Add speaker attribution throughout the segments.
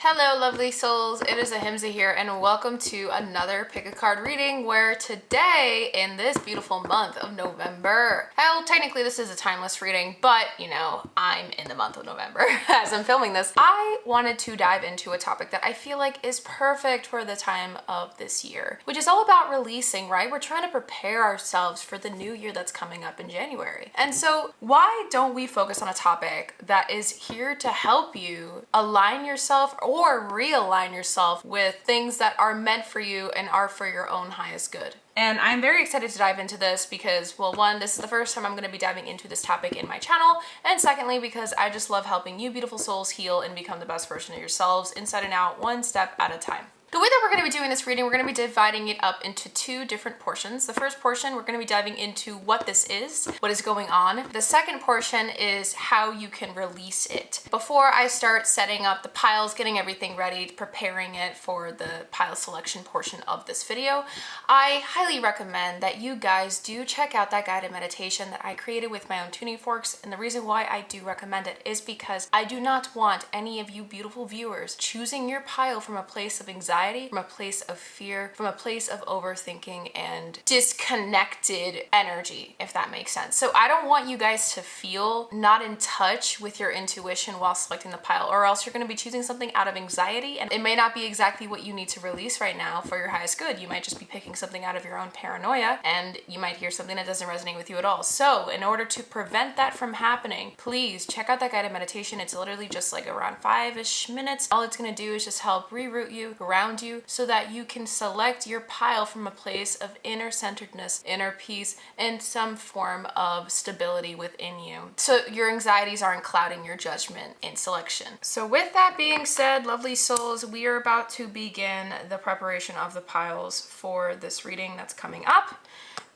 Speaker 1: Hello lovely souls, it is Ahimsa here and welcome to another pick a card reading where today in this beautiful month of November, well technically this is a timeless reading, but you know, I'm in the month of November as I'm filming this. I wanted to dive into a topic that I feel like is perfect for the time of this year, which is all about releasing, right? We're trying to prepare ourselves for the new year that's coming up in January. And so why don't we focus on a topic that is here to help you align yourself or realign yourself with things that are meant for you and are for your own highest good. And I'm very excited to dive into this because, well, one, this is the first time I'm going to be diving into this topic in my channel, and secondly, because I just love helping you beautiful souls heal and become the best version of yourselves inside and out, one step at a time. The way that we're going to be doing this reading, we're going to be dividing it up into two different portions. The first portion, we're going to be diving into what this is, what is going on. The second portion is how you can release it. Before I start setting up the piles, getting everything ready, preparing it for the pile selection portion of this video, I highly recommend that you guys do check out that guided meditation that I created with my own tuning forks. And the reason why I do recommend it is because I do not want any of you beautiful viewers choosing your pile from a place of anxiety, from a place of fear, from a place of overthinking and disconnected energy, if that makes sense. So I don't want you guys to feel not in touch with your intuition while selecting the pile, or else you're going to be choosing something out of anxiety and it may not be exactly what you need to release right now for your highest good. You might just be picking something out of your own paranoia and you might hear something that doesn't resonate with you at all. So in order to prevent that from happening, please check out that guided meditation. It's literally just like around 5-ish minutes. All it's going to do is just help reroute you, ground you, so that you can select your pile from a place of inner centeredness, inner peace, and some form of stability within you. So your anxieties aren't clouding your judgment in selection. So with that being said, lovely souls, we are about to begin the preparation of the piles for this reading that's coming up.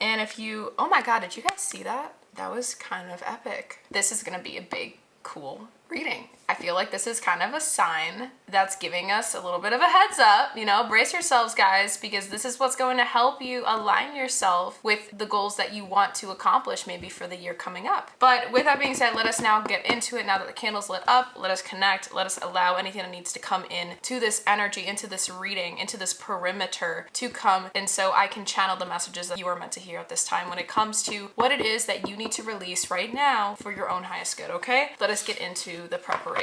Speaker 1: And if you, oh my God, did you guys see that? That was kind of epic. This is gonna be a big, cool reading. I feel like this is kind of a sign that's giving us a little bit of a heads up, you know, brace yourselves guys, because this is what's going to help you align yourself with the goals that you want to accomplish maybe for the year coming up. But with that being said, let us now get into it. Now that the candle's lit up, let us connect, let us allow anything that needs to come in to this energy, into this reading, into this perimeter to come. And so I can channel the messages that you are meant to hear at this time when it comes to what it is that you need to release right now for your own highest good, okay? Let us get into the preparation.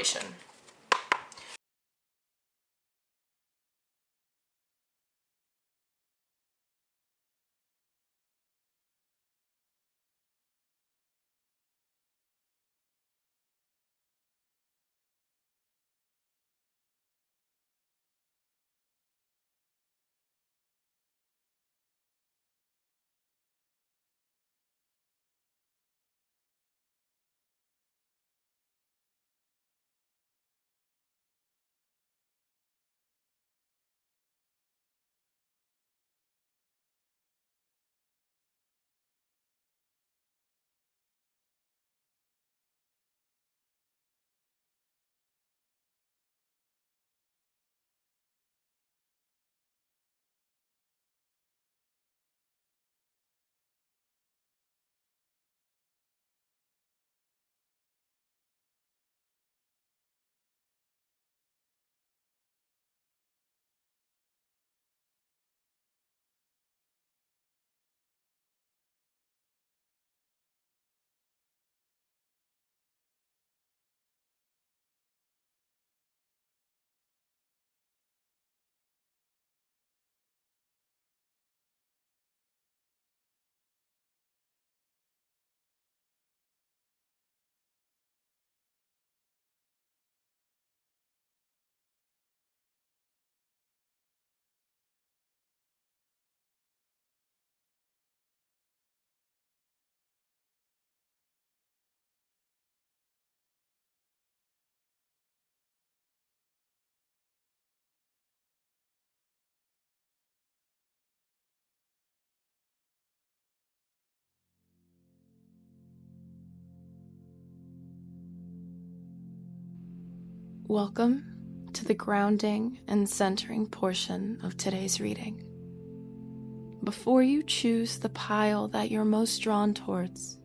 Speaker 1: Welcome to the grounding and centering portion of today's reading. Before you choose the pile that you're most drawn towards,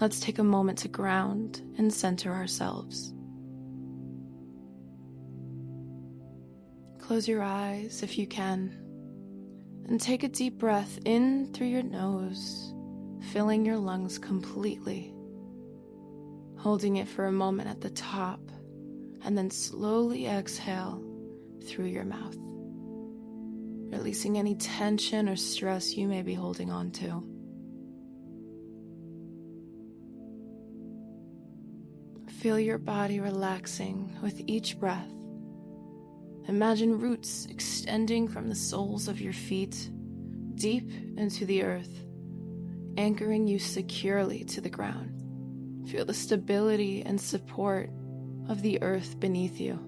Speaker 1: let's take a moment to ground and center ourselves.
Speaker 2: Close your eyes if you can, and take a deep breath in through your nose, filling your lungs completely, holding it for a moment at the top, and then slowly exhale through your mouth, releasing any tension or stress you may be holding on to. Feel your body relaxing with each breath. Imagine roots extending from the soles of your feet deep into the earth, anchoring you securely to the ground. Feel the stability and support of the earth beneath you.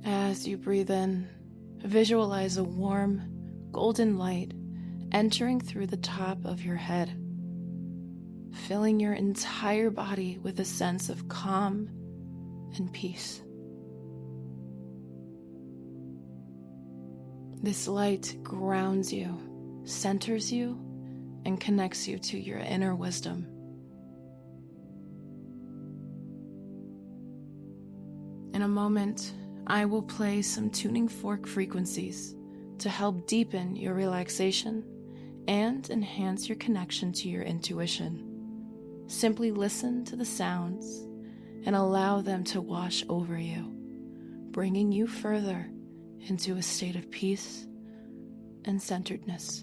Speaker 2: As you breathe in, visualize a warm, golden light entering through the top of your head, filling your entire body with a sense of calm and peace. This light grounds you, centers you, and connects you to your inner wisdom. In a moment, I will play some tuning fork frequencies to help deepen your relaxation and enhance your connection to your intuition. Simply listen to the sounds and allow them to wash over you, bringing you further into a state of peace and centeredness.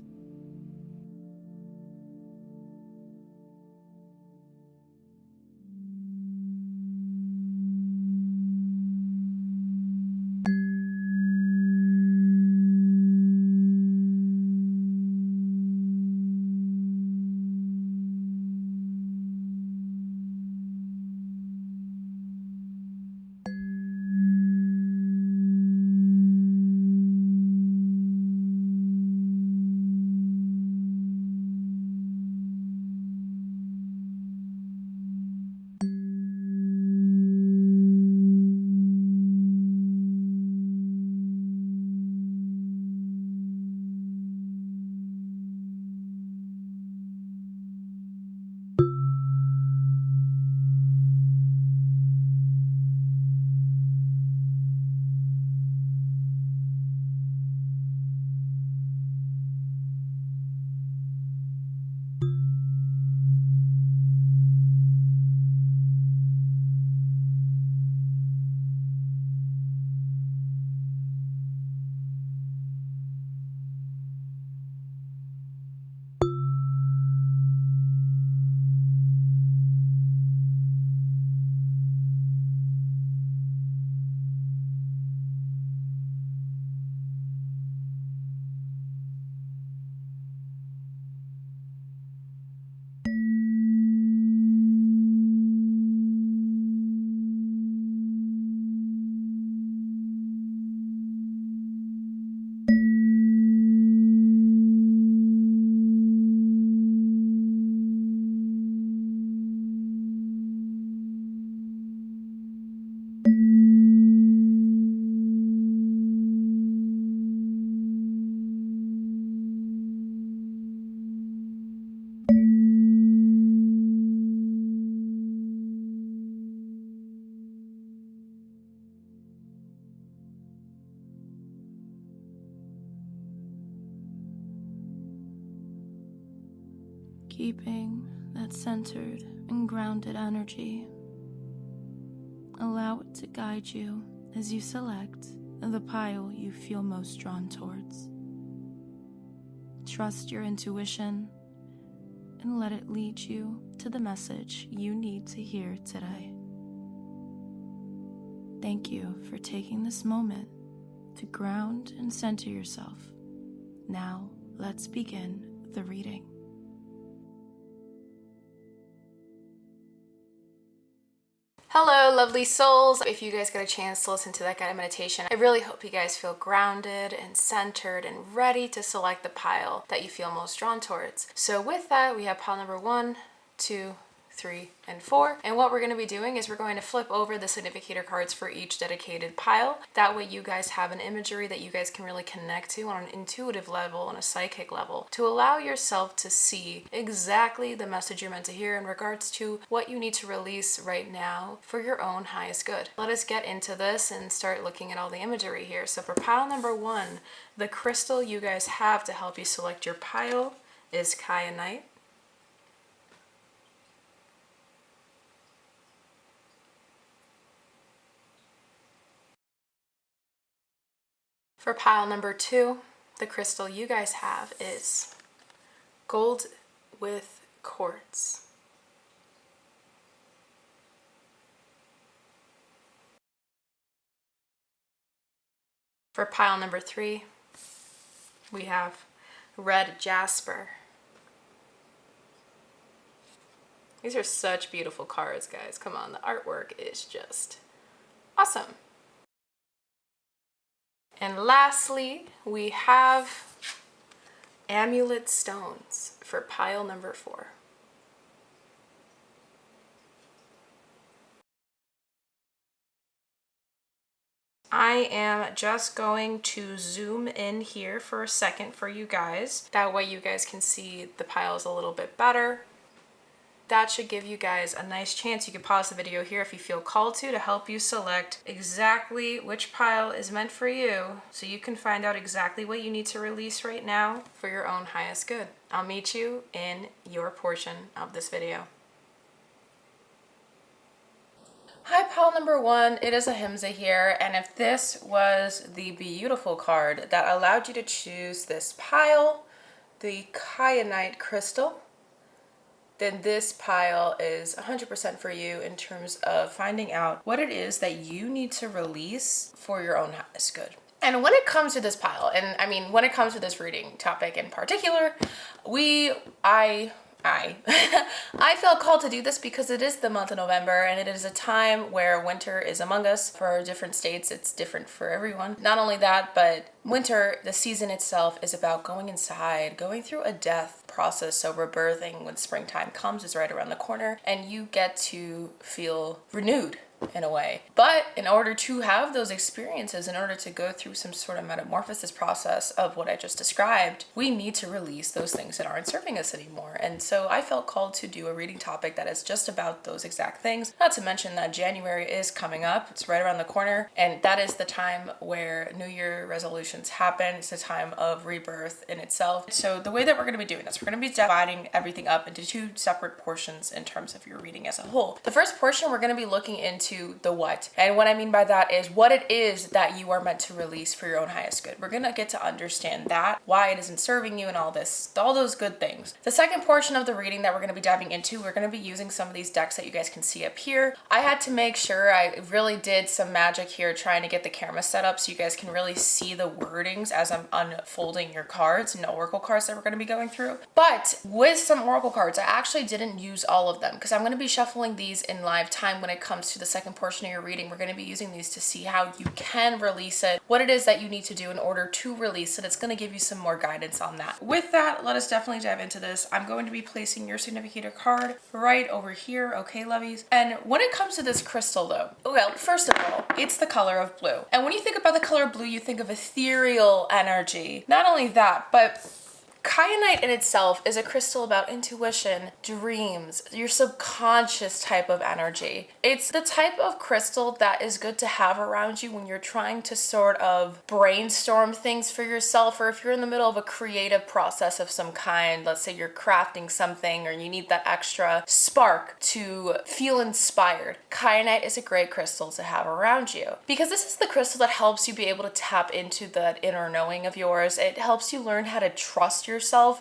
Speaker 2: Keeping that centered and grounded energy, allow it to guide you as you select the pile you feel most drawn towards. Trust your intuition and let it lead you to the message you need to hear today. Thank you for taking this moment to ground and center yourself. Now, let's begin the reading.
Speaker 1: Hello, lovely souls. If you guys get a chance to listen to that guided meditation, I really hope you guys feel grounded and centered and ready to select the pile that you feel most drawn towards. So with that, we have pile number 1, 2, 3, and 4. And what we're going to be doing is we're going to flip over the significator cards for each dedicated pile. That way you guys have an imagery that you guys can really connect to on an intuitive level, on a psychic level, to allow yourself to see exactly the message you're meant to hear in regards to what you need to release right now for your own highest good. Let us get into this and start looking at all the imagery here. So for pile number 1, the crystal you guys have to help you select your pile is kyanite. For pile number 2, the crystal you guys have is gold with quartz. For pile number 3, we have red jasper. These are such beautiful cards, guys. Come on, the artwork is just awesome. And lastly, we have amulet stones for pile number 4. I am just going to zoom in here for a second for you guys. That way you guys can see the piles a little bit better. That should give you guys a nice chance. You can pause the video here if you feel called to help you select exactly which pile is meant for you, so you can find out exactly what you need to release right now for your own highest good. I'll meet you in your portion of this video. Hi, pile number 1, it is Ahimsa here, and if this was the beautiful card that allowed you to choose this pile, the kyanite crystal, then this pile is 100% for you in terms of finding out what it is that you need to release for your own highest good. And when it comes to this pile, and I mean, when it comes to this reading topic in particular, I felt called to do this because it is the month of November and it is a time where winter is among us. For different states, it's different for everyone. Not only that, but winter, the season itself, is about going inside, going through a death process. So rebirthing when springtime comes is right around the corner and you get to feel renewed in a way. But in order to have those experiences, in order to go through some sort of metamorphosis process of what I just described, we need to release those things that aren't serving us anymore. And so I felt called to do a reading topic that is just about those exact things. Not to mention that January is coming up. It's right around the corner. And that is the time where New Year resolutions happen. It's a time of rebirth in itself. So the way that we're going to be doing this, we're going to be dividing everything up into 2 separate portions in terms of your reading as a whole. The first portion, we're going to be looking into the what. And what I mean by that is what it is that you are meant to release for your own highest good. We're going to get to understand that, why it isn't serving you and all this, all those good things. The second portion of the reading that we're going to be diving into, we're going to be using some of these decks that you guys can see up here. I had to make sure I really did some magic here trying to get the camera set up so you guys can really see the wordings as I'm unfolding your cards and the oracle cards that we're going to be going through. But with some oracle cards, I actually didn't use all of them because I'm going to be shuffling these in live time when it comes to the second portion of your reading. We're going to be using these to see how you can release it, what it is that you need to do in order to release it. It's going to give you some more guidance on that. With that, let us definitely dive into this. I'm going to be placing your significator card right over here, okay, lovies? And when it comes to this crystal though, well, first of all, it's the color of blue. And when you think about the color of blue, you think of ethereal energy. Not only that, but kyanite in itself is a crystal about intuition, dreams, your subconscious type of energy. It's the type of crystal that is good to have around you when you're trying to sort of brainstorm things for yourself, or if you're in the middle of a creative process of some kind. Let's say you're crafting something or you need that extra spark to feel inspired. Kyanite is a great crystal to have around you because this is the crystal that helps you be able to tap into that inner knowing of yours. It helps you learn how to trust yourself.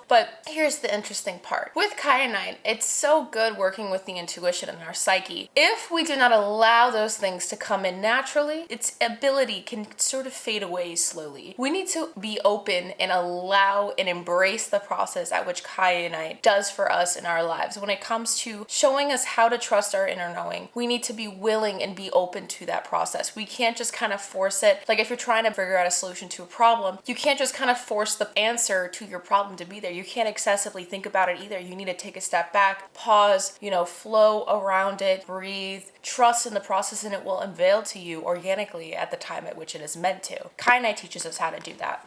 Speaker 1: But here's the interesting part. With kyanite, it's so good working with the intuition and our psyche. If we do not allow those things to come in naturally, its ability can sort of fade away slowly. We need to be open and allow and embrace the process at which kyanite does for us in our lives. When it comes to showing us how to trust our inner knowing, we need to be willing and be open to that process. We can't just kind of force it. Like if you're trying to figure out a solution to a problem, you can't just kind of force the answer to your problem problem to be there. You can't excessively think about it either. You need to take a step back, pause, flow around it, breathe, trust in the process, and it will unveil to you organically at the time at which it is meant to. Kainite teaches us how to do that.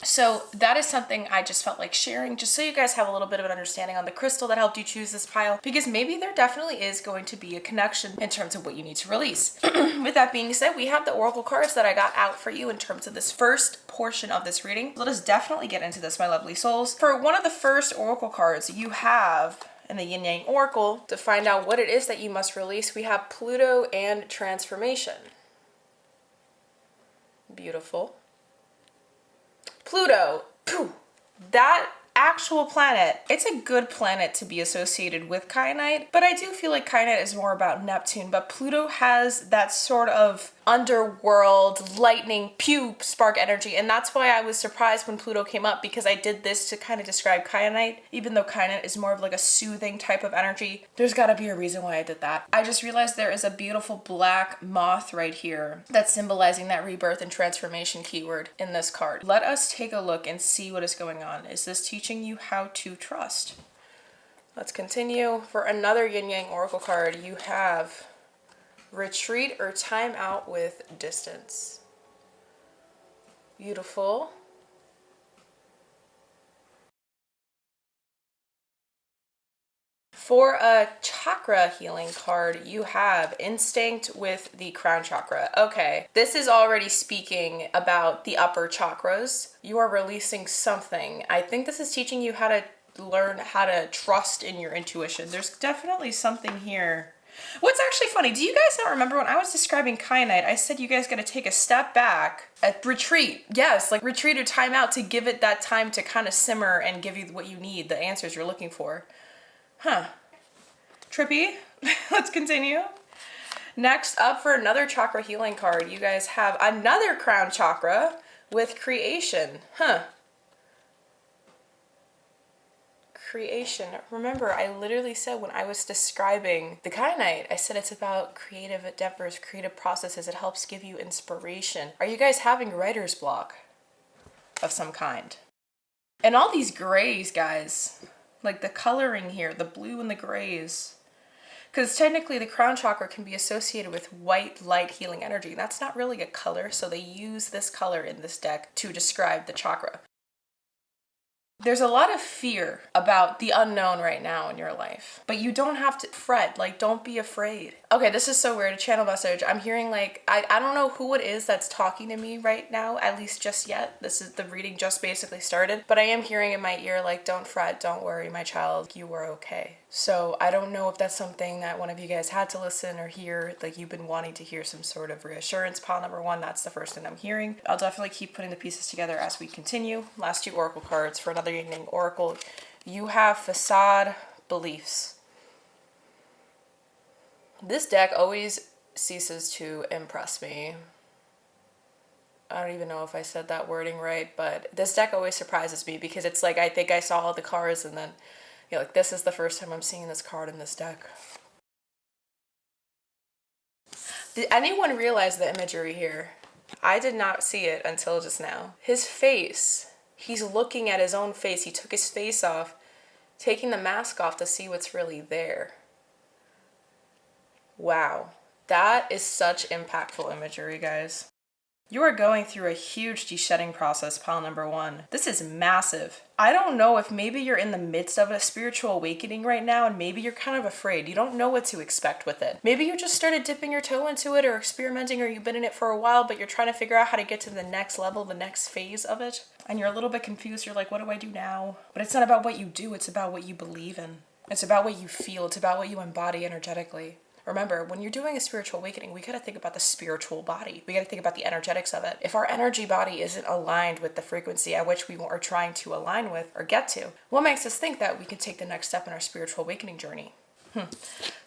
Speaker 1: So that is something I just felt like sharing, just so you guys have a little bit of an understanding on the crystal that helped you choose this pile, because maybe there definitely is going to be a connection in terms of what you need to release. With that being said, we have the oracle cards that I got out for you in terms of this first portion of this reading. Let us definitely get into this, my lovely souls. For one of the first oracle cards you have in the Yin Yang Oracle, to find out what it is that you must release, we have Pluto and transformation. Beautiful. Pluto, that actual planet, it's a good planet to be associated with Kainite, but I do feel like Kainite is more about Neptune, but Pluto has that sort of underworld, lightning, spark energy, and that's why I was surprised when Pluto came up, because I did this to kind of describe Kainite, even though Kainite is more of like a soothing type of energy. There's gotta be a reason why I did that. I just realized there is a beautiful black moth right here that's symbolizing that rebirth and transformation keyword in this card. Let us take a look and see what is going on. Is this teaching you how to trust? Let's continue. For another Yin Yang Oracle card, you have retreat or time out with distance. Beautiful. For a chakra healing card, you have instinct with the crown chakra. Okay, this is already speaking about the upper chakras. You are releasing something. I think this is teaching you how to learn how to trust in your intuition. There's definitely something here. What's actually funny, do you guys not remember when I was describing Kainite, I said you guys gotta take a step back, a retreat. Yes, like retreat or time out to give it that time to kind of simmer and give you what you need, the answers you're looking for. Huh. Trippy. Let's continue. Next up, for another chakra healing card, you guys have another crown chakra with creation. Huh. Creation. Remember, I literally said when I was describing the Kainite, I said it's about creative endeavors, creative processes. It helps give you inspiration. Are you guys having writer's block of some kind? And all these grays, guys, like the coloring here, the blue and the grays. Because technically the crown chakra can be associated with white light healing energy. That's not really a color, so they use this color in this deck to describe the chakra. There's a lot of fear about the unknown right now in your life, but you don't have to fret. Like, don't be afraid. Okay, this is so weird, a channel message. I'm hearing like, I don't know who it is that's talking to me right now, at least just yet. This is the reading just basically started, but I am hearing in my ear like, don't fret, don't worry, my child, you are okay. So I don't know if that's something that one of you guys had to listen or hear, like you've been wanting to hear some sort of reassurance. Pile number one, that's the first thing I'm hearing. I'll definitely keep putting the pieces together as we continue. Last two oracle cards for another Yin Yang Oracle. You have facade beliefs. This deck always ceases to impress me. I don't even know if I said that wording right, but this deck always surprises me because it's like I think I saw all the cards and then like this is the first time I'm seeing this card in this deck. Did anyone realize the imagery here? I did not see it until just now. His face, he's looking at his own face. He took his face off, taking the mask off to see what's really there. Wow, that is such impactful imagery, guys. You are going through a huge de-shedding process, pile number one. This is massive. I don't know if maybe you're in the midst of a spiritual awakening right now and maybe you're kind of afraid. You don't know what to expect with it. Maybe you just started dipping your toe into it or experimenting, or you've been in it for a while, but you're trying to figure out how to get to the next level, the next phase of it. And you're a little bit confused. You're like, what do I do now? But it's not about what you do. It's about what you believe in. It's about what you feel. It's about what you embody energetically. Remember, when you're doing a spiritual awakening, we got to think about the spiritual body. We got to think about the energetics of it. If our energy body isn't aligned with the frequency at which we are trying to align with or get to, what makes us think that we can take the next step in our spiritual awakening journey?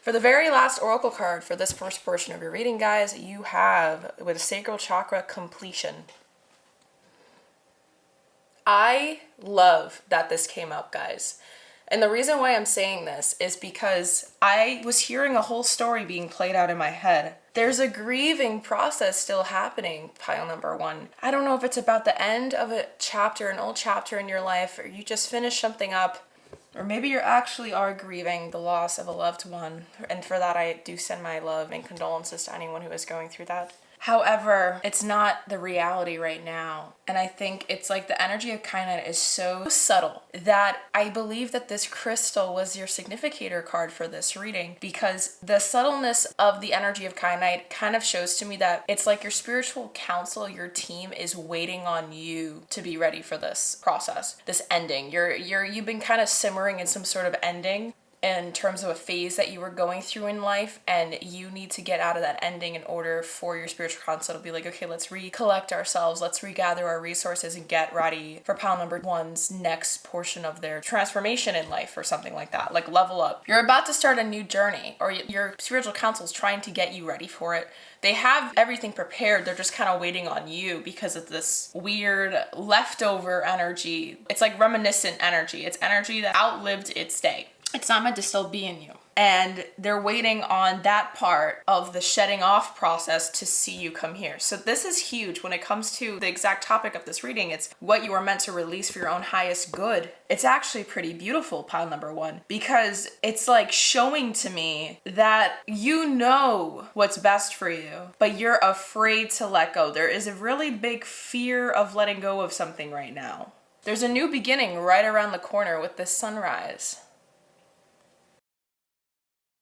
Speaker 1: For the very last oracle card for this first portion of your reading, guys, you have with sacral chakra completion. I love that this came up, guys. And the reason why I'm saying this is because I was hearing a whole story being played out in my head. There's a grieving process still happening, pile number 1. I don't know if it's about the end of a chapter, an old chapter in your life, or you just finished something up, or maybe you actually are grieving the loss of a loved one. And for that, I do send my love and condolences to anyone who is going through that. However, it's not the reality right now. And I think it's like the energy of kyanite is so subtle that I believe that this crystal was your significator card for this reading, because the subtleness of the energy of kyanite kind of shows to me that it's like your spiritual council, your team is waiting on you to be ready for this process, this ending. You've been kind of simmering in some sort of ending in terms of a phase that you were going through in life, and you need to get out of that ending in order for your spiritual council to be like, okay, let's recollect ourselves, let's regather our resources and get ready for pile number 1's next portion of their transformation in life, or something like that, like level up. You're about to start a new journey, or your spiritual council is trying to get you ready for it. They have everything prepared, they're just kind of waiting on you because of this weird leftover energy. It's like reminiscent energy. It's energy that outlived its day. It's not meant to still be in you. And they're waiting on that part of the shedding off process to see you come here. So this is huge when it comes to the exact topic of this reading. It's what you are meant to release for your own highest good. It's actually pretty beautiful, pile number 1, because it's like showing to me that you know what's best for you, but you're afraid to let go. There is a really big fear of letting go of something right now. There's a new beginning right around the corner with this sunrise.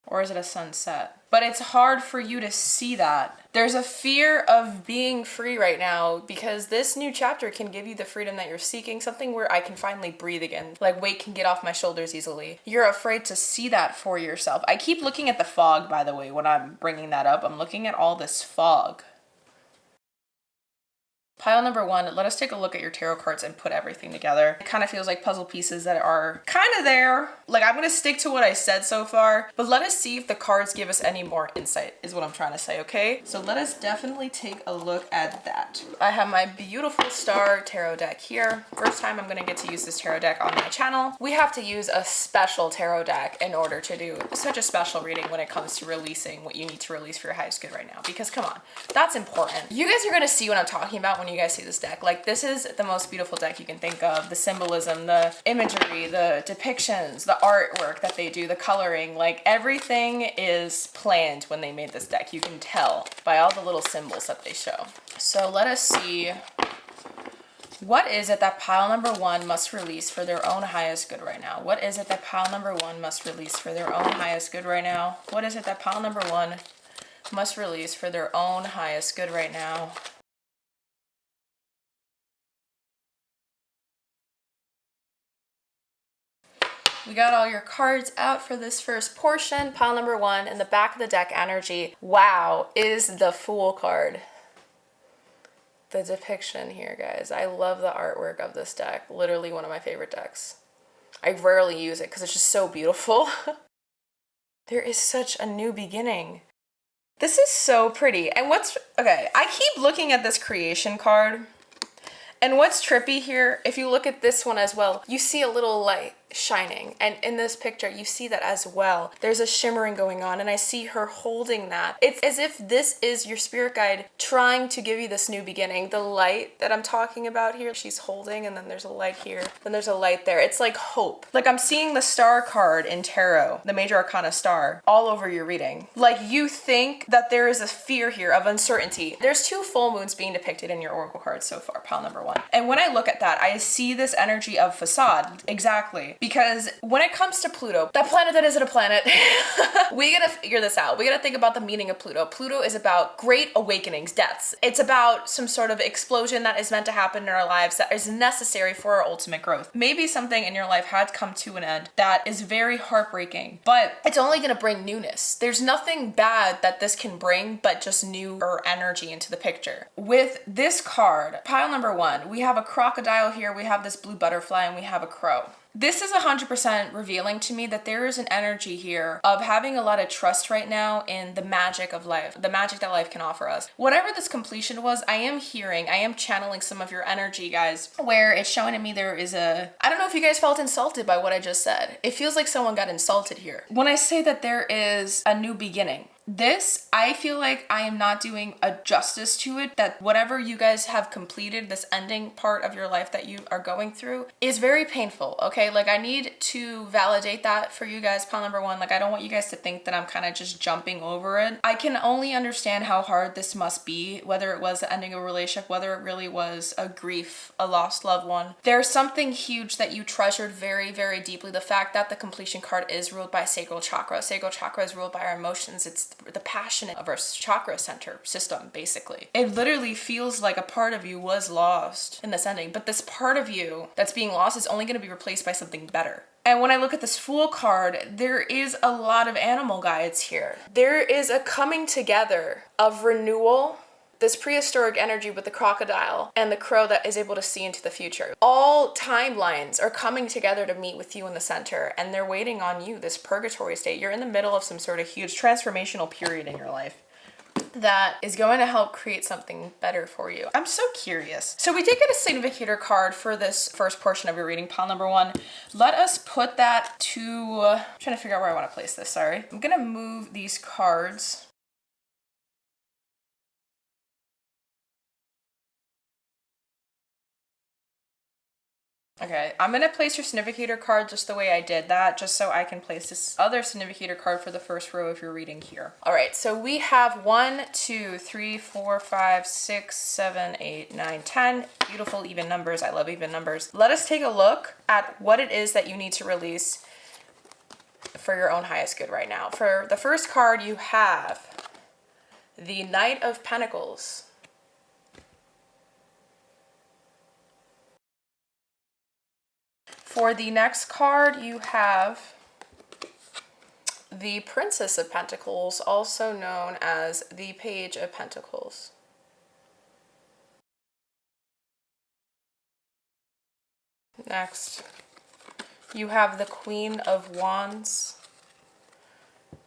Speaker 1: Or is it a sunset? But it's hard for you to see that. There's a fear of being free right now, because this new chapter can give you the freedom that you're seeking, something where I can finally breathe again, like weight can get off my shoulders easily. You're afraid to see that for yourself. I keep looking at the fog, by the way, when I'm bringing that up. I'm looking at all this fog. Pile number 1, let us take a look at your tarot cards and put everything together. It kind of feels like puzzle pieces that are kind of there. Like, I'm going to stick to what I said so far, but let us see if the cards give us any more insight, is what I'm trying to say, okay? So let us definitely take a look at that. I have my beautiful star tarot deck here. First time I'm going to get to use this tarot deck on my channel. We have to use a special tarot deck in order to do such a special reading when it comes to releasing what you need to release for your highest good right now, because come on, that's important. You guys are going to see what I'm talking about when you guys see this deck. Like, this is the most beautiful deck you can think of. The symbolism, the imagery, the depictions, the artwork that they do, the coloring, like everything is planned when they made this deck. You can tell by all the little symbols that they show. So let us see, what is it that pile number 1 must release for their own highest good right now? What is it that pile number 1 must release for their own highest good right now? What is it that pile number 1 must release for their own highest good right now? We got all your cards out for this first portion. Pile number 1 in the back of the deck energy, wow, is the Fool card. The depiction here, guys. I love the artwork of this deck. Literally one of my favorite decks. I rarely use it because it's just so beautiful. There is such a new beginning. This is so pretty. And okay, I keep looking at this creation card. And what's trippy here, if you look at this one as well, you see a little light shining. And in this picture, you see that as well. There's a shimmering going on, and I see her holding that. It's as if this is your spirit guide trying to give you this new beginning. The light that I'm talking about here, she's holding, and then there's a light here, then there's a light there. It's like hope. Like, I'm seeing the star card in tarot, the major arcana star, all over your reading. Like, you think that there is a fear here of uncertainty. There's 2 full moons being depicted in your oracle cards so far, pile number 1. And when I look at that, I see this energy of facade. Exactly. Because when it comes to Pluto, that planet that isn't a planet, we gotta figure this out. We gotta think about the meaning of Pluto. Pluto is about great awakenings, deaths. It's about some sort of explosion that is meant to happen in our lives that is necessary for our ultimate growth. Maybe something in your life had come to an end that is very heartbreaking, but it's only gonna bring newness. There's nothing bad that this can bring, but just newer energy into the picture. With this card, pile number 1, we have a crocodile here, we have this blue butterfly, and we have a crow. This is 100% revealing to me that there is an energy here of having a lot of trust right now in the magic of life, the magic that life can offer us. Whatever this completion was, I am channeling some of your energy, guys, where it's showing to me there is I don't know if you guys felt insulted by what I just said. It feels like someone got insulted here. When I say that there is a new beginning, this, I feel like I am not doing a justice to it, that whatever you guys have completed, this ending part of your life that you are going through is very painful, okay? Like I need to validate that for you guys, pile number one. Like I don't want you guys to think that I'm kind of just jumping over it. I can only understand how hard this must be, whether it was the ending of a relationship, whether it really was a grief, a lost loved one. There's something huge that you treasured very, very deeply. The fact that the completion card is ruled by sacral chakra. Sacral chakra is ruled by our emotions. It's the passion of our chakra center system, basically. It literally feels like a part of you was lost in this ending, but this part of you that's being lost is only going to be replaced by something better. And when I look at this Fool card, there is a lot of animal guides here. There is a coming together of renewal, this prehistoric energy with the crocodile and the crow that is able to see into the future. All timelines are coming together to meet with you in the center, and they're waiting on you, this purgatory state. You're in the middle of some sort of huge transformational period in your life that is going to help create something better for you. I'm so curious. So we did get a significator card for this first portion of your reading, pile number one. Let us put that to, I'm trying to figure out where I want to place this, sorry. I'm gonna move these cards. Okay, I'm gonna place your significator card just the way I did that, just so I can place this other significator card for the first row of your reading here. All right, so we have 1, 2, 3, 4, 5, 6, 7, 8, 9, 10. Beautiful even numbers. I love even numbers. Let us take a look at what it is that you need to release for your own highest good right now. For the first card, you have the Knight of Pentacles. For the next card, you have the Princess of Pentacles, also known as the Page of Pentacles. Next, you have the Queen of Wands.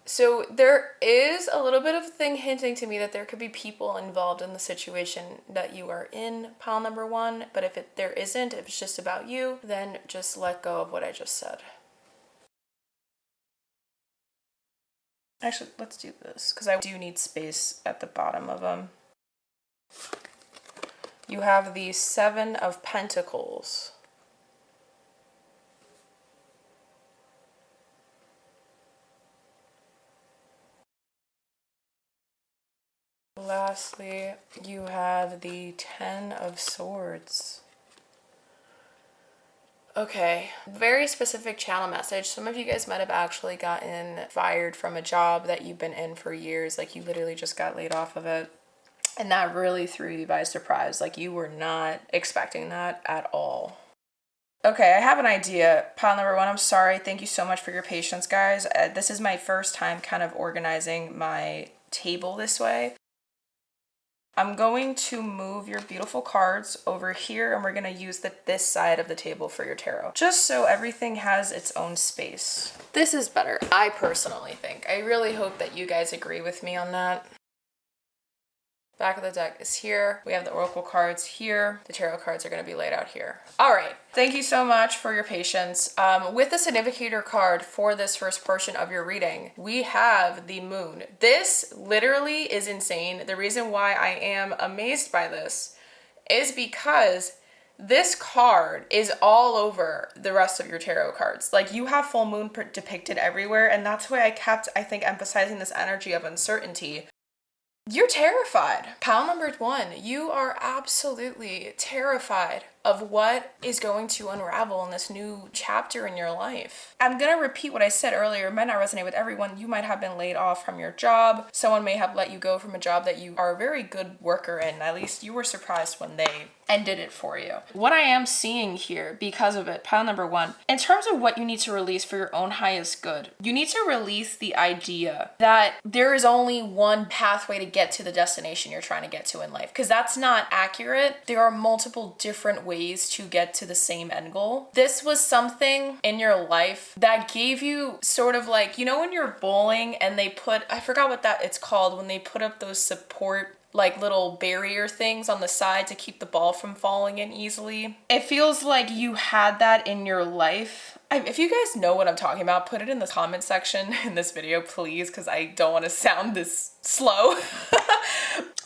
Speaker 1: So there is a little bit of thing hinting to me that there could be people involved in the situation that you are in, pile number one. But if there isn't, if it's just about you, then just let go of what I just said. Actually, let's do this because I do need space at the bottom of them. You have the Seven of Pentacles. Lastly, you have the Ten of Swords. Okay, very specific channel message. Some of you guys might have actually gotten fired from a job that you've been in for years, like you literally just got laid off of it. And that really threw you by surprise, like you were not expecting that at all. Okay, I have an idea. Pile number one, I'm sorry. Thank you so much for your patience, guys. This is my first time kind of organizing my table this way. I'm going to move your beautiful cards over here, and we're going to use this side of the table for your tarot, just so everything has its own space. This is better, I personally think. I really hope that you guys agree with me on that. Back of the deck is here. We have the oracle cards here. The tarot cards are going to be laid out here. All right. Thank you so much for your patience. With the significator card for this first portion of your reading, we have the Moon. This literally is insane. The reason why I am amazed by this is because this card is all over the rest of your tarot cards. Like, you have full moon depicted everywhere, and that's why I kept, I think, emphasizing this energy of uncertainty. You're terrified. Pile number one, you are absolutely terrified of what is going to unravel in this new chapter in your life. I'm going to repeat what I said earlier. It might not resonate with everyone. You might have been laid off from your job. Someone may have let you go from a job that you are a very good worker in. At least you were surprised when they ended it for you. What I am seeing here because of it, pile number one, in terms of what you need to release for your own highest good, you need to release the idea that there is only one pathway to get to the destination you're trying to get to in life, because that's not accurate. There are multiple different ways ways to get to the same end goal. This was something in your life that gave you sort of like, you know, when you're bowling and they put, I forgot what that it's called, when they put up those support like little barrier things on the side to keep the ball from falling in easily. It feels like you had that in your life. If you guys know what I'm talking about, put it in the comment section in this video, please, because I don't want to sound this slow.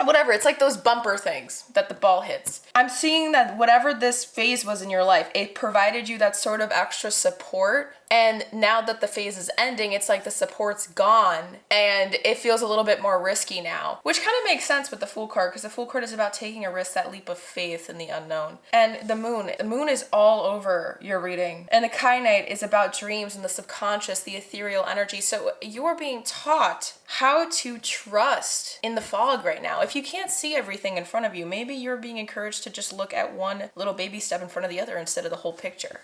Speaker 1: Whatever, it's like those bumper things that the ball hits. I'm seeing that whatever this phase was in your life, it provided you that sort of extra support. And now that the phase is ending, it's like the support's gone and it feels a little bit more risky now, which kind of makes sense with the Fool card, because the Fool card is about taking a risk, that leap of faith in the unknown. And the moon is all over your reading. And the Kyanite is about dreams and the subconscious, the ethereal energy. So you are being taught how to trust in the fog right now. If you can't see everything in front of you, maybe you're being encouraged to just look at one little baby step in front of the other instead of the whole picture.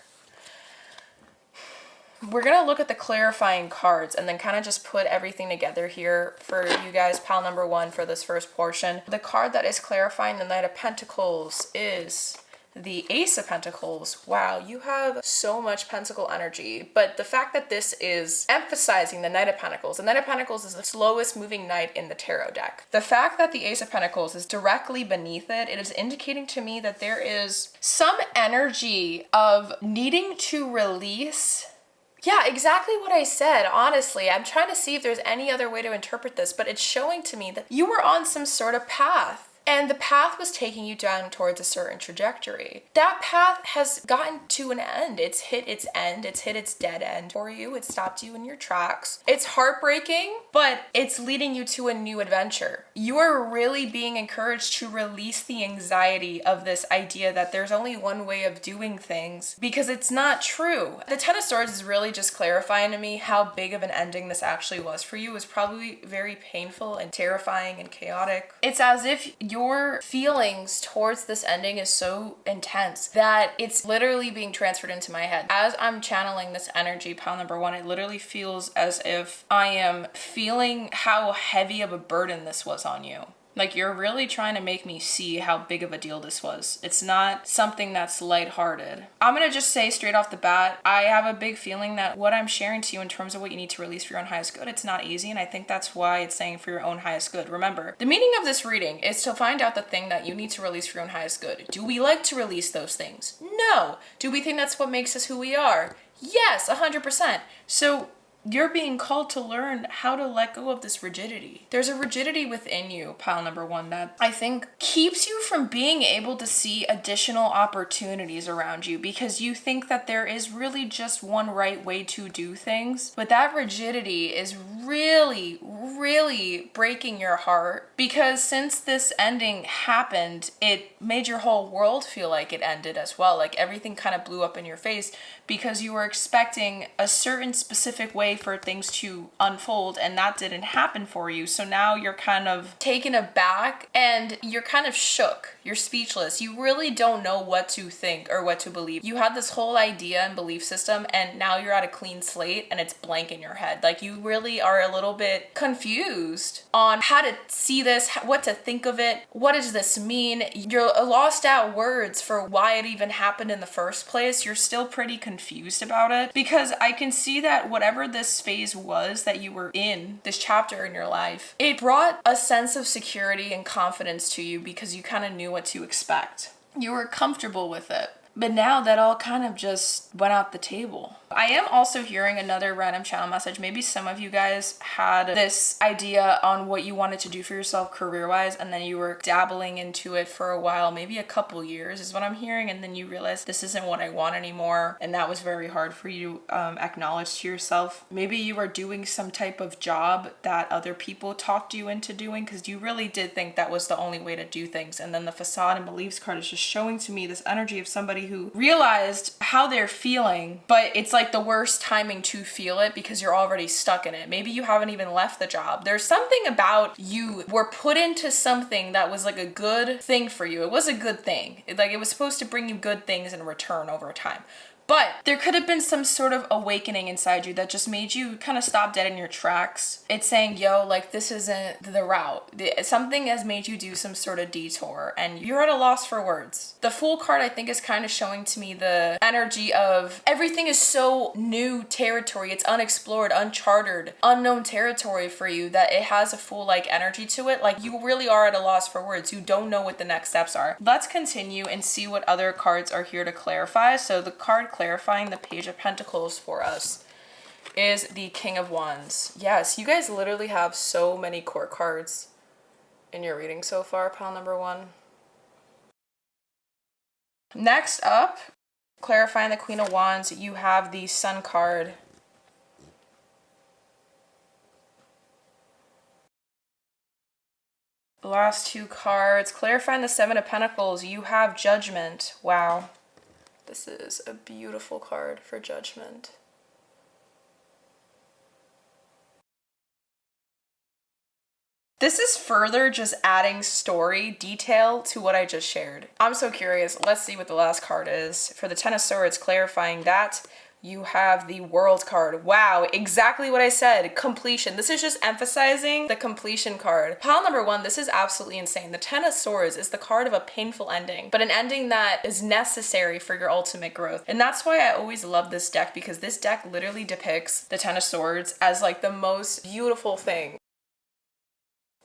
Speaker 1: We're gonna look at the clarifying cards and then kind of just put everything together here for you guys, pile number one for this first portion. The card that is clarifying the Knight of Pentacles is the Ace of Pentacles. Wow, you have so much Pentacle energy, but the fact that this is emphasizing the Knight of Pentacles, the Knight of Pentacles is the slowest moving knight in the tarot deck. The fact that the Ace of Pentacles is directly beneath it, it is indicating to me that there is some energy of needing to release. Yeah, exactly what I said, honestly. I'm trying to see if there's any other way to interpret this, but it's showing to me that you were on some sort of path. And the path was taking you down towards a certain trajectory. That path has gotten to an end. It's hit its end. It's hit its dead end for you. It stopped you in your tracks. It's heartbreaking, but it's leading you to a new adventure. You are really being encouraged to release the anxiety of this idea that there's only one way of doing things, because it's not true. The Ten of Swords is really just clarifying to me how big of an ending this actually was for you. It was probably very painful and terrifying and chaotic. It's as if your feelings towards this ending is so intense that it's literally being transferred into my head. As I'm channeling this energy, pile number one, it literally feels as if I am feeling how heavy of a burden this was on you. Like, you're really trying to make me see how big of a deal this was. It's not something that's lighthearted. I'm gonna just say straight off the bat, I have a big feeling that what I'm sharing to you in terms of what you need to release for your own highest good, it's not easy, and I think that's why it's saying for your own highest good. Remember, the meaning of this reading is to find out the thing that you need to release for your own highest good. Do we like to release those things? No. Do we think that's what makes us who we are? Yes, 100%. So you're being called to learn how to let go of this rigidity. There's a rigidity within you, pile number one, that I think keeps you from being able to see additional opportunities around you, because you think that there is really just one right way to do things. But that rigidity is really, really breaking your heart, because since this ending happened, it made your whole world feel like it ended as well. Like, everything kind of blew up in your face because you were expecting a certain specific way for things to unfold, and that didn't happen for you. So now you're kind of taken aback and you're kind of shook. You're speechless. You really don't know what to think or what to believe. You had this whole idea and belief system, and now you're at a clean slate and it's blank in your head. Like, you really are a little bit confused on how to see this, what to think of it. What does this mean? You're lost at words for why it even happened in the first place. You're still pretty confused about it, because I can see that whatever this phase was that you were in, this chapter in your life, it brought a sense of security and confidence to you because you kind of knew what to expect. You were comfortable with it. But now that all kind of just went out the table. I am also hearing another random channel message. Maybe some of you guys had this idea on what you wanted to do for yourself career-wise, and then you were dabbling into it for a while, maybe a couple years is what I'm hearing, and then you realized this isn't what I want anymore, and that was very hard for you to acknowledge to yourself. Maybe you were doing some type of job that other people talked you into doing because you really did think that was the only way to do things, and then the Facade and Beliefs card is just showing to me this energy of somebody who realized how they're feeling, but it's like the worst timing to feel it because you're already stuck in it. Maybe you haven't even left the job. There's something about you were put into something that was like a good thing for you. It was a good thing. It was supposed to bring you good things in return over time. But there could have been some sort of awakening inside you that just made you kind of stop dead in your tracks. It's saying, yo, like, this isn't the route. Something has made you do some sort of detour and you're at a loss for words. The Fool card, I think, is kind of showing to me the energy of everything is so new territory. It's unexplored, uncharted, unknown territory for you that it has a Fool-like energy to it. Like, you really are at a loss for words. You don't know what the next steps are. Let's continue and see what other cards are here to clarify. So the card clarifying the Page of Pentacles for us is the King of Wands. Yes, you guys literally have so many court cards in your reading so far, pile number 1. Next up, clarifying the Queen of Wands, you have the Sun card. The last 2 cards, clarifying the Seven of Pentacles, you have Judgment. Wow. This is a beautiful card for Judgment. This is further just adding story detail to what I just shared. I'm so curious. Let's see what the last card is. For the Ten of Swords, clarifying that, you have the World card. Wow, exactly what I said. Completion. This is just emphasizing the completion card. Pile number 1, this is absolutely insane. The Ten of Swords is the card of a painful ending, but an ending that is necessary for your ultimate growth. And that's why I always love this deck, because this deck literally depicts the Ten of Swords as like the most beautiful thing.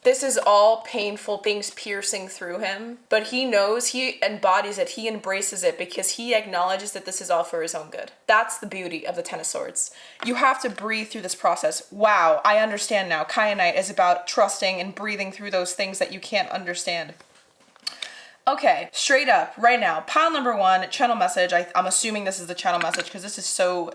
Speaker 1: This is all painful things piercing through him, but he knows, he embodies it, he embraces it because he acknowledges that this is all for his own good. That's the beauty of the Ten of Swords. You have to breathe through this process. Wow, I understand now. Kyanite is about trusting and breathing through those things that you can't understand. Okay, straight up, right now, pile number 1, channel message. I'm assuming this is the channel message because this is so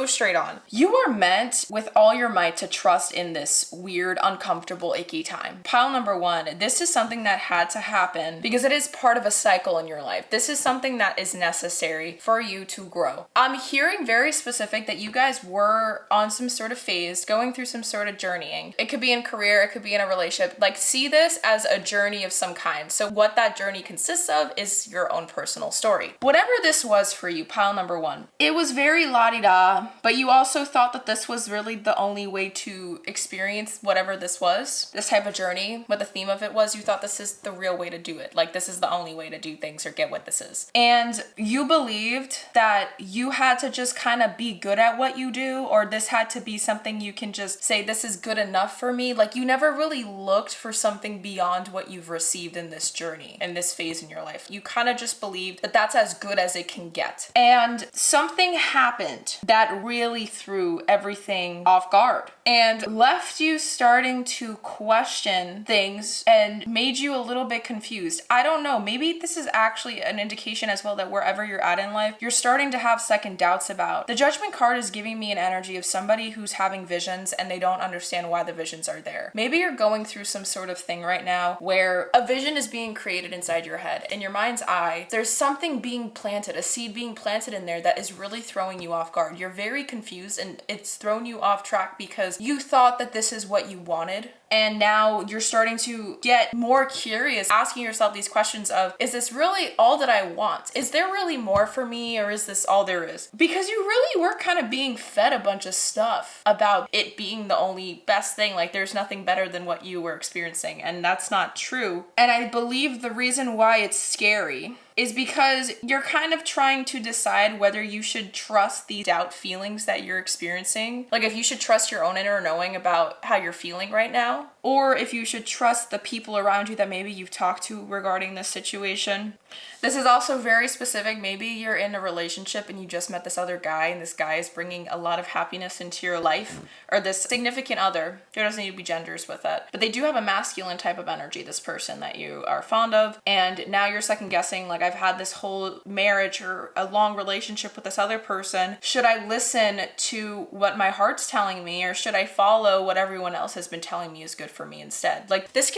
Speaker 1: straight on. You are meant with all your might to trust in this weird, uncomfortable, icky time. Pile number 1, this is something that had to happen because it is part of a cycle in your life. This is something that is necessary for you to grow. I'm hearing very specific that you guys were on some sort of phase, going through some sort of journeying. It could be in career, it could be in a relationship. Like, see this as a journey of some kind. So what that journey consists of is your own personal story. Whatever this was for you, pile number 1, it was very la-di-da, but you also thought that this was really the only way to experience whatever this was, this type of journey. What the theme of it was, you thought this is the real way to do it. Like, this is the only way to do things or get what this is. And you believed that you had to just kind of be good at what you do, or this had to be something you can just say, this is good enough for me. Like, you never really looked for something beyond what you've received in this journey, in this phase in your life. You kind of just believed that that's as good as it can get. And something happened that really threw everything off guard and left you starting to question things and made you a little bit confused. I don't know, maybe this is actually an indication as well that wherever you're at in life, you're starting to have second doubts about. The Judgment card is giving me an energy of somebody who's having visions and they don't understand why the visions are there. Maybe you're going through some sort of thing right now where a vision is being created inside your head. In your mind's eye, there's something being planted, a seed being planted in there that is really throwing you off guard. You're very confused and it's thrown you off track because you thought that this is what you wanted. And now you're starting to get more curious, asking yourself these questions of, is this really all that I want? Is there really more for me, or is this all there is? Because you really were kind of being fed a bunch of stuff about it being the only best thing. Like, there's nothing better than what you were experiencing. And that's not true. And I believe the reason why it's scary is because you're kind of trying to decide whether you should trust the doubt feelings that you're experiencing. Like, if you should trust your own inner knowing about how you're feeling right now, or if you should trust the people around you that maybe you've talked to regarding this situation. This is also very specific. Maybe you're in a relationship and you just met this other guy and this guy is bringing a lot of happiness into your life, or this significant other. There doesn't need to be genders with it, but they do have a masculine type of energy, this person that you are fond of. And now you're second guessing, like, I've had this whole marriage or a long relationship with this other person. Should I listen to what my heart's telling me, or should I follow what everyone else has been telling me is good for me instead. Like this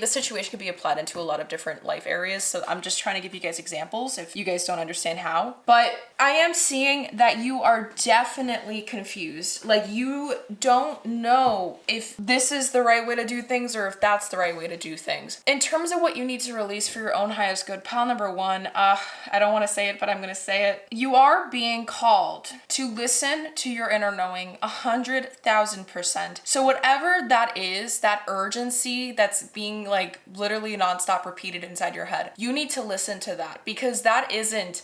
Speaker 1: situation can be applied into a lot of different life areas. So I'm just trying to give you guys examples if you guys don't understand how. But I am seeing that you are definitely confused. Like you don't know if this is the right way to do things or if that's the right way to do things. In terms of what you need to release for your own highest good, pile number one, I don't want to say it, but I'm going to say it. You are being called to listen to your inner knowing 100,000%. So whatever that is, that urgency that's being like literally nonstop repeated inside your head, you need to listen to that because that isn't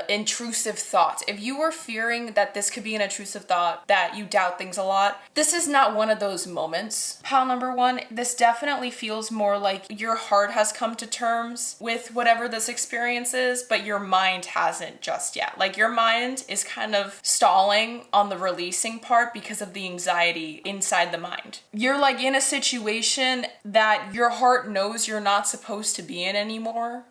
Speaker 1: intrusive thought. If you were fearing that this could be an intrusive thought, that you doubt things a lot, this is not one of those moments. Pile number one, this definitely feels more like your heart has come to terms with whatever this experience is, but your mind hasn't just yet. Like your mind is kind of stalling on the releasing part because of the anxiety inside the mind. You're like in a situation that your heart knows you're not supposed to be in anymore.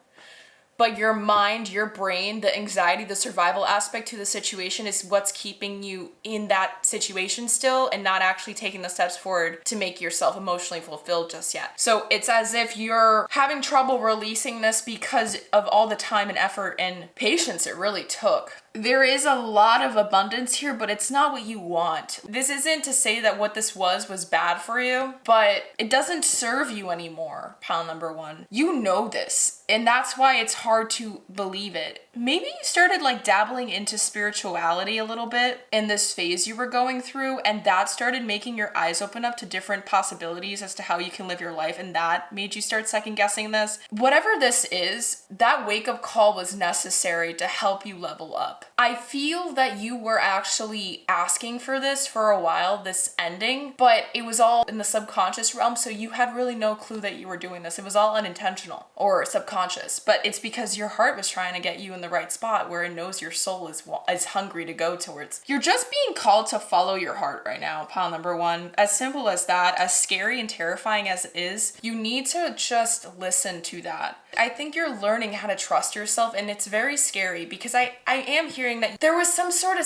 Speaker 1: But your mind, your brain, the anxiety, the survival aspect to the situation is what's keeping you in that situation still and not actually taking the steps forward to make yourself emotionally fulfilled just yet. So it's as if you're having trouble releasing this because of all the time and effort and patience it really took. There is a lot of abundance here, but it's not what you want. This isn't to say that what this was bad for you, but it doesn't serve you anymore, pile number one. You know this, and that's why it's hard to believe it. Maybe you started like dabbling into spirituality a little bit in this phase you were going through, and that started making your eyes open up to different possibilities as to how you can live your life, and that made you start second guessing this. Whatever this is, that wake-up call was necessary to help you level up. I feel that you were actually asking for this for a while, this ending, but it was all in the subconscious realm, so you had really no clue that you were doing this. It was all unintentional or subconscious, but it's because your heart was trying to get you in the right spot where it knows your soul is hungry to go towards. You're just being called to follow your heart right now, pile number one. As simple as that, as scary and terrifying as it is, you need to just listen to that. I think you're learning how to trust yourself, and it's very scary because I am hearing that there was some sort of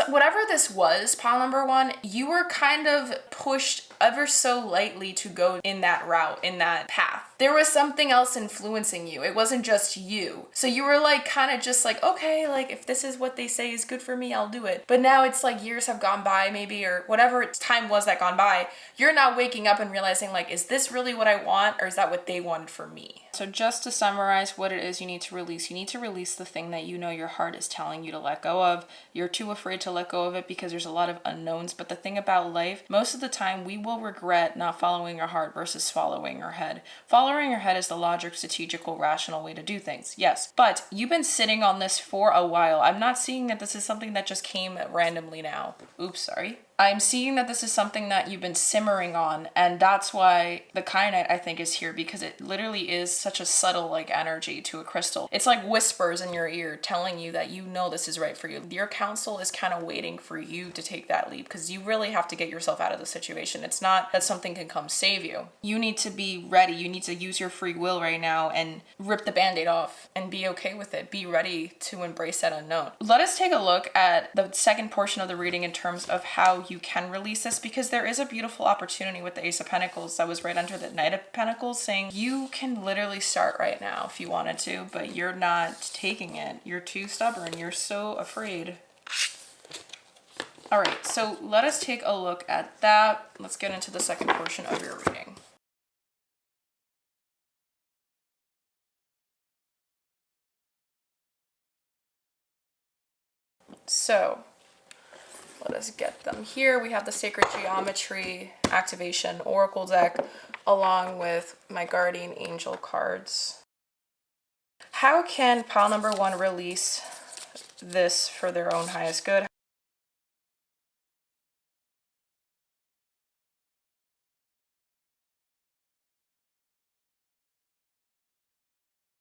Speaker 1: whatever this was, pile number one, you were kind of pushed ever so lightly to go in that route, in that path. There was something else influencing you. It wasn't just you. So you were like kind of just like, okay, like if this is what they say is good for me, I'll do it. But now it's like years have gone by maybe, or whatever time was that gone by, you're now waking up and realizing like, is this really what I want, or is that what they wanted for me? So just to summarize what it is you need to release the thing that you know your heart is telling you to let go of. You're too afraid to let go of it because there's a lot of unknowns. But the thing about life, most of the time we will regret not following our heart versus following our head. Following your head is the logic, strategical, rational way to do things. Yes, but you've been sitting on this for a while. I'm not seeing that this is something that just came randomly now. Oops, sorry. I'm seeing that this is something that you've been simmering on, and that's why the kyanite, I think, is here, because it literally is such a subtle like energy to a crystal. It's like whispers in your ear telling you that you know this is right for you. Your counsel is kind of waiting for you to take that leap, because you really have to get yourself out of the situation. It's not that something can come save you. You need to be ready. You need to use your free will right now and rip the band-aid off and be okay with it. Be ready to embrace that unknown. Let us take a look at the second portion of the reading in terms of how you can release this, because there is a beautiful opportunity with the Ace of Pentacles that was right under the Knight of Pentacles, saying you can literally start right now if you wanted to, but you're not taking it. You're too stubborn. You're so afraid. All right, so let us take a look at that. Let's get into the second portion of your reading. So let us get them here. We have the Sacred Geometry Activation Oracle deck along with my Guardian Angel cards. How can pile number one release this for their own highest good?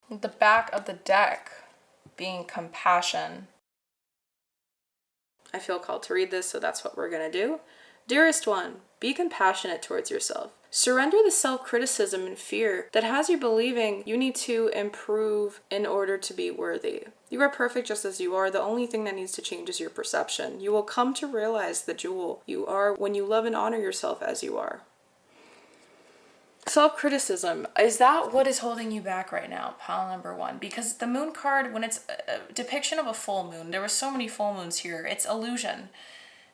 Speaker 1: The back of the deck being compassion. I feel called to read this, so that's what we're going to do. Dearest one, be compassionate towards yourself. Surrender the self-criticism and fear that has you believing you need to improve in order to be worthy. You are perfect just as you are. The only thing that needs to change is your perception. You will come to realize the jewel you are when you love and honor yourself as you are. Self-criticism, is that what is holding you back right now, pile number one? Because the moon card, when it's a depiction of a full moon, there were so many full moons here, it's illusion.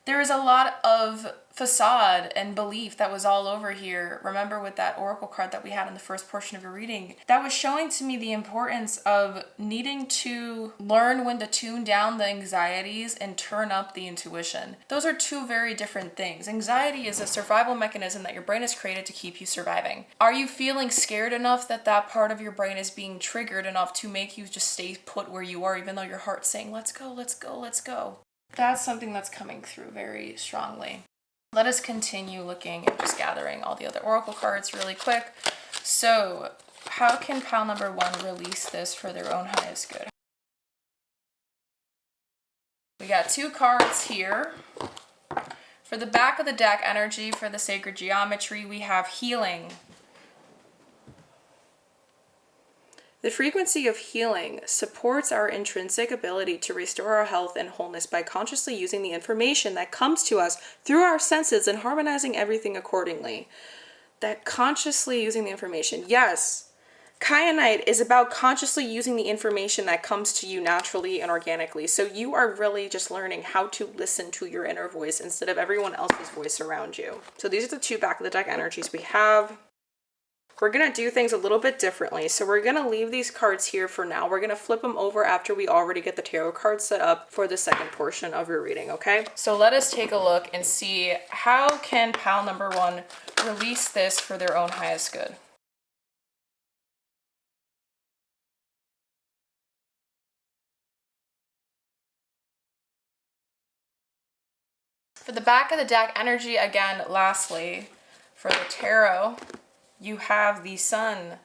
Speaker 1: There is a lot of facade and belief that was all over here. Remember with that oracle card that we had in the first portion of your reading, that was showing to me the importance of needing to learn when to tune down the anxieties and turn up the intuition. Those are two very different things. Anxiety is a survival mechanism that your brain has created to keep you surviving. Are you feeling scared enough that that part of your brain is being triggered enough to make you just stay put where you are, even though your heart's saying, let's go, let's go, let's go? That's something that's coming through very strongly. Let us continue looking and just gathering all the other oracle cards really quick. So, how can pile number one release this for their own highest good? We got two cards here. For the back of the deck energy, for the sacred geometry, we have healing. The frequency of healing supports our intrinsic ability to restore our health and wholeness by consciously using the information that comes to us through our senses and harmonizing everything accordingly. That consciously using the information. Yes, kyanite is about consciously using the information that comes to you naturally and organically. So you are really just learning how to listen to your inner voice instead of everyone else's voice around you. So these are the two back of the deck energies we have. We're going to do things a little bit differently. So we're going to leave these cards here for now. We're going to flip them over after we already get the tarot cards set up for the second portion of your reading, okay? So let us take a look and see how can pile number one release this for their own highest good. For the back of the deck energy, again, lastly, for the tarot, you have the sun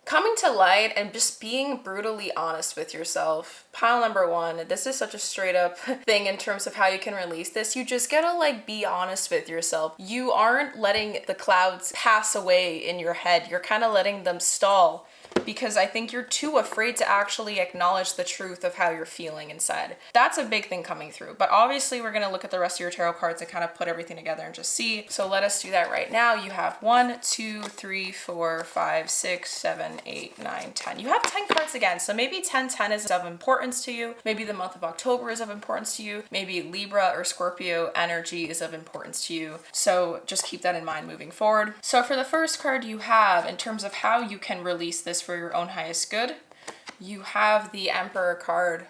Speaker 1: coming to light and just being brutally honest with yourself. Pile number one, this is such a straight up thing in terms of how you can release this. You just gotta like be honest with yourself. You aren't letting the clouds pass away in your head. You're kind of letting them stall because I think you're too afraid to actually acknowledge the truth of how you're feeling inside. That's a big thing coming through. But obviously we're gonna look at the rest of your tarot cards and kind of put everything together and just see. So let us do that right now. You have 1, 2, 3, 4, 5, 6, 7, 8, 9, 10. You have 10 cards again. So maybe 1010 is of importance to you. Maybe the month of October is of importance to you. Maybe Libra or Scorpio energy is of importance to you. So just keep that in mind moving forward. So for the first card you have, in terms of how you can release this for your own highest good, you have the Emperor card.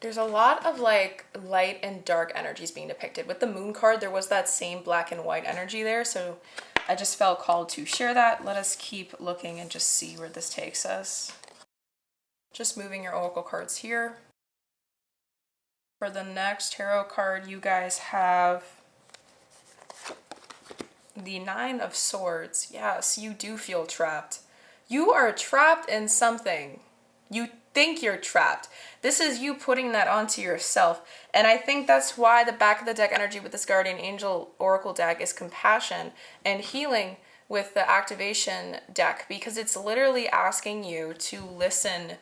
Speaker 1: There's a lot of like light and dark energies being depicted. With the moon card, there was that same black and white energy there. So I just felt called to share that. Let us keep looking and just see where this takes us. Just moving your oracle cards here. For the next tarot card, you guys have the 9 of Swords. Yes, you do feel trapped. You are trapped in something. You think you're trapped. This is you putting that onto yourself. And I think that's why the back of the deck energy with this Guardian Angel Oracle deck is compassion and healing with the activation deck, because it's literally asking you to listen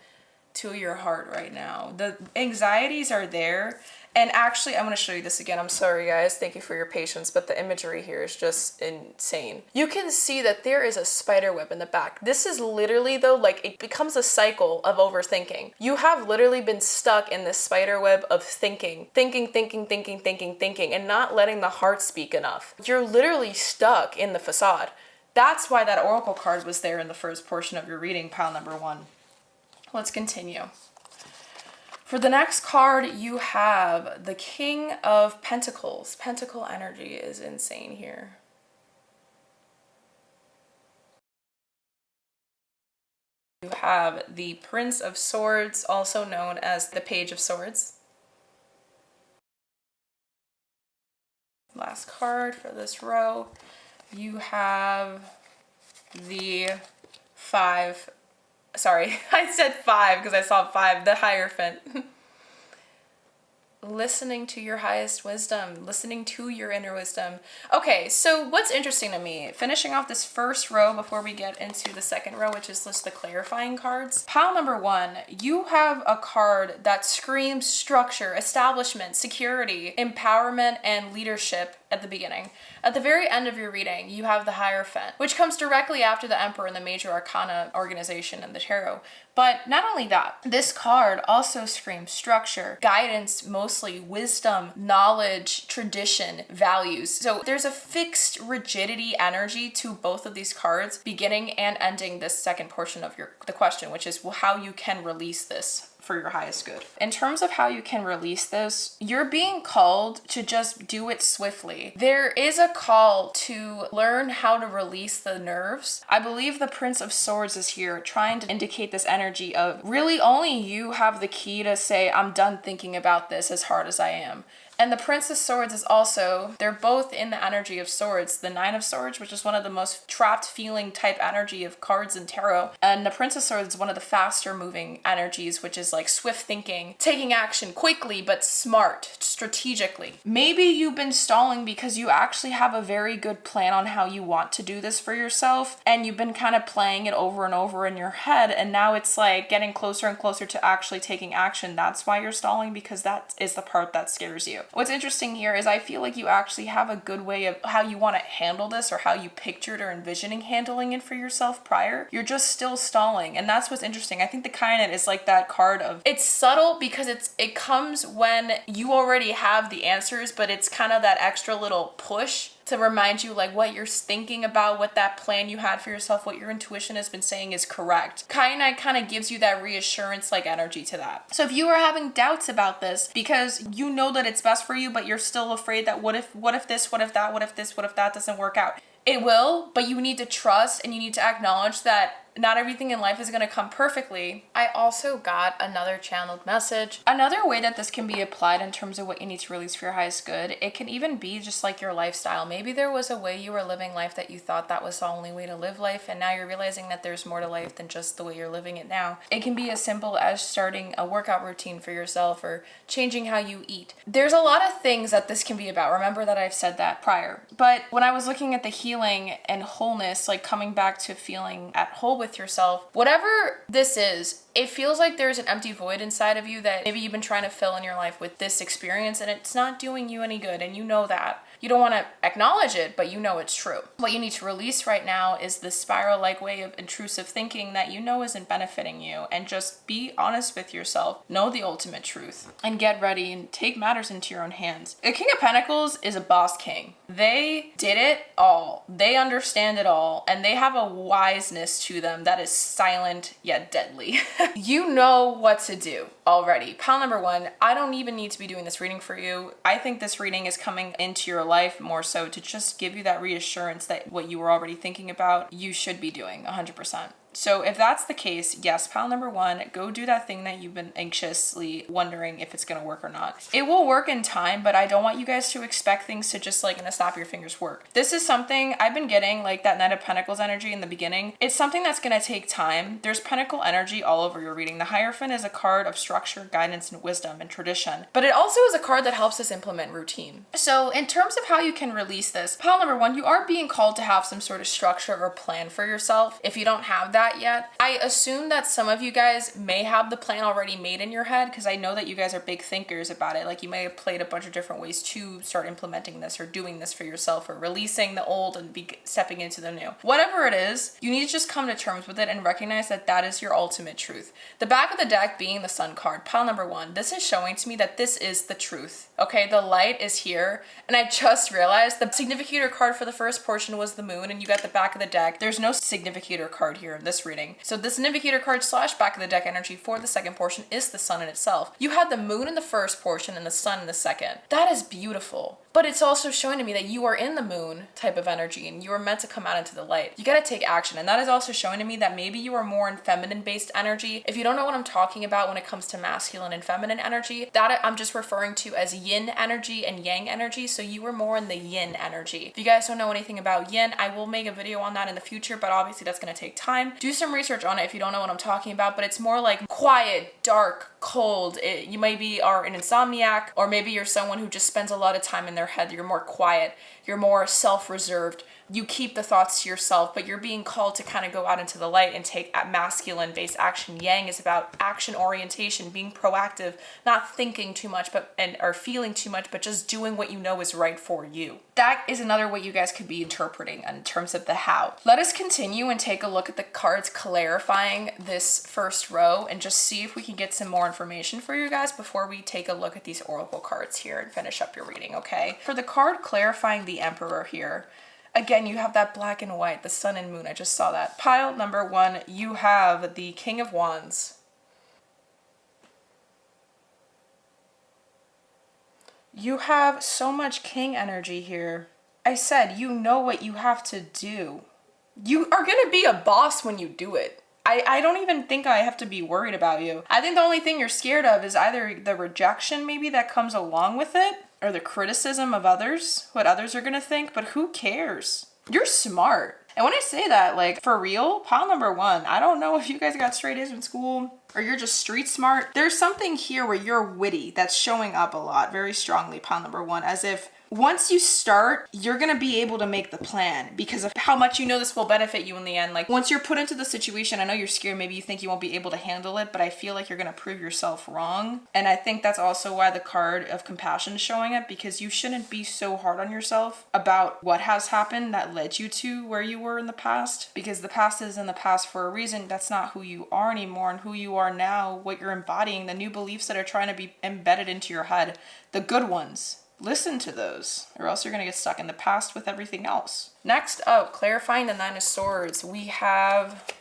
Speaker 1: to your heart right now. The anxieties are there. And actually, I'm going to show you this again. I'm sorry, guys. Thank you for your patience, but the imagery here is just insane. You can see that there is a spider web in the back. This is literally, though, like it becomes a cycle of overthinking. You have literally been stuck in this spider web of thinking, and not letting the heart speak enough. You're literally stuck in the facade. That's why that oracle card was there in the first portion of your reading, pile number one. Let's continue. For the next card, you have the King of Pentacles. Pentacle energy is insane here. You have the Prince of Swords, also known as the Page of Swords. Last card for this row, you have the 5. Sorry, I said 5 because I saw 5, the Hierophant. listening to your highest wisdom, listening to your inner wisdom. Okay, so what's interesting to me, finishing off this first row before we get into the second row, which is just the clarifying cards. Pile number 1, you have a card that screams structure, establishment, security, empowerment, and leadership at the beginning. At the very end of your reading, you have the Hierophant, which comes directly after the Emperor in the Major Arcana organization in the tarot. But not only that, this card also screams structure, guidance, mostly wisdom, knowledge, tradition, values. So there's a fixed rigidity energy to both of these cards, beginning and ending this second portion of the question, which is how you can release this for your highest good. In terms of how you can release this, you're being called to just do it swiftly. There is a call to learn how to release the nerves. I believe the Prince of Swords is here trying to indicate this energy of really only you have the key to say, I'm done thinking about this as hard as I am. And the Prince of Swords is also, they're both in the energy of swords. The Nine of Swords, which is one of the most trapped feeling type energy of cards in tarot. And the Prince of Swords is one of the faster moving energies, which is like swift thinking, taking action quickly, but smart, strategically. Maybe you've been stalling because you actually have a very good plan on how you want to do this for yourself. And you've been kind of playing it over and over in your head. And now it's like getting closer and closer to actually taking action. That's why you're stalling, because that is the part that scares you. What's interesting here is I feel like you actually have a good way of how you want to handle this or how you pictured or envisioning handling it for yourself prior. You're just still stalling. And that's what's interesting. I think the Kainet is like that card of, it's subtle because it comes when you already have the answers, but it's kind of that extra little push to remind you like what you're thinking about, what that plan you had for yourself, what your intuition has been saying is correct. Kainet kind of gives you that reassurance like energy to that. So if you are having doubts about this because you know that it's best for you, but you're still afraid that what if this, what if that, what if this, what if that doesn't work out? It will, but you need to trust and you need to acknowledge that not everything in life is going to come perfectly. I also got another channeled message. Another way that this can be applied in terms of what you need to release for your highest good, it can even be just like your lifestyle. Maybe there was a way you were living life that you thought that was the only way to live life, and now you're realizing that there's more to life than just the way you're living it now. It can be as simple as starting a workout routine for yourself or changing how you eat. There's a lot of things that this can be about. Remember that I've said that prior. But when I was looking at the healing and wholeness, like coming back to feeling at whole with yourself, whatever this is, it feels like there's an empty void inside of you that maybe you've been trying to fill in your life with this experience and it's not doing you any good, and you know that. You don't want to acknowledge it, but you know it's true. What you need to release right now is this spiral-like way of intrusive thinking that you know isn't benefiting you, and just be honest with yourself, know the ultimate truth, and get ready and take matters into your own hands. The King of Pentacles is a boss king. They did it all. They understand it all, and they have a wiseness to them that is silent yet deadly. You know what to do already. Pile number 1, I don't even need to be doing this reading for you. I think this reading is coming into your life more so to just give you that reassurance that what you were already thinking about, you should be doing 100%. So if that's the case, yes, pile number 1, go do that thing that you've been anxiously wondering if it's going to work or not. It will work in time, but I don't want you guys to expect things to just like in a snap of your fingers work. This is something I've been getting, like that Knight of Pentacles energy in the beginning. It's something that's going to take time. There's Pentacle energy all over your reading. The Hierophant is a card of structure, guidance, and wisdom and tradition, but it also is a card that helps us implement routine. So in terms of how you can release this, pile number 1, you are being called to have some sort of structure or plan for yourself. If you don't have that yet, I assume that some of you guys may have the plan already made in your head, because I know that you guys are big thinkers about it. Like you may have played a bunch of different ways to start implementing this or doing this for yourself, or releasing the old and stepping into the new. Whatever it is, you need to just come to terms with it and recognize that that is your ultimate truth. The back of the deck being the Sun card, pile number 1, this is showing to me that this is the truth. Okay, the light is here, and I just realized the significator card for the first portion was the Moon, and you got the back of the deck. There's no significator card here in this reading. So the significator card / back of the deck energy for the second portion is the Sun in itself. You had the Moon in the first portion and the Sun in the second. That is beautiful. But it's also showing to me that you are in the Moon type of energy and you are meant to come out into the light. You got to take action. And that is also showing to me that maybe you are more in feminine based energy. If you don't know what I'm talking about when it comes to masculine and feminine energy, that I'm just referring to as yin energy and yang energy. So you were more in the yin energy. If you guys don't know anything about yin, I will make a video on that in the future, but obviously that's going to take time. do some research on it if you don't know what I'm talking about, but it's more like quiet, dark, cold. You maybe are an insomniac, or maybe you're someone who just spends a lot of time in their head. You're more quiet, you're more self-reserved. You keep the thoughts to yourself, but you're being called to kind of go out into the light and take masculine-based action. Yang is about action orientation, being proactive, not thinking too much or feeling too much, but just doing what you know is right for you. That is another way you guys could be interpreting in terms of the how. Let us continue and take a look at the cards clarifying this first row and just see if we can get some more information for you guys before we take a look at these oracle cards here and finish up your reading, okay? For the card clarifying the Emperor here, again, you have that black and white, the sun and moon. I just saw that. Pile number 1, you have the King of Wands. You have so much king energy here. I said, you know what you have to do. You are going to be a boss when you do it. I don't even think I have to be worried about you. I think the only thing you're scared of is either the rejection maybe that comes along with it, or the criticism of others, what others are going to think, but who cares? You're smart. And when I say that, like, for real, pile number 1, I don't know if you guys got straight A's in school or you're just street smart. There's something here where you're witty that's showing up a lot, very strongly, pile number 1, as if once you start, you're going to be able to make the plan because of how much you know this will benefit you in the end. Like, once you're put into the situation, I know you're scared, maybe you think you won't be able to handle it, but I feel like you're going to prove yourself wrong. And I think that's also why the card of compassion is showing up, because you shouldn't be so hard on yourself about what has happened that led you to where you were in the past, because the past is in the past for a reason. That's not who you are anymore, and who you are now, what you're embodying, the new beliefs that are trying to be embedded into your head, the good ones. Listen to those, or else you're going to get stuck in the past with everything else. Next up, clarifying the Nine of Swords, we have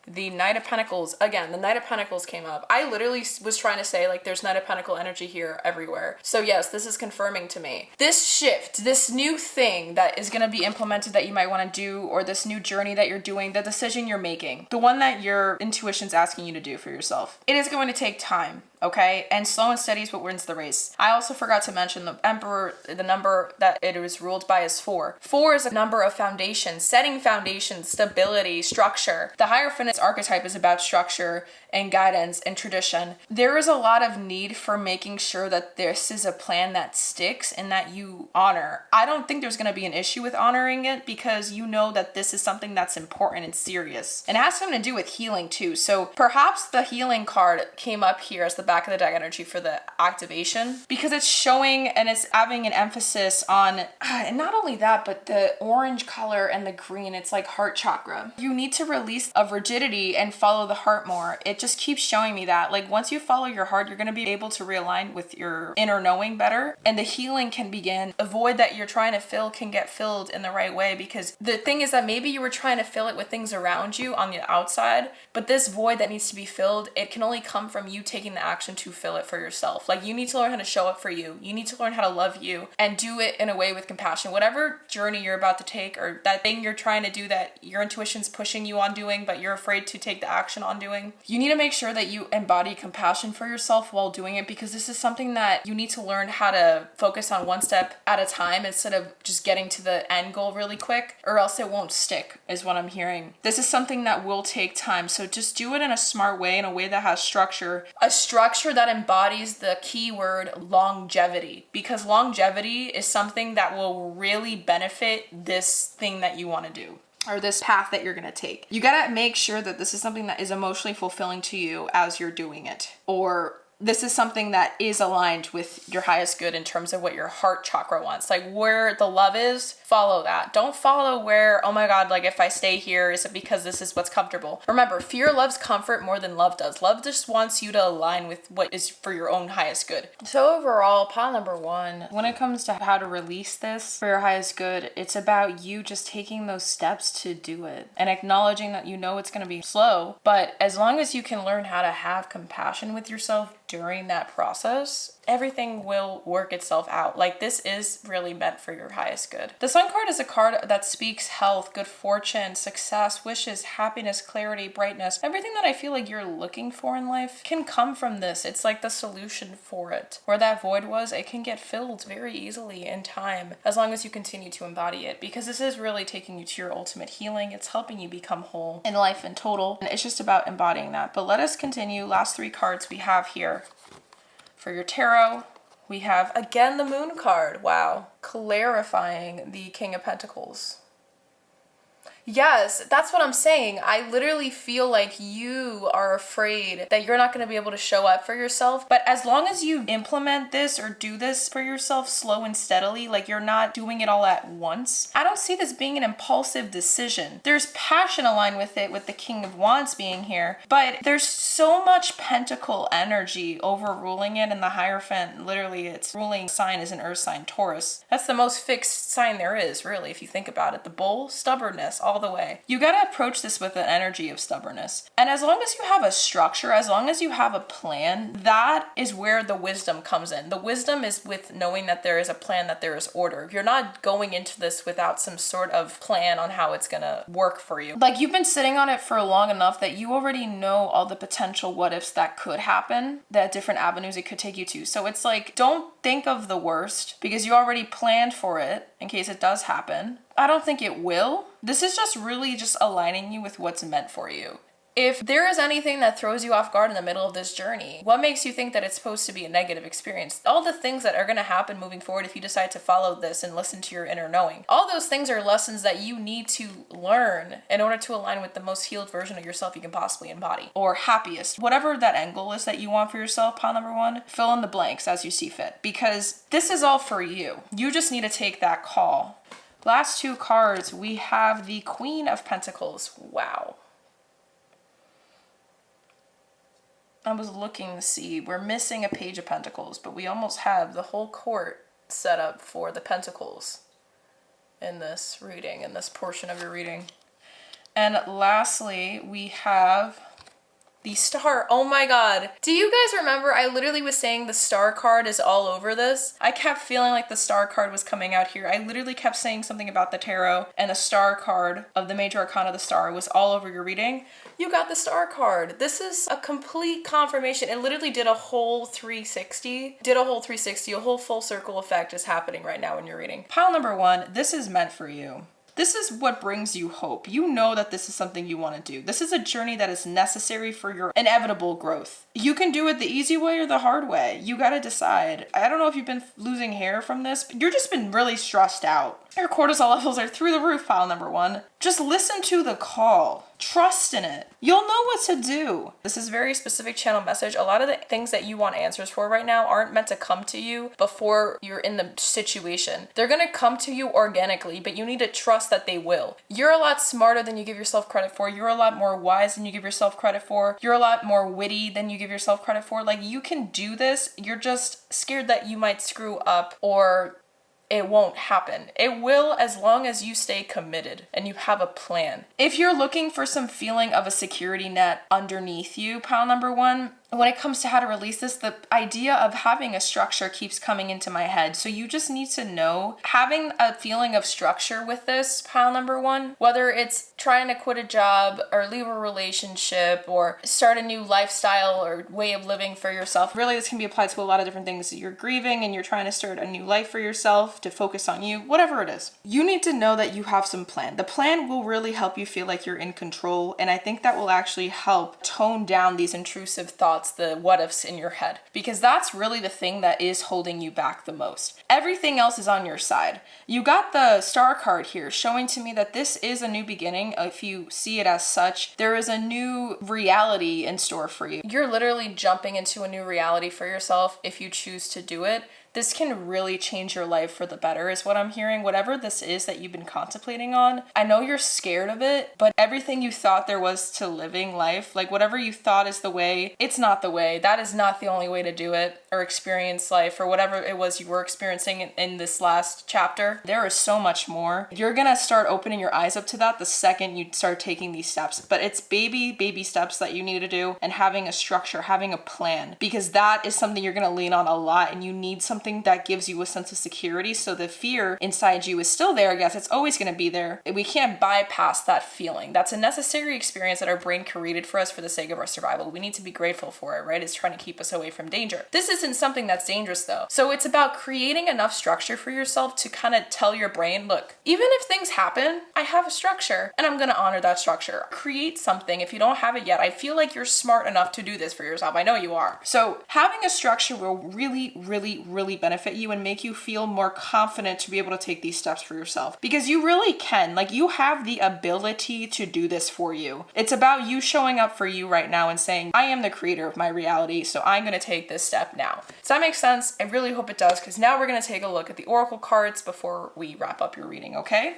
Speaker 1: the Knight of Pentacles. Again, the Knight of Pentacles came up. I literally was trying to say, like, there's Knight of Pentacle energy here everywhere. So yes, this is confirming to me. This shift, this new thing that is going to be implemented that you might want to do, or this new journey that you're doing, the decision you're making, the one that your intuition's asking you to do for yourself, it is going to take time. Okay, and slow and steady is what wins the race. I also forgot to mention the Emperor, the number that it was ruled by is 4. 4 is a number of foundation, setting foundation, stability, structure. The Hierophant archetype is about structure and guidance and tradition. There is a lot of need for making sure that this is a plan that sticks and that you honor. I don't think there's going to be an issue with honoring it, because you know that this is something that's important and serious. And it has something to do with healing too. So perhaps the healing card came up here as the back of the deck energy for the activation, because it's showing and it's having an emphasis on, and not only that, but the orange color and the green, it's like heart chakra. You need to release of rigidity and follow the heart more. It just keeps showing me that, like, once you follow your heart, you're going to be able to realign with your inner knowing better, and the healing can begin. A void that you're trying to fill can get filled in the right way, because the thing is that maybe you were trying to fill it with things around you on the outside, but this void that needs to be filled, it can only come from you taking the action to fill it for yourself. Like, you need to learn how to show up for you. You need to learn how to love you and do it in a way with compassion. Whatever journey you're about to take, or that thing you're trying to do that your intuition's pushing you on doing, but you're afraid to take the action on doing, you need to make sure that you embody compassion for yourself while doing it, because this is something that you need to learn how to focus on one step at a time instead of just getting to the end goal really quick, or else it won't stick, is what I'm hearing. This is something that will take time, so just do it in a smart way, in a way that has structure. A structure that embodies the keyword longevity, because longevity is something that will really benefit this thing that you want to do, or this path that you're going to take. You got to make sure that this is something that is emotionally fulfilling to you as you're doing it, or this is something that is aligned with your highest good in terms of what your heart chakra wants. Like, where the love is, follow that. Don't follow where, oh my God, like, if I stay here, is it because this is what's comfortable? Remember, fear loves comfort more than love does. Love just wants you to align with what is for your own highest good. So overall, pile number 1, when it comes to how to release this for your highest good, it's about you just taking those steps to do it and acknowledging that you know it's going to be slow, but as long as you can learn how to have compassion with yourself during that process, everything will work itself out. Like, this is really meant for your highest good. The Sun card is a card that speaks health, good fortune, success, wishes, happiness, clarity, brightness. Everything that I feel like you're looking for in life can come from this. It's like the solution for it. Where that void was, it can get filled very easily in time, as long as you continue to embody it, because this is really taking you to your ultimate healing. It's helping you become whole in life in total, and it's just about embodying that. But let us continue. Last 3 cards we have here. For your tarot, we have, again, the Moon card. Wow. Clarifying the King of Pentacles. Yes, that's what I'm saying. I literally feel like you are afraid that you're not going to be able to show up for yourself. But as long as you implement this or do this for yourself slow and steadily, like you're not doing it all at once, I don't see this being an impulsive decision. There's passion aligned with it, with the King of Wands being here, but there's so much pentacle energy overruling it, and the Hierophant, literally its ruling sign is an earth sign, Taurus. That's the most fixed sign there is, really, if you think about it. The bull, stubbornness, all the way. You got to approach this with an energy of stubbornness. And as long as you have a structure, as long as you have a plan, that is where the wisdom comes in. The wisdom is with knowing that there is a plan, that there is order. You're not going into this without some sort of plan on how it's going to work for you. Like, you've been sitting on it for long enough that you already know all the potential what ifs that could happen, the different avenues it could take you to. So it's like, don't think of the worst, because you already planned for it in case it does happen. I don't think it will. This is just really just aligning you with what's meant for you. If there is anything that throws you off guard in the middle of this journey, what makes you think that it's supposed to be a negative experience? All the things that are going to happen moving forward if you decide to follow this and listen to your inner knowing, all those things are lessons that you need to learn in order to align with the most healed version of yourself you can possibly embody, or happiest. Whatever that end goal is that you want for yourself, pile number 1, fill in the blanks as you see fit, because this is all for you. You just need to take that call. Last 2 cards, we have the Queen of Pentacles. Wow. I was looking to see, we're missing a Page of Pentacles, but we almost have the whole court set up for the Pentacles in this reading, in this portion of your reading. And lastly, we have the Star. Oh my God. Do you guys remember? I literally was saying the Star card is all over this. I kept feeling like the Star card was coming out here. I literally kept saying something about the tarot, and the Star card of the major arcana of the Star was all over your reading. You got the Star card. This is a complete confirmation. It literally did a whole 360. A whole full circle effect is happening right now in your reading. Pile number 1, this is meant for you. This is what brings you hope. You know that this is something you want to do. This is a journey that is necessary for your inevitable growth. You can do it the easy way or the hard way. You got to decide. I don't know if you've been losing hair from this, but you've just been really stressed out. Your cortisol levels are through the roof, pile number 1. Just listen to the call. Trust in it. You'll know what to do. This is very specific channel message. A lot of the things that you want answers for right now aren't meant to come to you before you're in the situation. They're going to come to you organically, but you need to trust that they will. You're a lot smarter than you give yourself credit for. You're a lot more wise than you give yourself credit for. You're a lot more witty than you give yourself credit for. Like, you can do this. You're just scared that you might screw up, or it won't happen. It will, as long as you stay committed and you have a plan. If you're looking for some feeling of a security net underneath you, pile number 1, when it comes to how to release this, the idea of having a structure keeps coming into my head. So you just need to know, having a feeling of structure with this, pile number 1, whether it's trying to quit a job or leave a relationship or start a new lifestyle or way of living for yourself. Really, this can be applied to a lot of different things. You're grieving and you're trying to start a new life for yourself, to focus on you, whatever it is. You need to know that you have some plan. The plan will really help you feel like you're in control. And I think that will actually help tone down these intrusive thoughts, the what ifs in your head, because that's really the thing that is holding you back the most. Everything else is on your side. You got the Star card here showing to me that this is a new beginning. If you see it as such, there is a new reality in store for you. You're literally jumping into a new reality for yourself if you choose to do it. this can really change your life for the better is what I'm hearing. Whatever this is that you've been contemplating on, I know you're scared of it, but everything you thought there was to living life, like whatever you thought is the way, it's not the way. That is not the only way to do it or experience life or whatever it was you were experiencing in this last chapter. There is so much more. You're gonna start opening your eyes up to that the second you start taking these steps, but it's baby steps that you need to do, and having a structure, having a plan, because that is something you're gonna lean on a lot, and you need something that gives you a sense of security. So the fear inside you is still there. Yes, it's always going to be there. We can't bypass that feeling. That's a necessary experience that our brain created for us for the sake of our survival. We need to be grateful for it, right? It's trying to keep us away from danger. This isn't something that's dangerous though. So it's about creating enough structure for yourself to kind of tell your brain, look, even if things happen, I have a structure and I'm going to honor that structure. Create something. If you don't have it yet, I feel like you're smart enough to do this for yourself. I know you are. So having a structure will really benefit you and make you feel more confident to be able to take these steps for yourself, because you really can. Like, you have the ability to do this for you. It's about you showing up for you right now and saying, I am the creator of my reality, so I'm going to take this step now. Does that make sense? I really hope it does, because now we're going to take a look at the oracle cards before we wrap up your reading, okay?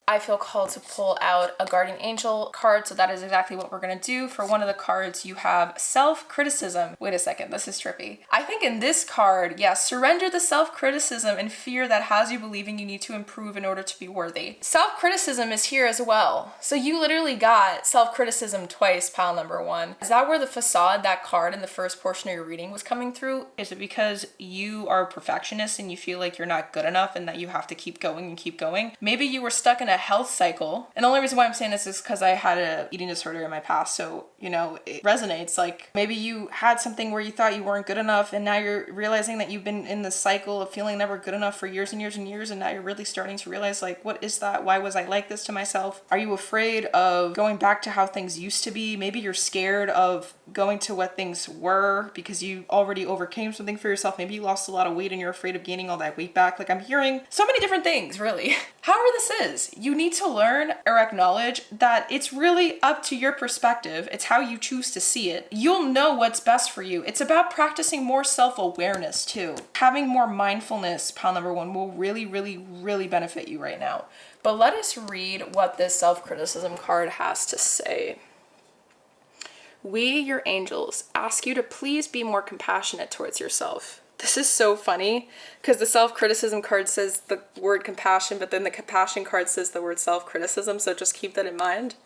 Speaker 1: I feel called to pull out a guardian angel card, so that is exactly what we're gonna do. For one of the cards, you have self-criticism. Wait a second, this is trippy. I think in this card, yes, surrender the self-criticism and fear that has you believing you need to improve in order to be worthy. Self-criticism is here as well. So you literally got self-criticism twice, pile number one. Is that where the facade, that card in the first portion of your reading was coming through? Is it because you are a perfectionist and you feel like you're not good enough and that you have to keep going and keep going? Maybe you were stuck in a health cycle. And the only reason why I'm saying this is because I had an eating disorder in my past. So, you know, it resonates. Like, maybe you had something where you thought you weren't good enough, and now you're realizing that you've been in this cycle of feeling never good enough for years and years and years. And now you're really starting to realize, like, what is that? Why was I like this to myself? Are you afraid of going back to how things used to be? Maybe you're scared of going to what things were because you already overcame something for yourself. Maybe you lost a lot of weight and you're afraid of gaining all that weight back. Like, I'm hearing so many different things, really. However this is, you need to learn or acknowledge that it's really up to your perspective. It's how you choose to see it. You'll know what's best for you. It's about practicing more self-awareness too. Having more mindfulness, pile number one, will really benefit you right now. But let us read what this self-criticism card has to say. We, your angels, ask you to please be more compassionate towards yourself. This is so funny because the self-criticism card says the word compassion, but then the compassion card says the word self-criticism, so just keep that in mind.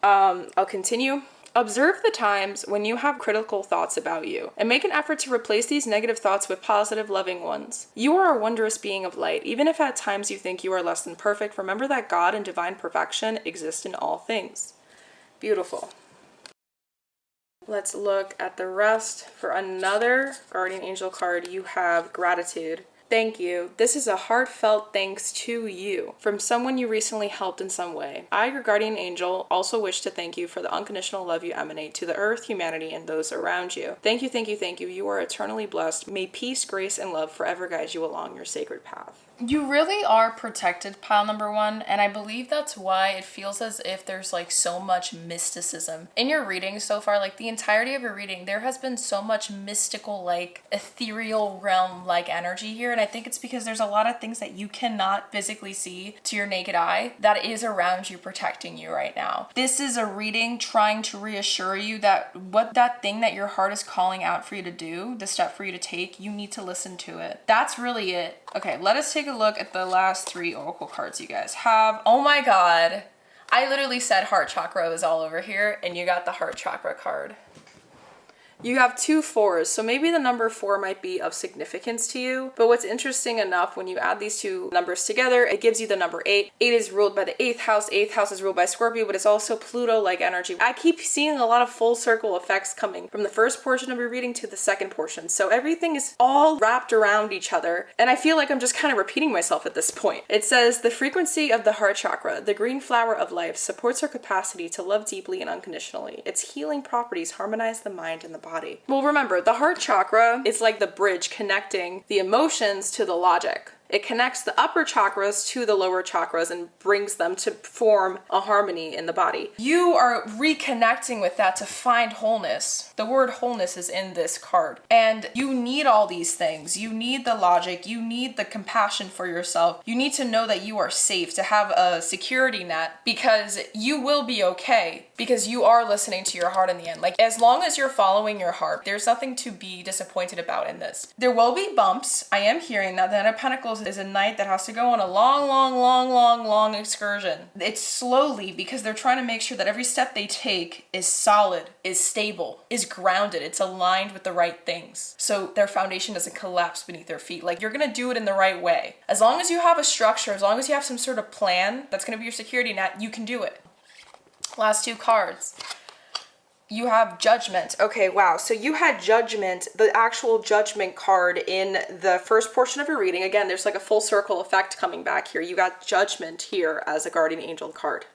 Speaker 1: I'll continue. Observe the times when you have critical thoughts about you, and make an effort to replace these negative thoughts with positive, loving ones. You are a wondrous being of light. Even if at times you think you are less than perfect, remember that God and divine perfection exist in all things. Beautiful. Let's look at the rest. For another guardian angel card, you have gratitude. Thank you. This is a heartfelt thanks to you from someone you recently helped in some way. I, your guardian angel, also wish to thank you for the unconditional love you emanate to the earth, humanity, and those around you. Thank you, thank you, thank you. You are eternally blessed. May peace, grace, and love forever guide you along your sacred path. You really are protected, pile number one, and I believe that's why it feels as if there's like so much mysticism in your reading so far. Like the entirety of your reading, there has been so much mystical, like ethereal realm like energy here, and I think it's because there's a lot of things that you cannot physically see to your naked eye that is around you protecting you right now. This is a reading trying to reassure you that what that thing that your heart is calling out for you to do, the step for you to take, you need to listen to it. That's really it. Okay, let us take a look at the last three oracle cards you guys have. Oh my god. I literally said heart chakra was all over here, and you got the heart chakra card. You have 2 4s, so maybe the number 4 might be of significance to you. But what's interesting enough, when you add these two numbers together, it gives you the number 8. 8 is ruled by the 8th house. 8th house is ruled by Scorpio, but it's also Pluto-like energy. I keep seeing a lot of full circle effects coming from the first portion of your reading to the second portion. So everything is all wrapped around each other. And I feel like I'm just kind of repeating myself at this point. It says, the frequency of the heart chakra, the green flower of life, supports our capacity to love deeply and unconditionally. Its healing properties harmonize the mind and the body. Well, remember, the heart chakra is like the bridge connecting the emotions to the logic.
Speaker 3: It connects the upper chakras to the lower chakras and brings them to form a harmony in the body. You are reconnecting with that to find wholeness. The word wholeness is in this card. And you need all these things. You need the logic. You need the compassion for yourself. You need to know that you are safe, to have a security net, because you will be okay, because you are listening to your heart in the end. Like, as long as you're following your heart, there's nothing to be disappointed about in this. There will be bumps. I am hearing that the Knight of Pentacles is a knight that has to go on a long excursion. It's slowly, because they're trying to make sure that every step they take is solid, is stable, is grounded, it's aligned with the right things, so their foundation doesn't collapse beneath their feet. Like, you're gonna do it in the right way. As long as you have a structure, as long as you have some sort of plan that's gonna be your security net, you can do it. Last two cards. You have Judgment. Okay, wow. So you had Judgment, the actual Judgment card in the first portion of your reading. Again, there's like a full circle effect coming back here. You got Judgment here as a guardian angel card.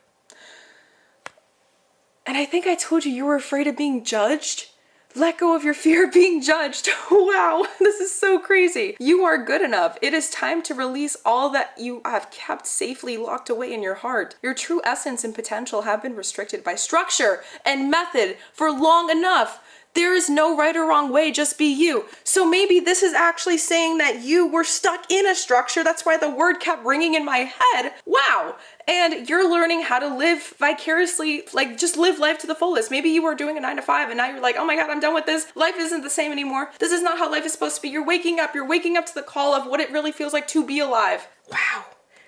Speaker 3: And I think I told you were afraid of being judged. Let go of your fear of being judged. Wow, this is so crazy. You are good enough. It is time to release all that you have kept safely locked away in your heart. Your true essence and potential have been restricted by structure and method for long enough. There is no right or wrong way, just be you. So maybe this is actually saying that you were stuck in a structure. That's why the word kept ringing in my head. Wow. And you're learning how to live vicariously, like just live life to the fullest. Maybe you were doing a 9 to 5 and now you're like, oh my God, I'm done with this. Life isn't the same anymore. This is not how life is supposed to be. You're waking up to the call of what it really feels like to be alive. Wow.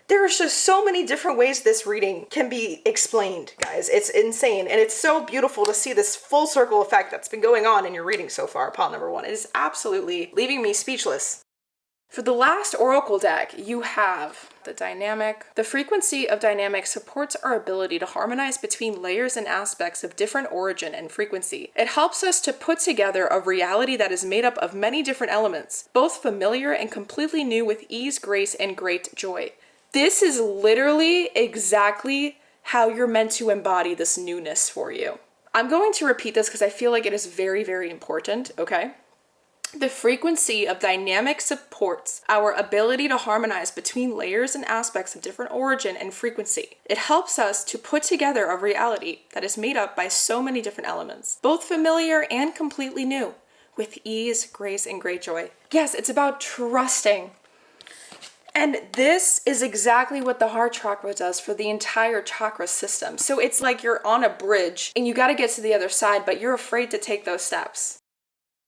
Speaker 3: There are just so many different ways this reading can be explained, guys. It's insane. And it's so beautiful to see this full circle effect that's been going on in your reading so far, pile number 1. It is absolutely leaving me speechless. For the last oracle deck, you have the dynamic. The frequency of dynamic supports our ability to harmonize between layers and aspects of different origin and frequency. It helps us to put together a reality that is made up of many different elements, both familiar and completely new, with ease, grace, and great joy. This is literally exactly how you're meant to embody this newness for you. I'm going to repeat this because I feel like it is very, very important, okay? The frequency of dynamic supports our ability to harmonize between layers and aspects of different origin and frequency. It helps us to put together a reality that is made up by so many different elements, both familiar and completely new, with ease, grace, and great joy. Yes, it's about trusting. And this is exactly what the heart chakra does for the entire chakra system. So it's like you're on a bridge and you got to get to the other side, but you're afraid to take those steps.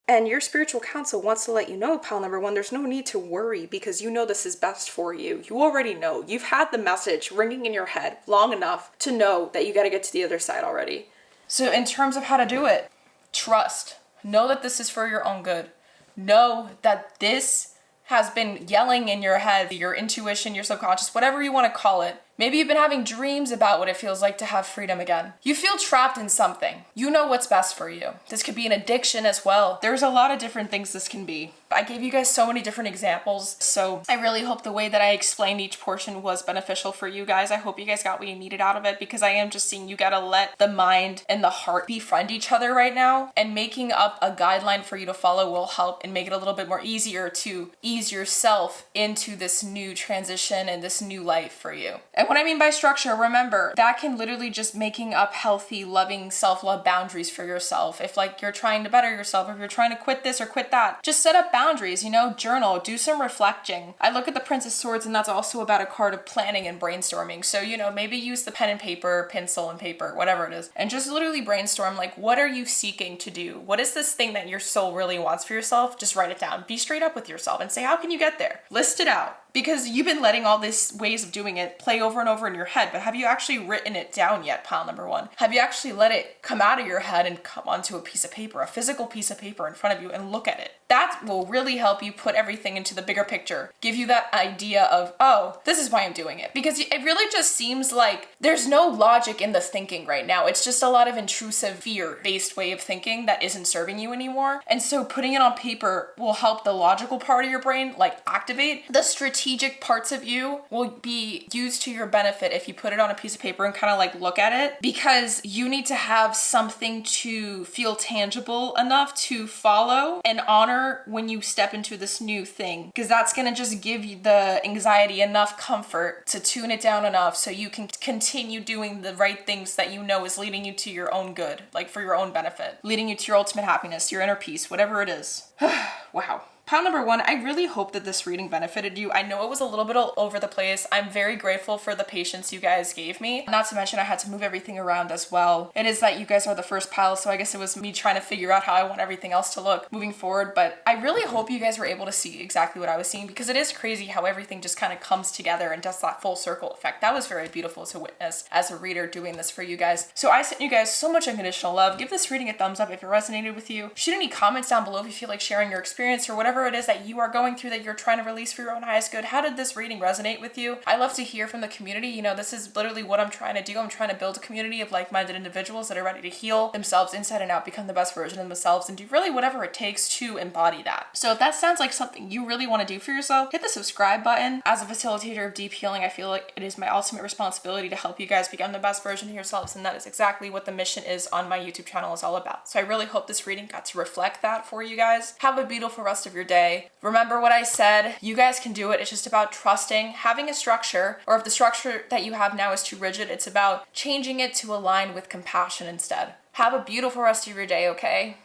Speaker 3: And your spiritual counsel wants to let you know, pile number 1, there's no need to worry because you know this is best for you. You already know. You've had the message ringing in your head long enough to know that you got to get to the other side already. So in terms of how to do it, trust. Know that this is for your own good. Know that this has been yelling in your head, your intuition, your subconscious, whatever you want to call it. Maybe you've been having dreams about what it feels like to have freedom again. You feel trapped in something. You know what's best for you. This could be an addiction as well. There's a lot of different things this can be. I gave you guys so many different examples, so I really hope the way that I explained each portion was beneficial for you guys. I hope you guys got what you needed out of it, because I am just seeing you gotta let the mind and the heart befriend each other right now, and making up a guideline for you to follow will help and make it a little bit more easier to ease yourself into this new transition and this new life for you. And what I mean by structure, remember, that can literally just making up healthy, loving, self-love boundaries for yourself. If like you're trying to better yourself, or if you're trying to quit this or quit that, just set up boundaries, journal, do some reflecting. I look at the Prince of Swords and that's also about a card of planning and brainstorming. So, maybe use the pen and paper, pencil and paper, whatever it is, and just literally brainstorm, like, what are you seeking to do? What is this thing that your soul really wants for yourself? Just write it down. Be straight up with yourself and say, how can you get there? List it out. Because you've been letting all these ways of doing it play over and over in your head, but have you actually written it down yet, pile number 1? Have you actually let it come out of your head and come onto a piece of paper, a physical piece of paper in front of you, and look at it? That will really help you put everything into the bigger picture. Give you that idea of, oh, this is why I'm doing it. Because it really just seems like there's no logic in the thinking right now. It's just a lot of intrusive, fear-based way of thinking that isn't serving you anymore. And so putting it on paper will help the logical part of your brain, like, activate. The strategic parts of you will be used to your benefit if you put it on a piece of paper and kind of like look at it, because you need to have something to feel tangible enough to follow and honor center when you step into this new thing, because that's going to just give you the anxiety enough comfort to tune it down enough so you can continue doing the right things that you know is leading you to your own good, like for your own benefit, leading you to your ultimate happiness, your inner peace, whatever it is. Wow. Pile number one, I really hope that this reading benefited you. I know it was a little bit all over the place. I'm very grateful for the patience you guys gave me. Not to mention I had to move everything around as well. It is that you guys are the first pile, so I guess it was me trying to figure out how I want everything else to look moving forward. But I really hope you guys were able to see exactly what I was seeing, because it is crazy how everything just kind of comes together and does that full circle effect. That was very beautiful to witness as a reader doing this for you guys. So I sent you guys so much unconditional love. Give this reading a thumbs up if it resonated with you. Shoot any comments down below if you feel like sharing your experience or whatever it is that you are going through that you're trying to release for your own highest good. How did this reading resonate with you? I love to hear from the community. You know, this is literally what I'm trying to do. I'm trying to build a community of like-minded individuals that are ready to heal themselves inside and out, become the best version of themselves, and do really whatever it takes to embody that. So if that sounds like something you really want to do for yourself, hit the subscribe button. As a facilitator of deep healing, I feel like it is my ultimate responsibility to help you guys become the best version of yourselves, and that is exactly what the mission is on my YouTube channel is all about. So I really hope this reading got to reflect that for you guys. Have a beautiful rest of your day. Remember what I said, you guys can do it. It's just about trusting, having a structure, or if the structure that you have now is too rigid, it's about changing it to align with compassion instead. Have a beautiful rest of your day, okay?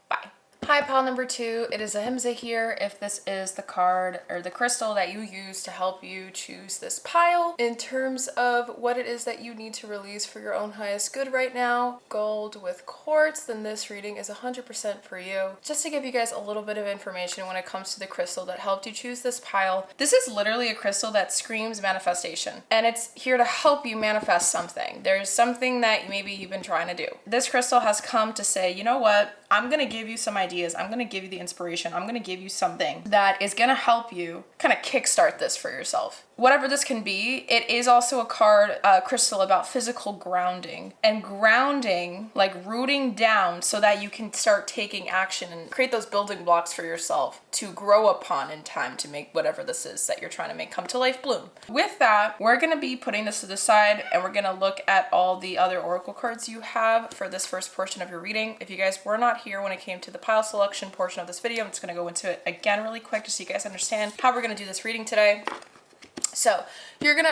Speaker 3: Bye. Hi, pile number two. It is Ahimsa here. If this is the card or the crystal that you use to help you choose this pile, in terms of what it is that you need to release for your own highest good right now, gold with quartz, then this reading is 100% for you. Just to give you guys a little bit of information when it comes to the crystal that helped you choose this pile, this is literally a crystal that screams manifestation, and it's here to help you manifest something. There's something that maybe you've been trying to do. This crystal has come to say, you know what? I'm going to give you some ideas. I'm going to give you the inspiration. I'm going to give you something that is going to help you kind of kickstart this for yourself. Whatever this can be, it is also a card, crystal about physical grounding, and grounding, like rooting down so that you can start taking action and create those building blocks for yourself to grow upon in time to make whatever this is that you're trying to make come to life bloom. With that, we're going to be putting this to the side, and we're going to look at all the other oracle cards you have for this first portion of your reading. If you guys were not here when it came to the pile selection portion of this video, I'm just going to go into it again really quick just so you guys understand how we're going to do this reading today. So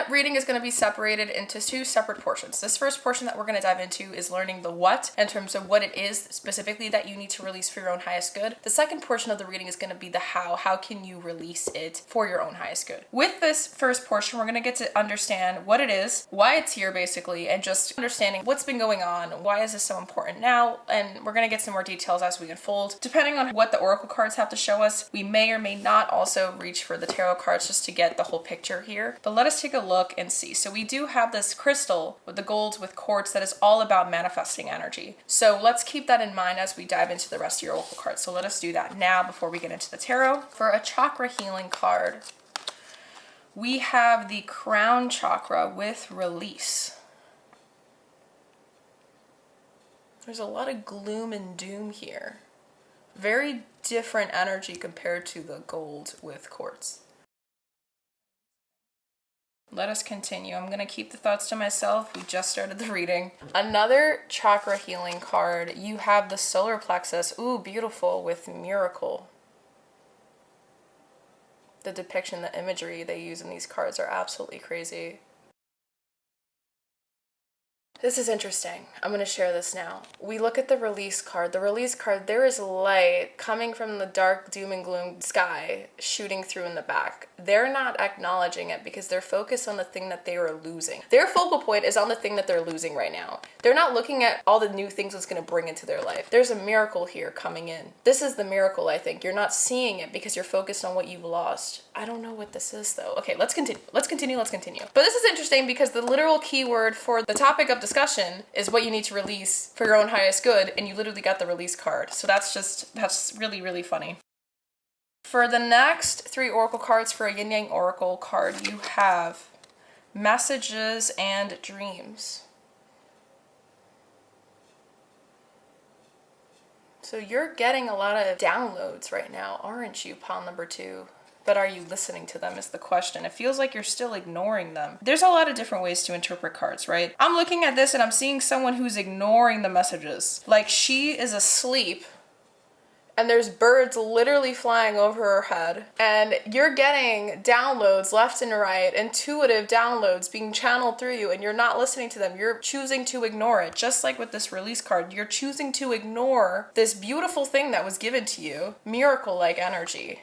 Speaker 3: reading is going to be separated into two separate portions. This first portion that we're going to dive into is learning the what in terms of what it is specifically that you need to release for your own highest good. The second portion of the reading is going to be the how. How can you release it for your own highest good? With this first portion, we're going to get to understand what it is, why it's here basically, and just understanding what's been going on, why is this so important now, and we're going to get some more details as we unfold. Depending on what the oracle cards have to show us, we may or may not also reach for the tarot cards just to get the whole picture here. But let us take a look and see. So we do have this crystal with the gold with quartz that is all about manifesting energy. So let's keep that in mind as we dive into the rest of your oracle cards. So let us do that now before we get into the tarot. For a chakra healing card, we have the crown chakra with release. There's a lot of gloom and doom here. Very different energy compared to the gold with quartz. Let us continue. I'm going to keep the thoughts to myself. We just started the reading. Another chakra healing card. You have the solar plexus. Ooh, beautiful, with miracle. The depiction, the imagery they use in these cards are absolutely crazy. This is interesting. I'm going to share this now. We look at the release card. The release card, there is light coming from the dark doom and gloom sky shooting through in the back. They're not acknowledging it because they're focused on the thing that they are losing. Their focal point is on the thing that they're losing right now. They're not looking at all the new things it's going to bring into their life. There's a miracle here coming in. This is the miracle, I think. You're not seeing it because you're focused on what you've lost. I don't know what this is though. Okay, let's continue. Let's continue. But this is interesting because the literal keyword for the topic of discussion is what you need to release for your own highest good, and you literally got the release card. So that's really, really funny. For the next three oracle cards, for a yin yang oracle card, you have messages and dreams. So you're getting a lot of downloads right now, aren't you, pile number two? But are you listening to them is the question. It feels like you're still ignoring them. There's a lot of different ways to interpret cards, right? I'm looking at this and I'm seeing someone who's ignoring the messages. Like she is asleep
Speaker 1: and there's birds literally flying over her head, and you're getting downloads left and right, intuitive downloads being channeled through you, and you're not listening to them. You're choosing to ignore it. Just like with this release card, you're choosing to ignore this beautiful thing that was given to you, miracle-like energy.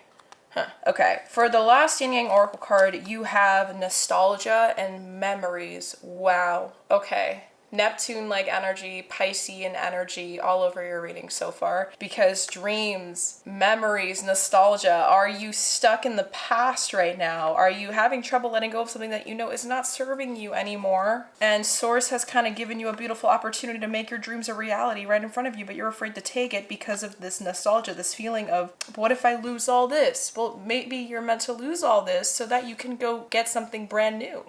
Speaker 1: Okay, for the last Yin Yang Oracle card, you have nostalgia and memories. Wow. Okay. Neptune-like energy, Piscean energy all over your reading so far, because dreams, memories, nostalgia. Are you stuck in the past right now? Are you having trouble letting go of something that you know is not serving you anymore? And Source has kind of given you a beautiful opportunity to make your dreams a reality right in front of you, but you're afraid to take it because of this nostalgia, this feeling of, what if I lose all this? Well, maybe you're meant to lose all this so that you can go get something brand new.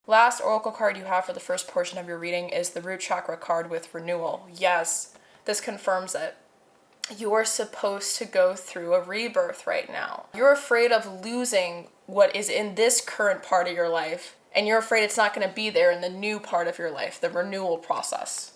Speaker 1: Last oracle card you have for the first portion of your reading is the root chakra card with renewal. Yes, this confirms it. You are supposed to go through a rebirth right now. You're afraid of losing what is in this current part of your life, and you're afraid it's not going to be there in the new part of your life, the renewal process.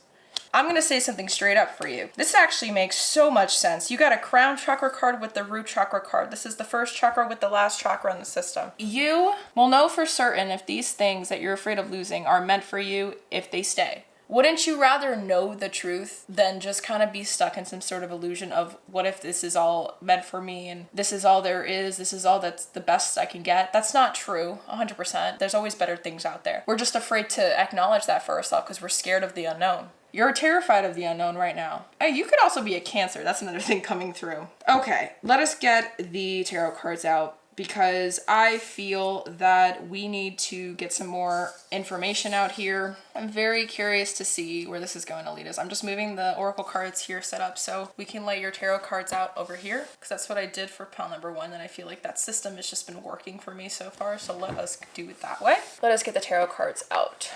Speaker 1: I'm going to say something straight up for you. This actually makes so much sense. You got a crown chakra card with the root chakra card. This is the first chakra with the last chakra in the system. You will know for certain if these things that you're afraid of losing are meant for you if they stay. Wouldn't you rather know the truth than just kind of be stuck in some sort of illusion of, what if this is all meant for me and this is all there is, this is all that's the best I can get? That's not true, 100%. There's always better things out there. We're just afraid to acknowledge that for ourselves because we're scared of the unknown. You're terrified of the unknown right now. Hey, you could also be a Cancer. That's another thing coming through. Okay, let us get the tarot cards out because I feel that we need to get some more information out here. I'm very curious to see where this is going to lead us. I'm just moving the oracle cards here set up so we can lay your tarot cards out over here because that's what I did for pile number 1, and I feel like that system has just been working for me so far, so let us do it that way. Let us get the tarot cards out.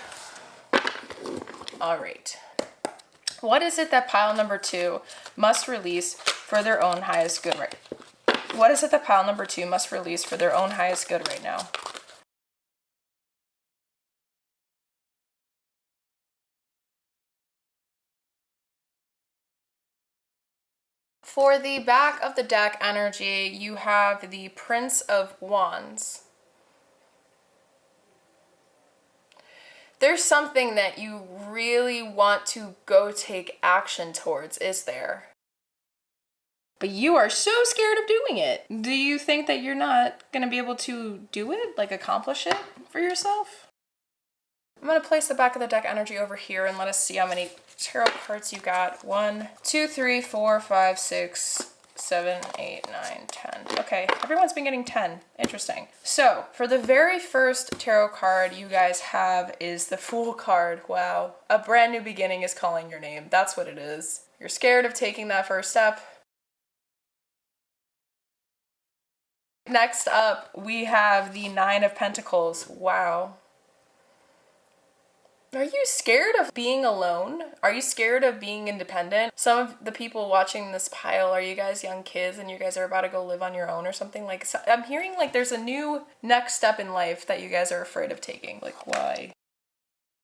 Speaker 1: All right. What is it that pile number 2 must release for their own highest good right? What is it that pile number 2 must release for their own highest good right now? For the back of the deck energy, you have the Prince of Wands. There's something that you really want to go take action towards, is there? But you are so scared of doing it. Do you think that you're not going to be able to do it, like accomplish it for yourself? I'm going to place the back of the deck energy over here and let us see how many tarot cards you got. 1, 2, 3, 4, 5, 6, 7, 8, 9, 10. Okay, everyone's been getting 10. Interesting. So, for the very first tarot card you guys have is the Fool card. Wow. A brand new beginning is calling your name. That's what it is. You're scared of taking that first step. Next up, we have the Nine of Pentacles. Wow. Are you scared of being alone? Are you scared of being independent? Some of the people watching this pile, are you guys young kids and you guys are about to go live on your own or something? Like, so I'm hearing like there's a new next step in life that you guys are afraid of taking. Like, why?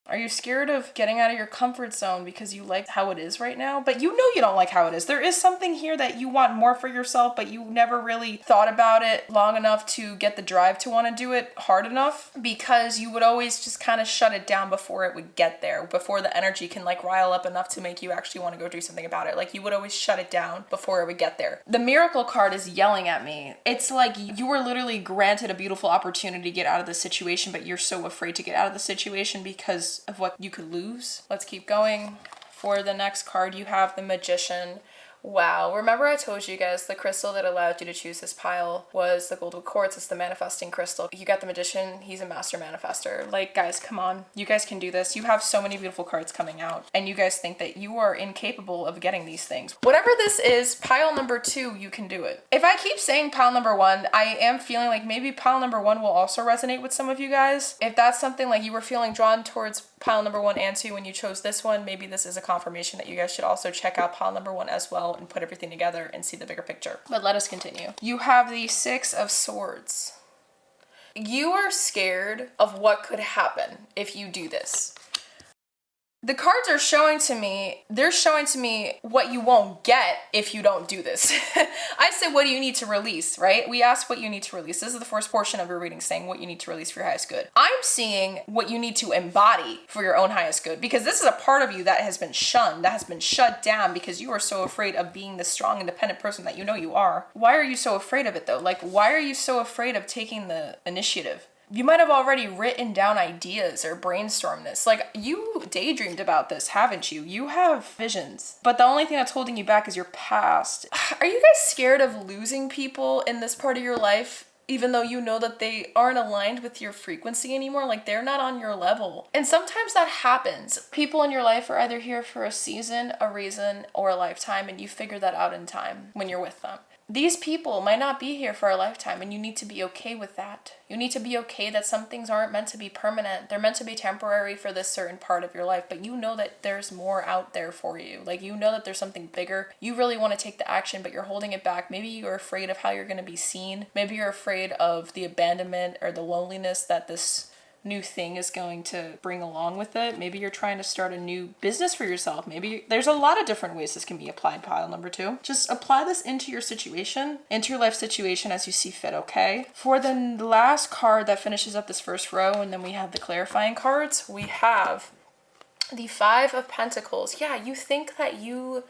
Speaker 1: Are you scared of getting out of your comfort zone because you like how it is right now? But you know you don't like how it is. There is something here that you want more for yourself, but you never really thought about it long enough to get the drive to want to do it hard enough because you would always just kind of shut it down before it would get there, before the energy can like rile up enough to make you actually want to go do something about it. Like you would always shut it down before it would get there. The Miracle card is yelling at me. It's like you were literally granted a beautiful opportunity to get out of the situation, but you're so afraid to get out of the situation because of what you could lose. Let's keep going. For the next card, you have the Magician. Wow. Remember I told you guys the crystal that allowed you to choose this pile was the gold quartz. It's the manifesting crystal. You got the Magician. He's a master manifester. Like, guys, come on. You guys can do this. You have so many beautiful cards coming out and you guys think that you are incapable of getting these things. Whatever this is, pile number 2, you can do it. If I keep saying pile number 1, I am feeling like maybe pile number 1 will also resonate with some of you guys. If that's something like you were feeling drawn towards pile number 1 and 2 when you chose this one, maybe this is a confirmation that you guys should also check out pile number 1 as well and put everything together and see the bigger picture. But let us continue. You have the Six of Swords. You are scared of what could happen if you do this.
Speaker 3: The cards are showing to me, they're showing to me what you won't get if you don't do this. I said, what do you need to release, right? We asked what you need to release. This is the first portion of your reading, saying what you need to release for your highest good. I'm seeing what you need to embody for your own highest good, because this is a part of you that has been shunned, that has been shut down because you are so afraid of being the strong, independent person that you know you are. Why are you so afraid of it though? Like, why are you so afraid of taking the initiative? You might have already written down ideas or brainstormed this. Like, you daydreamed about this, haven't you? You have visions. But the only thing that's holding you back is your past. Are you guys scared of losing people in this part of your life, even though you know that they aren't aligned with your frequency anymore? Like, they're not on your level. And sometimes that happens. People in your life are either here for a season, a reason, or a lifetime, and you figure that out in time when you're with them. These people might not be here for a lifetime, and you need to be okay with that. You need to be okay that some things aren't meant to be permanent. They're meant to be temporary for this certain part of your life, but you know that there's more out there for you. Like, you know that there's something bigger. You really want to take the action, but you're holding it back. Maybe you're afraid of how you're going to be seen. Maybe you're afraid of the abandonment or the loneliness that this new thing is going to bring along with it. Maybe you're trying to start a new business for yourself. Maybe there's a lot of different ways this can be applied, pile number 2. Just apply this into your situation, into your life situation as you see fit, okay? For the last card that finishes up this first row, and then we have the clarifying cards, we have the 5 of Pentacles. Yeah, you think that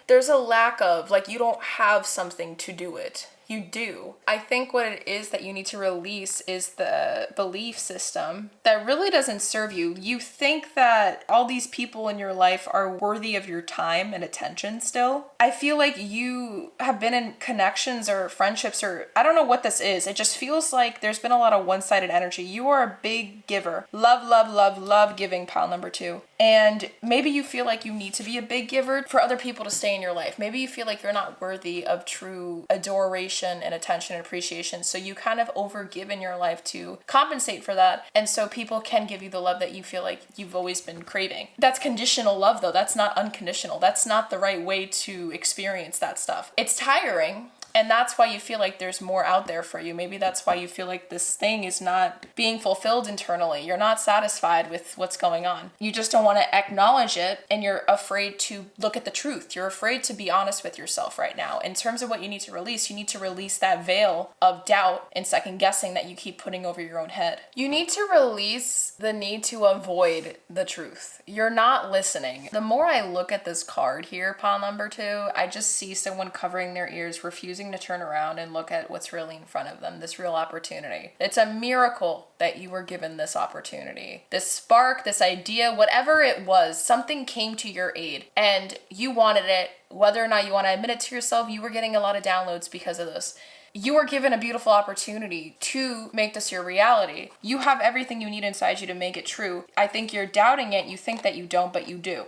Speaker 3: there's a lack of, like, you don't have something to do it. You do. I think what it is that you need to release is the belief system that really doesn't serve you. You think that all these people in your life are worthy of your time and attention still. I feel like you have been in connections or friendships, or I don't know what this is. It just feels like there's been a lot of one-sided energy. You are a big giver. Love, love, love, love giving, pile number 2. And maybe you feel like you need to be a big giver for other people to stay in your life. Maybe you feel like you're not worthy of true adoration and attention and appreciation, so you kind of overgive in your life to compensate for that, and so people can give you the love that you feel like you've always been craving. That's conditional love though. That's not unconditional. That's not the right way to experience that stuff. It's tiring. And that's why you feel like there's more out there for you. Maybe that's why you feel like this thing is not being fulfilled internally. You're not satisfied with what's going on. You just don't want to acknowledge it, and you're afraid to look at the truth. You're afraid to be honest with yourself right now. In terms of what you need to release, you need to release that veil of doubt and second guessing that you keep putting over your own head. You need to release the need to avoid the truth. You're not listening. The more I look at this card here, pile number 2, I just see someone covering their ears, refusing to turn around and look at what's really in front of them, this real opportunity. It's a miracle that you were given this opportunity. This spark, this idea, whatever it was, something came to your aid and you wanted it. Whether or not you want to admit it to yourself, you were getting a lot of downloads because of this. You were given a beautiful opportunity to make this your reality. You have everything you need inside you to make it true. I think you're doubting it. You think that you don't, but you do.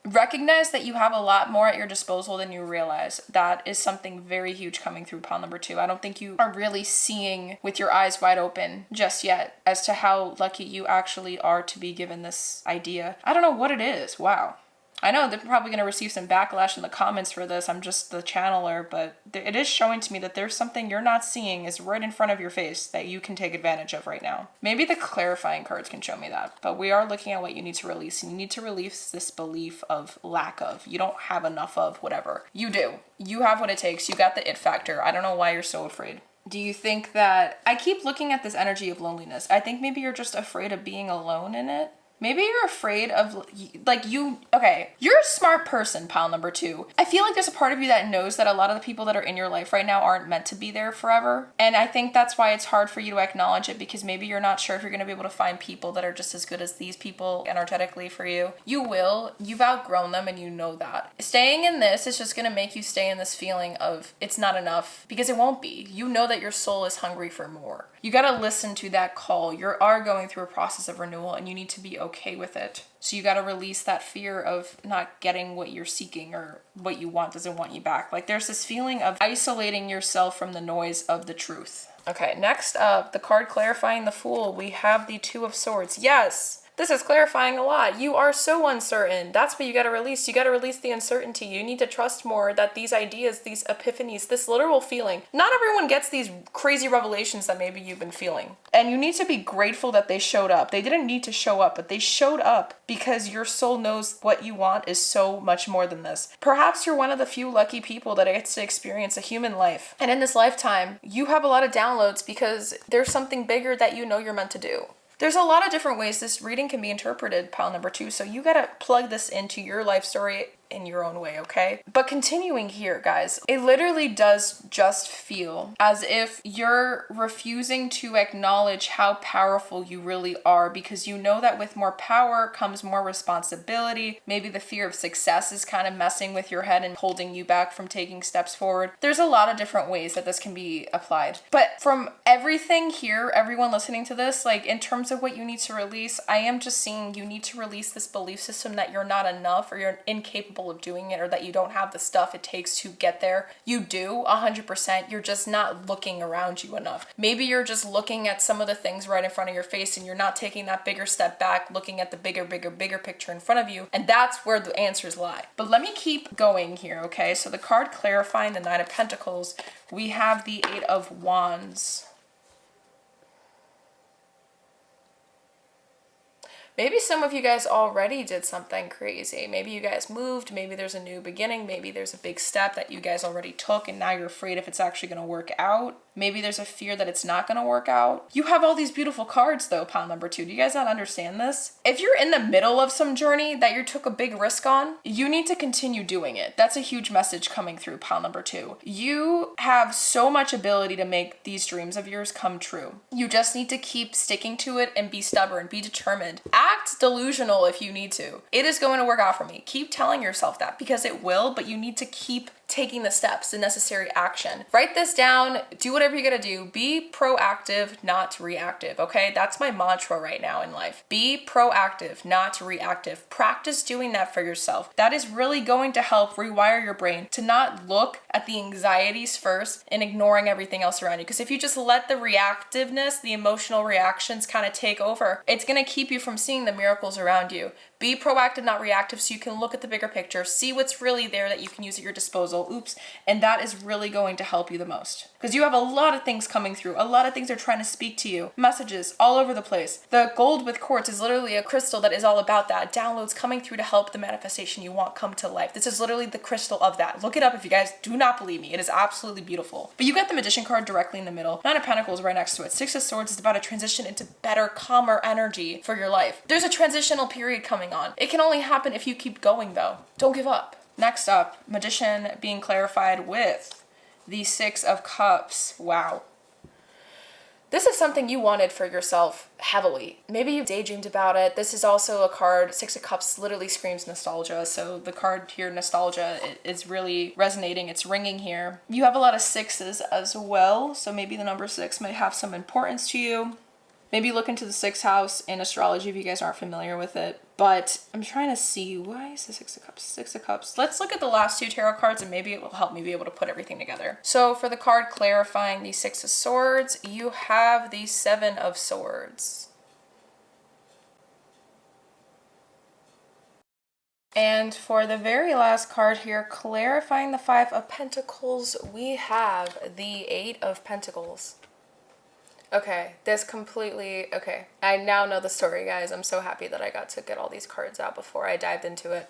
Speaker 3: Recognize that you have a lot more at your disposal than you realize. That is something very huge coming through pile number 2. I don't think you are really seeing with your eyes wide open just yet as to how lucky you actually are to be given this idea. I don't know what it is. Wow. I know they're probably going to receive some backlash in the comments for this. I'm just the channeler, but it is showing to me that there's something you're not seeing is right in front of your face that you can take advantage of right now. Maybe the clarifying cards can show me that, but we are looking at what you need to release. And you need to release this belief of lack of. You don't have enough of whatever. You do. You have what it takes. You got the it factor. I don't know why you're so afraid. Do you think that... I keep looking at this energy of loneliness. I think maybe you're just afraid of being alone in it. Maybe you're afraid of, like, okay, you're a smart person, pile number 2. I feel like there's a part of you that knows that a lot of the people that are in your life right now aren't meant to be there forever. And I think that's why it's hard for you to acknowledge it, because maybe you're not sure if you're going to be able to find people that are just as good as these people energetically for you. You will. You've outgrown them and you know that. Staying in this is just going to make you stay in this feeling of it's not enough, because it won't be. You know that your soul is hungry for more. You got to listen to that call. You are going through a process of renewal and you need to be okay with it. So you got to release that fear of not getting what you're seeking, or what you want doesn't want you back. Like, there's this feeling of isolating yourself from the noise of the truth. Okay, next up, the card clarifying the Fool. We have the 2 of Swords. Yes, the This is clarifying a lot. You are so uncertain. That's what you got to release. You got to release the uncertainty. You need to trust more that these ideas, these epiphanies, this literal feeling, not everyone gets these crazy revelations that maybe you've been feeling. And you need to be grateful that they showed up. They didn't need to show up, but they showed up because your soul knows what you want is so much more than this. Perhaps you're one of the few lucky people that gets to experience a human life. And in this lifetime, you have a lot of downloads because there's something bigger that you know you're meant to do. There's a lot of different ways this reading can be interpreted, pile number 2. So you gotta plug this into your life story in your own way, okay? But continuing here, guys, it literally does just feel as if you're refusing to acknowledge how powerful you really are, because you know that with more power comes more responsibility. Maybe the fear of success is kind of messing with your head and holding you back from taking steps forward. There's a lot of different ways that this can be applied. But from everything here, everyone listening to this, like in terms of what you need to release, I am just seeing you need to release this belief system that you're not enough or you're incapable of doing it or that you don't have the stuff it takes to get there. You do 100%. You're just not looking around you enough. Maybe you're just looking at some of the things right in front of your face and you're not taking that bigger step back, looking at the bigger picture in front of you. And that's where the answers lie. But let me keep going here, okay? So the card clarifying the Knight of Pentacles, we have the Eight of Wands. Maybe some of you guys already did something crazy. Maybe you guys moved. Maybe there's a new beginning. Maybe there's a big step that you guys already took and now you're afraid if it's actually going to work out. Maybe there's a fear that it's not going to work out. You have all these beautiful cards though, pile number 2. Do you guys not understand this? If you're in the middle of some journey that you took a big risk on, you need to continue doing it. That's a huge message coming through, pile number 2. You have so much ability to make these dreams of yours come true. You just need to keep sticking to it and be stubborn, be determined. Act delusional if you need to. It is going to work out for me. Keep telling yourself that because it will, but you need to keep taking the steps, the necessary action. Write this down, do whatever you gotta do. Be proactive, not reactive, okay? That's my mantra right now in life. Be proactive, not reactive. Practice doing that for yourself. That is really going to help rewire your brain to not look at the anxieties first and ignoring everything else around you. Because if you just let the reactiveness, the emotional reactions kind of take over, it's gonna keep you from seeing the miracles around you. Be proactive, not reactive, so you can look at the bigger picture, see what's really there that you can use at your disposal. Oops. And that is really going to help you the most. Because you have a lot of things coming through. A lot of things are trying to speak to you. Messages all over the place. The gold with quartz is literally a crystal that is all about that. Downloads coming through to help the manifestation you want come to life. This is literally the crystal of that. Look it up if you guys do not believe me. It is absolutely beautiful. But you got the Magician card directly in the middle. Nine of Pentacles right next to it. Six of Swords is about a transition into better, calmer energy for your life. There's a transitional period coming on. It can only happen if you keep going though. Don't give up. Next up, Magician being clarified with the Six of Cups. Wow. This is something you wanted for yourself heavily. Maybe you daydreamed about it. This is also a card, Six of Cups literally screams nostalgia. So the card here, nostalgia, is really resonating. It's ringing here. You have a lot of sixes as well. So maybe the number 6 may have some importance to you. Maybe look into the 6th house in astrology if you guys aren't familiar with it. But I'm trying to see, why is the 6 of Cups? 6 of Cups. Let's look at the last 2 tarot cards and maybe it will help me be able to put everything together. So for the card clarifying the 6 of Swords, you have the 7 of Swords. And for the very last card here, clarifying the 5 of Pentacles, we have the 8 of Pentacles. Okay, this completely, okay. I now know the story, guys. I'm so happy that I got to get all these cards out before I dived into it.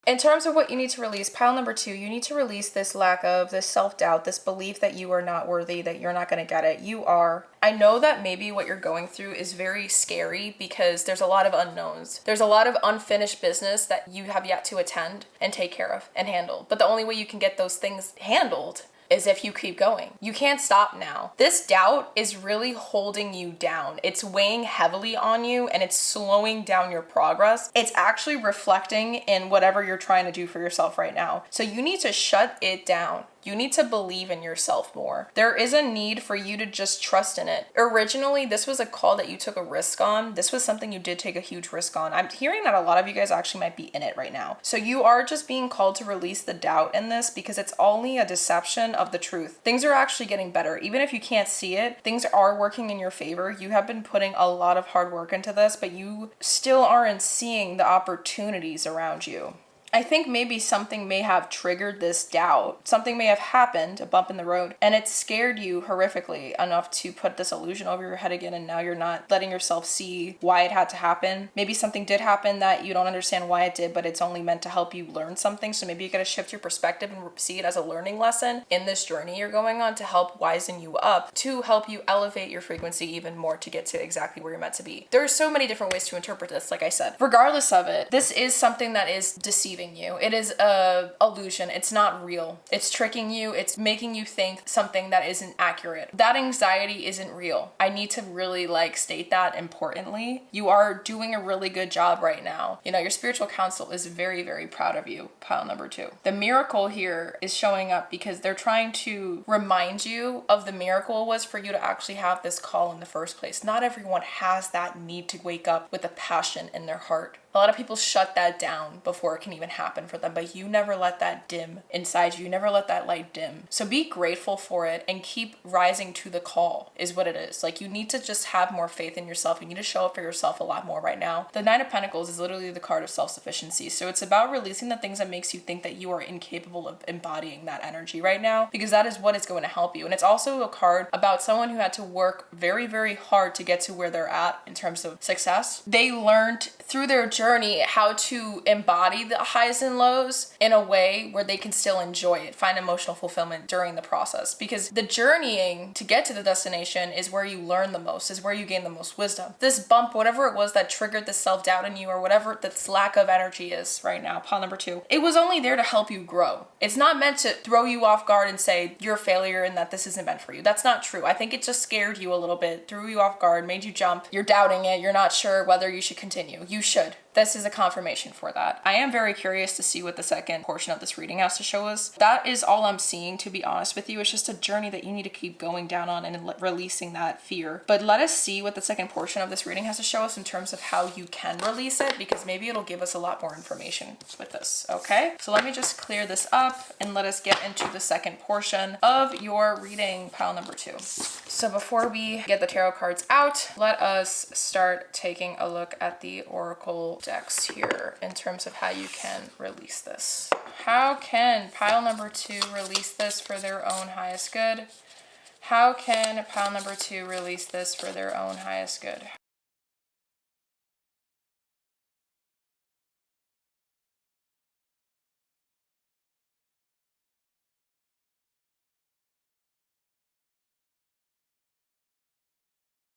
Speaker 3: In terms of what you need to release, pile number 2, you need to release this lack of, this self-doubt, this belief that you are not worthy, that you're not going to get it. You are. I know that maybe what you're going through is very scary because there's a lot of unknowns. There's a lot of unfinished business that you have yet to attend and take care of and handle. But the only way you can get those things handled is if you keep going. You can't stop now. This doubt is really holding you down. It's weighing heavily on you and it's slowing down your progress. It's actually reflecting in whatever you're trying to do for yourself right now. So you need to shut it down. You need to believe in yourself more. There is a need for you to just trust in it. Originally, this was a call that you took a risk on. This was something you did take a huge risk on. I'm hearing that a lot of you guys actually might be in it right now. So you are just being called to release the doubt in this because it's only a deception of the truth. Things are actually getting better. Even if you can't see it, things are working in your favor. You have been putting a lot of hard work into this, but you still aren't seeing the opportunities around you. I think maybe something may have triggered this doubt. Something may have happened, a bump in the road, and it scared you horrifically enough to put this illusion over your head again, and now you're not letting yourself see why it had to happen. Maybe something did happen that you don't understand why it did, but it's only meant to help you learn something. So maybe you gotta shift your perspective and see it as a learning lesson in this journey you're going on to help wisen you up, to help you elevate your frequency even more to get to exactly where you're meant to be. There are so many different ways to interpret this, like I said. Regardless of it, this is something that is deceiving you. It is a illusion. It's not real. It's tricking you. It's making you think something that isn't accurate. That anxiety isn't real. I need to really state that importantly. You are doing a really good job right now. You know, your spiritual council is very, very proud of you, pile number 2. The miracle here is showing up because they're trying to remind you of the miracle was for you to actually have this call in the first place. Not everyone has that need to wake up with a passion in their heart. A lot of people shut that down before it can even happen for them, but you never let that dim inside you. You never let that light dim. So be grateful for it and keep rising to the call is what it is. You need to just have more faith in yourself. You need to show up for yourself a lot more right now. The 9 of Pentacles is literally the card of self-sufficiency. So it's about releasing the things that makes you think that you are incapable of embodying that energy right now, because that is what is going to help you. And it's also a card about someone who had to work very, very hard to get to where they're at in terms of success. They learned through their journey how to embody the highs and lows in a way where they can still enjoy it, find emotional fulfillment during the process. Because the journeying to get to the destination is where you learn the most, is where you gain the most wisdom. This bump, whatever it was that triggered the self-doubt in you, or whatever this lack of energy is right now, pile number 2, it was only there to help you grow. It's not meant to throw you off guard and say you're a failure and that this isn't meant for you. That's not true. I think it just scared you a little bit, threw you off guard, made you jump. You're doubting it. You're not sure whether you should continue. You should. This is a confirmation for that. I am very curious to see what the second portion of this reading has to show us. That is all I'm seeing, to be honest with you. It's just a journey that you need to keep going down on and releasing that fear. But let us see what the second portion of this reading has to show us in terms of how you can release it, because maybe it'll give us a lot more information with this, okay? So let me just clear this up and let us get into the second portion of your reading, pile number 2. So before we get the tarot cards out, let us start taking a look at the oracle decks here in terms of how you can release this. How can pile number 2 release this for their own highest good? How can pile number 2 release this for their own highest good?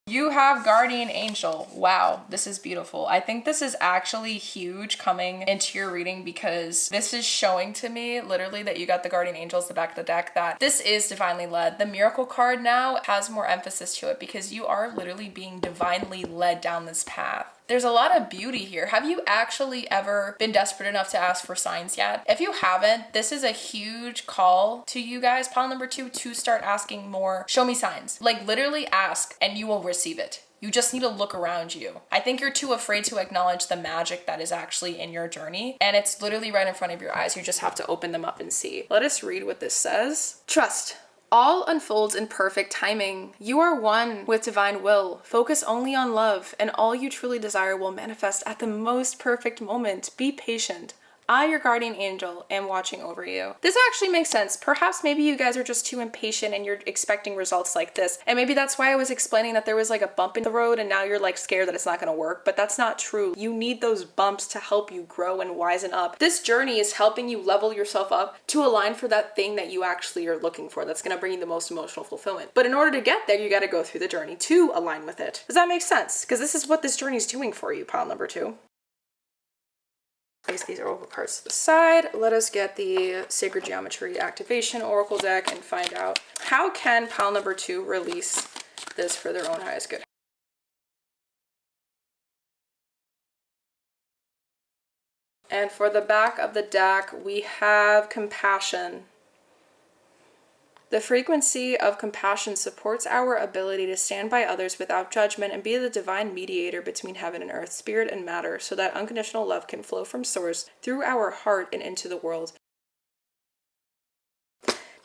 Speaker 3: You have guardian angel. Wow, this is beautiful. I think this is actually huge coming into your reading, because this is showing to me literally that you got the guardian angels, the back of the deck, that this is divinely led. The miracle card now has more emphasis to it because you are literally being divinely led down this path. There's a lot of beauty here. Have you actually ever been desperate enough to ask for signs yet? If you haven't, this is a huge call to you guys, pile number 2, to start asking more. Show me signs. Literally ask and you will receive it. You just need to look around you. I think you're too afraid to acknowledge the magic that is actually in your journey, and it's literally right in front of your eyes. You just have to open them up and see. Let us read what this says. Trust. All unfolds in perfect timing. You are one with divine will. Focus only on love, and all you truly desire will manifest at the most perfect moment. Be patient. I, your guardian angel, am watching over you. This actually makes sense. Perhaps maybe you guys are just too impatient and you're expecting results like this. And maybe that's why I was explaining that there was a bump in the road and now you're scared that it's not gonna work, but that's not true. You need those bumps to help you grow and wisen up. This journey is helping you level yourself up to align for that thing that you actually are looking for, that's gonna bring you the most emotional fulfillment. But in order to get there, you gotta go through the journey to align with it. Does that make sense? Because this is what this journey is doing for you, pile number 2. Place these oracle cards to the side. Let us get the Sacred Geometry Activation Oracle deck and find out how can pile number 2 release this for their own highest good. And for the back of the deck, we have compassion. The frequency of compassion supports our ability to stand by others without judgment and be the divine mediator between heaven and earth, spirit and matter, so that unconditional love can flow from source through our heart and into the world.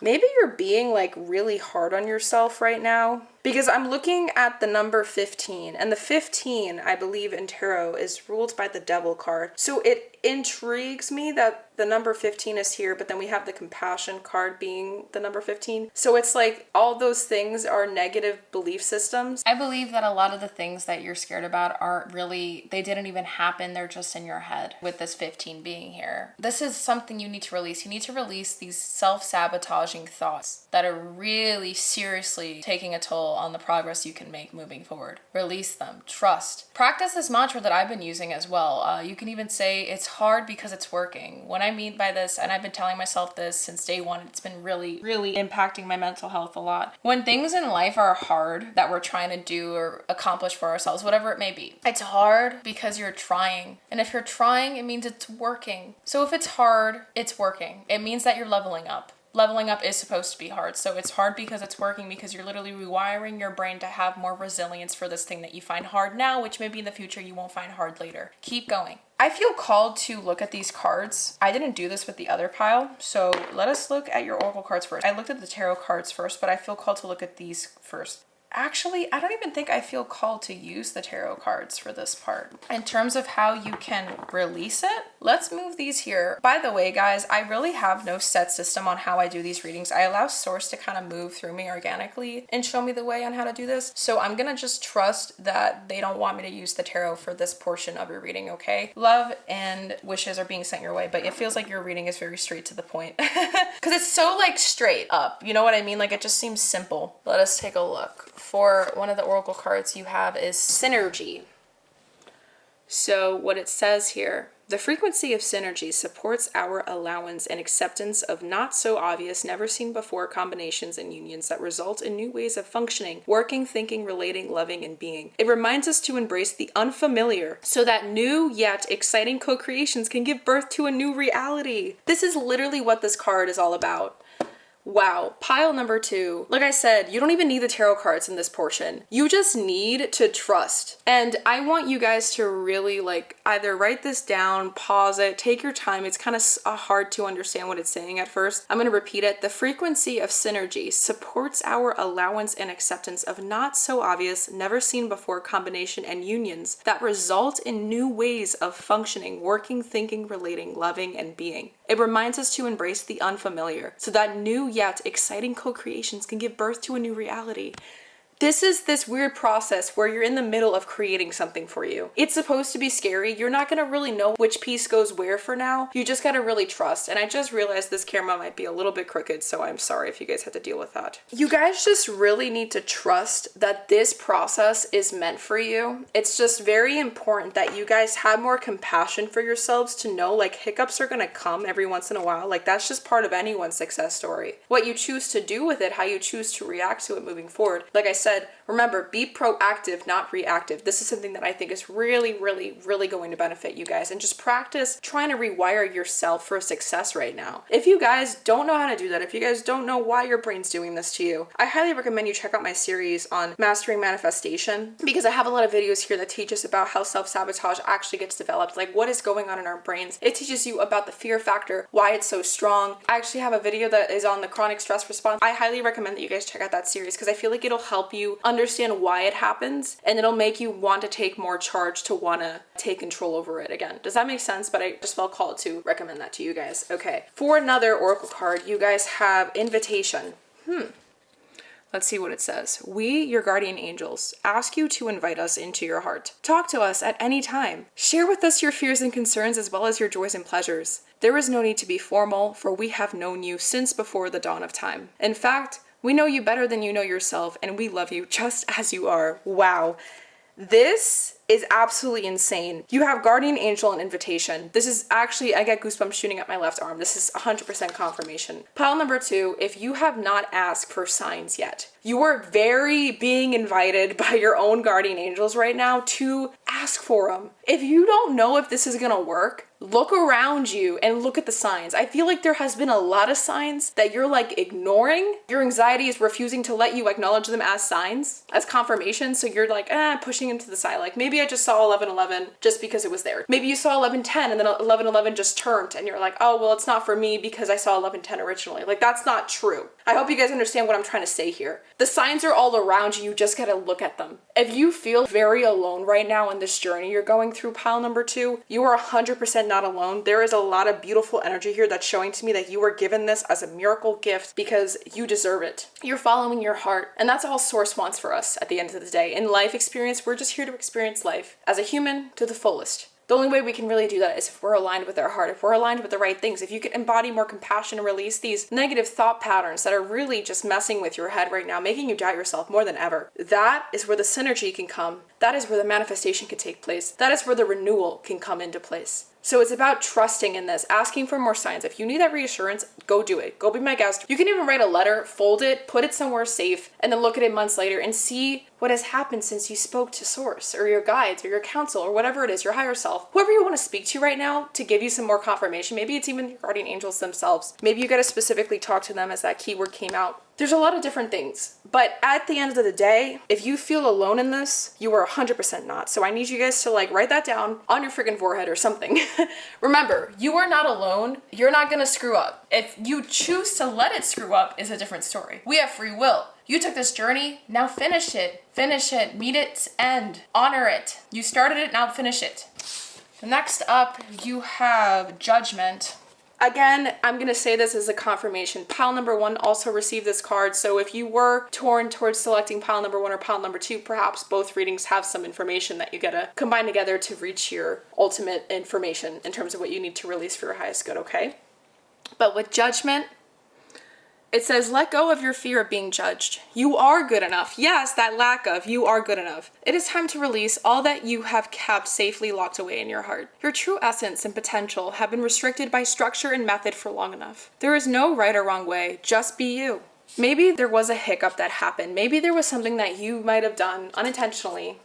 Speaker 3: Maybe you're being like really hard on yourself right now, because I'm looking at the number 15, and the 15, I believe in tarot, is ruled by the devil card. So it intrigues me that the number 15 is here, but then we have the compassion card being the number 15. So it's like all those things are negative belief systems.
Speaker 1: I believe that a lot of the things that you're scared about aren't really, they didn't even happen. They're just in your head with this 15 being here. This is something you need to release. You need to release these self-sabotaging thoughts that are really seriously taking a toll on the progress you can make moving forward. Release them. Trust. Practice this mantra that I've been using as well. You can even say it's hard because it's working. What I mean by this, and I've been telling myself this since day one, it's been really, really impacting my mental health a lot. When things in life are hard that we're trying to do or accomplish for ourselves, whatever it may be, it's hard because you're trying. And if you're trying, it means it's working. So if it's hard, it's working. It means that you're leveling up. Leveling up is supposed to be hard. So it's hard because it's working, because you're literally rewiring your brain to have more resilience for this thing that you find hard now, which maybe in the future you won't find hard later. Keep going. I feel called to look at these cards. I didn't do this with the other pile, so let us look at your oracle cards first. I looked at the tarot cards first, but I feel called to look at these first. Actually, I don't even think I feel called to use the tarot cards for this part. In terms of how you can release it, let's move these here. By the way, guys, I really have no set system on how I do these readings. I allow source to kind of move through me organically and show me the way on how to do this. So I'm gonna just trust that they don't want me to use the tarot for this portion of your reading, okay? Love and wishes are being sent your way, but it feels like your reading is very straight to the point. Because it's so like straight up, you know what I mean? Like it just seems simple. Let us take a look. For one of the oracle cards you have is synergy. So what it says here, the frequency of synergy supports our allowance and acceptance of not so obvious, never seen before combinations and unions that result in new ways of functioning, working, thinking, relating, loving, and being. It reminds us to embrace the unfamiliar so that new yet exciting co-creations can give birth to a new reality. This is literally what this card is all about. Wow, pile number 2. Like I said, you don't even need the tarot cards in this portion. You just need to trust. And I want you guys to really like either write this down, pause it, take your time. It's kind of hard to understand what it's saying at first. I'm going to repeat it. The frequency of synergy supports our allowance and acceptance of not so obvious, never seen before combination and unions that result in new ways of functioning, working, thinking, relating, loving, and being. It reminds us to embrace the unfamiliar so that new yet exciting co-creations can give birth to a new reality. This is this weird process where you're in the middle of creating something for you. It's supposed to be scary. You're not going to really know which piece goes where for now. You just got to really trust. And I just realized this camera might be a little bit crooked, so I'm sorry if you guys have to deal with that. You guys just really need to trust that this process is meant for you. It's just very important that you guys have more compassion for yourselves to know like hiccups are going to come every once in a while. Like that's just part of anyone's success story. What you choose to do with it, how you choose to react to it moving forward. Like I said, remember, be proactive, not reactive. This is something that I think is really, really, really going to benefit you guys. And just practice trying to rewire yourself for success right now. If you guys don't know how to do that, if you guys don't know why your brain's doing this to you, I highly recommend you check out my series on mastering manifestation, because I have a lot of videos here that teach us about how self-sabotage actually gets developed, like what is going on in our brains. It teaches you about the fear factor, why it's so strong. I actually have a video that is on the chronic stress response. I highly recommend that you guys check out that series because I feel like it'll help you understand why it happens, and it'll make you want to take more charge, to want to take control over it again. Does that make sense? But I just felt called to recommend that to you guys. Okay, for another oracle card, you guys have invitation. Let's see what it says. We, your guardian angels, ask you to invite us into your heart. Talk to us at any time. Share with us your fears and concerns as well as your joys and pleasures. There is no need to be formal, for we have known you since before the dawn of time. In fact, we know you better than you know yourself, and we love you just as you are. Wow. This is absolutely insane. You have guardian angel and invitation. This is actually, I get goosebumps shooting up my left arm. This is 100% confirmation. Pile number 2, if you have not asked for signs yet, you are very being invited by your own guardian angels right now to ask for them. If you don't know if this is gonna work,
Speaker 3: Look around you and look at the signs. I feel like there has been a lot of signs that you're like ignoring. Your anxiety is refusing to let you acknowledge them as signs, as confirmation. So you're like, pushing into the side. Like maybe I just saw 11:11 just because it was there. Maybe you saw 11:10 and then 11:11 just turned and you're like, oh, well, it's not for me because I saw 11:10 originally. Like that's not true. I hope you guys understand what I'm trying to say here. The signs are all around you. You just gotta look at them. If you feel very alone right now in this journey you're going through, pile number 2, you are 100% not alone. There is a lot of beautiful energy here that's showing to me that you were given this as a miracle gift because you deserve it. You're following your heart, and that's all Source wants for us at the end of the day. In life experience, we're just here to experience life as a human to the fullest. The only way we can really do that is if we're aligned with our heart, if we're aligned with the right things, if you can embody more compassion and release these negative thought patterns that are really just messing with your head right now, making you doubt yourself more than ever. That is where the synergy can come. That is where the manifestation can take place. That is where the renewal can come into place. So it's about trusting in this, asking for more signs. If you need that reassurance, go do it. Go be my guest. You can even write a letter, fold it, put it somewhere safe, and then look at it months later and see what has happened since you spoke to Source or your guides or your counsel or whatever it is, your higher self. Whoever you want to speak to right now to give you some more confirmation. Maybe it's even your guardian angels themselves. Maybe you got to specifically talk to them as that keyword came out. There's a lot of different things, but at the end of the day, if you feel alone in this, you are 100% not. So I need you guys to like write that down on your freaking forehead or something. Remember, you are not alone. You're not gonna screw up. If you choose to let it screw up is a different story. We have free will. You took this journey, now finish it. Finish it, meet its end, honor it. You started it, now finish it. Next up, you have Judgment. Again, I'm going to say this as a confirmation. Pile number 1 also received this card. So if you were torn towards selecting pile number 1 or pile number 2, perhaps both readings have some information that you got to combine together to reach your ultimate information in terms of what you need to release for your highest good, okay? But with Judgment, it says, let go of your fear of being judged. You are good enough. Yes, that lack of, you are good enough. It is time to release all that you have kept safely locked away in your heart. Your true essence and potential have been restricted by structure and method for long enough. There is no right or wrong way, just be you. Maybe there was a hiccup that happened. Maybe there was something that you might have done unintentionally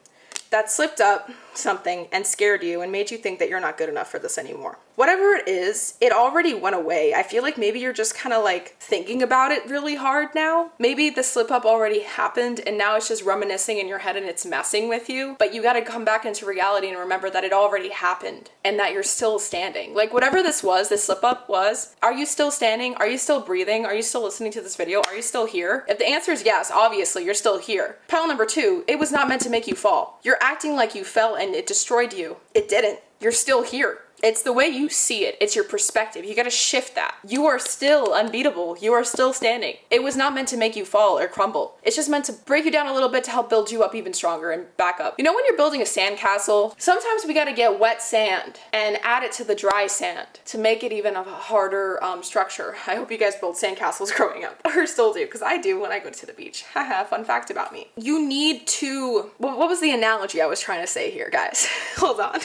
Speaker 3: that slipped up something and scared you and made you think that you're not good enough for this anymore. Whatever it is, it already went away. I feel like maybe you're just kind of like thinking about it really hard now. Maybe the slip up already happened and now it's just reminiscing in your head and it's messing with you. But you got to come back into reality and remember that it already happened and that you're still standing. Like whatever this was, this slip up was, are you still standing? Are you still breathing? Are you still listening to this video? Are you still here? If the answer is yes, obviously you're still here. Pile number 2, it was not meant to make you fall. You're acting like you fell and it destroyed you. It didn't. You're still here. It's the way you see it. It's your perspective. You gotta shift that. You are still unbeatable. You are still standing. It was not meant to make you fall or crumble. It's just meant to break you down a little bit to help build you up even stronger and back up. You know when you're building a sandcastle, sometimes we gotta get wet sand and add it to the dry sand to make it even a harder structure. I hope you guys built sandcastles growing up, or still do, because I do when I go to the beach. Haha, fun fact about me. You need to, what was the analogy I was trying to say here, guys? Hold on.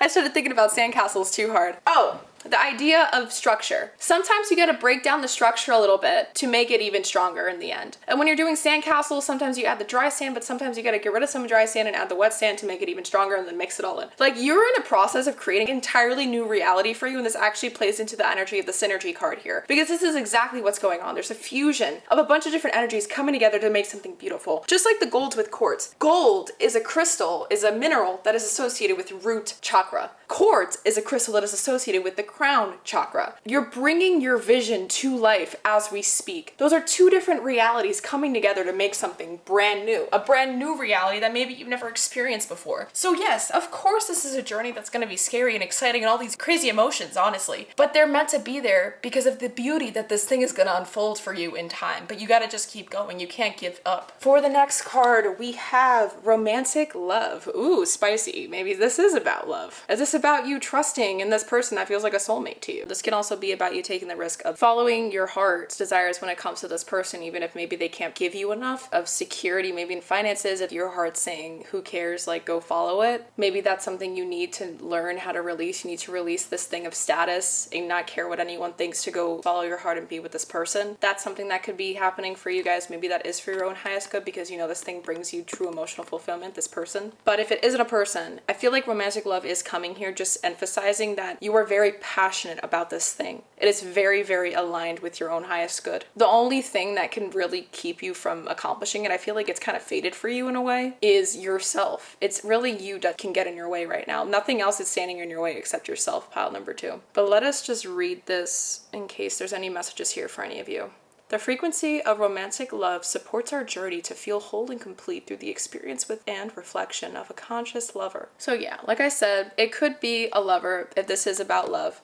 Speaker 3: I started thinking about sandcastles too hard. Oh, the idea of structure. Sometimes you gotta break down the structure a little bit to make it even stronger in the end. And when you're doing sandcastles, sometimes you add the dry sand, but sometimes you gotta get rid of some dry sand and add the wet sand to make it even stronger and then mix it all in. Like you're in a process of creating an entirely new reality for you, and this actually plays into the energy of the synergy card here. Because this is exactly what's going on. There's a fusion of a bunch of different energies coming together to make something beautiful. Just like the golds with quartz. Gold is a crystal, is a mineral that is associated with root chakra. Quartz is a crystal that is associated with the crown chakra. You're bringing your vision to life as we speak. Those are two different realities coming together to make something brand new. A brand new reality that maybe you've never experienced before. So yes, of course this is a journey that's going to be scary and exciting and all these crazy emotions, honestly. But they're meant to be there because of the beauty that this thing is going to unfold for you in time. But you got to just keep going. You can't give up. For the next card, we have Romantic Love. Ooh, spicy. Maybe this is about love. Is this about you trusting in this person that feels like a soulmate to you. This can also be about you taking the risk of following your heart's desires when it comes to this person, even if maybe they can't give you enough of security, maybe in finances. If your heart's saying, who cares, like go follow it. Maybe that's something you need to learn how to release. You need to release this thing of status and not care what anyone thinks to go follow your heart and be with this person. That's something that could be happening for you guys. Maybe that is for your own highest good because you know this thing brings you true emotional fulfillment, this person. But if it isn't a person, I feel like romantic love is coming here, just emphasizing that you are very passionate about this thing. It is very, very aligned with your own highest good. The only thing that can really keep you from accomplishing it, I feel like it's kind of fated for you in a way, is yourself. It's really you that can get in your way right now. Nothing else is standing in your way except yourself, pile number 2. But let us just read this in case there's any messages here for any of you. The frequency of romantic love supports our journey to feel whole and complete through the experience with and reflection of a conscious lover. So yeah, like I said, it could be a lover if this is about love.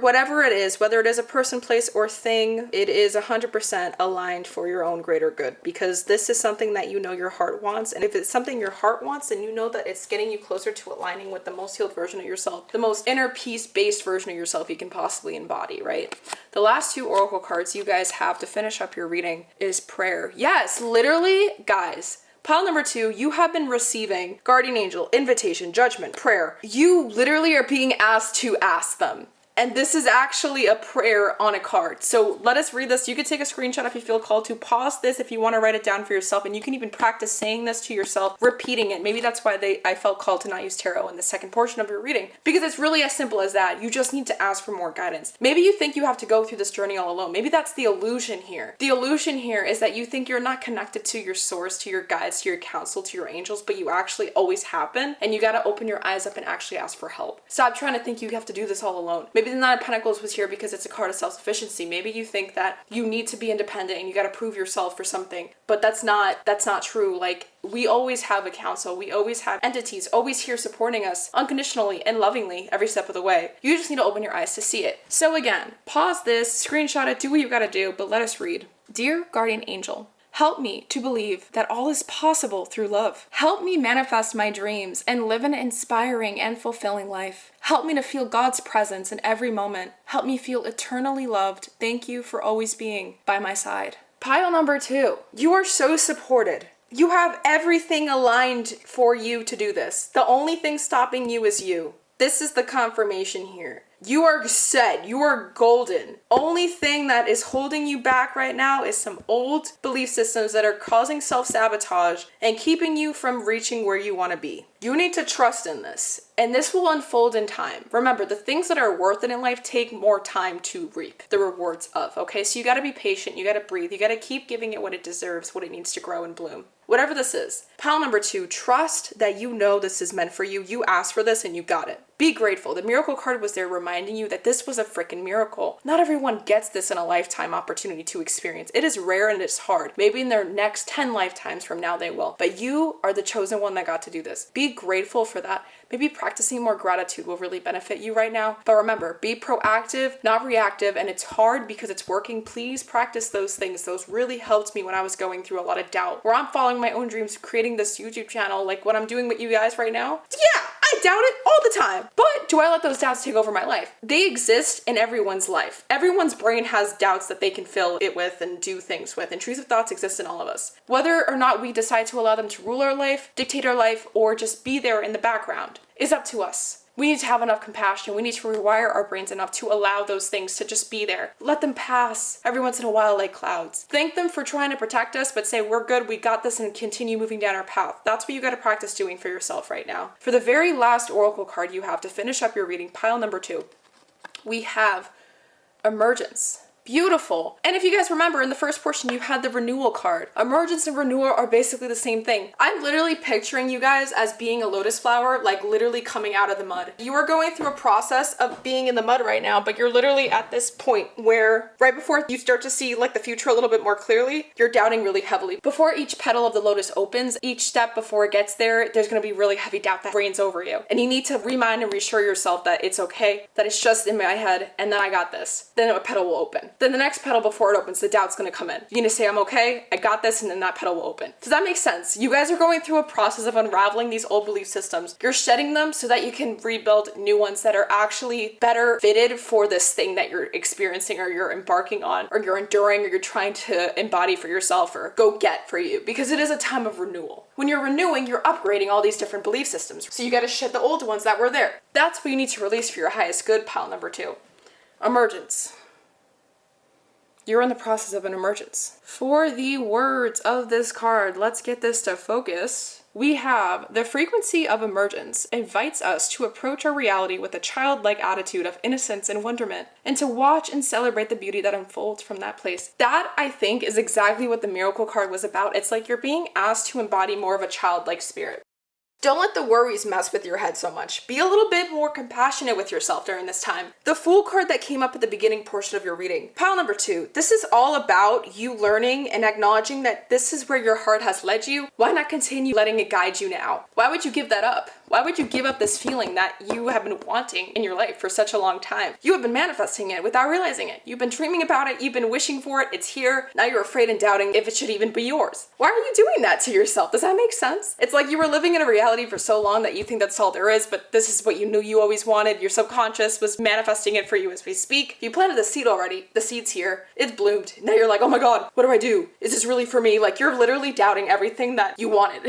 Speaker 3: Whatever it is, whether it is a person, place, or thing, it is 100% aligned for your own greater good, because this is something that you know your heart wants. And if it's something your heart wants, then you know that it's getting you closer to aligning with the most healed version of yourself, the most inner peace-based version of yourself you can possibly embody, right? The last 2 oracle cards you guys have to finish up your reading is prayer. Yes, literally, guys. Pile number 2, you have been receiving guardian angel, invitation, judgment, prayer. You literally are being asked to ask them. And this is actually a prayer on a card. So let us read this. You could take a screenshot if you feel called to. Pause this if you want to write it down for yourself. And you can even practice saying this to yourself, repeating it. Maybe that's why I felt called to not use tarot in the second portion of your reading. Because it's really as simple as that. You just need to ask for more guidance. Maybe you think you have to go through this journey all alone. Maybe that's the illusion here. The illusion here is that you think you're not connected to your source, to your guides, to your counsel, to your angels, but you actually always have been. And you got to open your eyes up and actually ask for help. Stop trying to think you have to do this all alone. Maybe the Nine of Pentacles was here because it's a card of self-sufficiency. Maybe you think that you need to be independent and you got to prove yourself for something, but that's not true. Like, we always have a counsel. We always have entities always here supporting us unconditionally and lovingly every step of the way. You just need to open your eyes to see it. So again, pause this, screenshot it, do what you got to do, but let us read. Dear guardian angel, help me to believe that all is possible through love. Help me manifest my dreams and live an inspiring and fulfilling life. Help me to feel God's presence in every moment. Help me feel eternally loved. Thank you for always being by my side. Pile number 2. You are so supported. You have everything aligned for you to do this. The only thing stopping you is you. This is the confirmation here. You are set. You are golden. Only thing that is holding you back right now is some old belief systems that are causing self-sabotage and keeping you from reaching where you want to be. You need to trust in this, and this will unfold in time. Remember, the things that are worth it in life take more time to reap the rewards of, okay? So you got to be patient. You got to breathe. You got to keep giving it what it deserves, what it needs to grow and bloom. Whatever this is. Pile number 2, trust that you know this is meant for you. You asked for this and you got it. Be grateful. The miracle card was there reminding you that this was a freaking miracle. Not everyone gets this in a lifetime opportunity to experience. It is rare and it's hard. Maybe in their next 10 lifetimes from now they will. But you are the chosen one that got to do this. Be grateful for that. Maybe practicing more gratitude will really benefit you right now. But remember, be proactive, not reactive, and it's hard because it's working. Please practice those things. Those really helped me when I was going through a lot of doubt, where I'm following my own dreams, creating this YouTube channel, like what I'm doing with you guys right now. Yeah, I doubt it all the time. But do I let those doubts take over my life? They exist in everyone's life. Everyone's brain has doubts that they can fill it with and do things with, and intrusive thoughts exist in all of us. Whether or not we decide to allow them to rule our life, dictate our life, or just be there in the background is up to us. We need to have enough compassion. We need to rewire our brains enough to allow those things to just be there. Let them pass every once in a while like clouds. Thank them for trying to protect us, but say, we're good, we got this, and continue moving down our path. That's what you got to practice doing for yourself right now. For the very last oracle card you have to finish up your reading, pile number 2, we have emergence. Beautiful. And if you guys remember, in the first portion, you had the renewal card. Emergence and renewal are basically the same thing. I'm literally picturing you guys as being a lotus flower, like literally coming out of the mud. You are going through a process of being in the mud right now, but you're literally at this point where right before you start to see like the future a little bit more clearly, you're doubting really heavily. Before each petal of the lotus opens, each step before it gets there, there's going to be really heavy doubt that reigns over you. And you need to remind and reassure yourself that it's okay, that it's just in my head, and then I got this. Then a petal will open. Then the next petal before it opens, the doubt's gonna come in. You're gonna say, I'm okay, I got this, and then that petal will open. Does that make sense? You guys are going through a process of unraveling these old belief systems. You're shedding them so that you can rebuild new ones that are actually better fitted for this thing that you're experiencing or you're embarking on or you're enduring or you're trying to embody for yourself or go get for you, because it is a time of renewal. When you're renewing, you're upgrading all these different belief systems. So you gotta shed the old ones that were there. That's what you need to release for your highest good, pile number 2. Emergence. You're in the process of an emergence. For the words of this card, let's get this to focus. We have the frequency of emergence invites us to approach our reality with a childlike attitude of innocence and wonderment, and to watch and celebrate the beauty that unfolds from that place. That, I think, is exactly what the miracle card was about. It's like you're being asked to embody more of a childlike spirit. Don't let the worries mess with your head so much. Be a little bit more compassionate with yourself during this time. The Fool card that came up at the beginning portion of your reading. Pile number 2. This is all about you learning and acknowledging that this is where your heart has led you. Why not continue letting it guide you now? Why would you give that up? Why would you give up this feeling that you have been wanting in your life for such a long time? You have been manifesting it without realizing it. You've been dreaming about it. You've been wishing for it. It's here. Now you're afraid and doubting if it should even be yours. Why are you doing that to yourself? Does that make sense? It's like you were living in a reality for so long that you think that's all there is, but this is what you knew you always wanted. Your subconscious was manifesting it for you as we speak. You planted the seed already. The seed's here. It's bloomed. Now you're like, oh my God, what do I do? Is this really for me? Like, you're literally doubting everything that you wanted.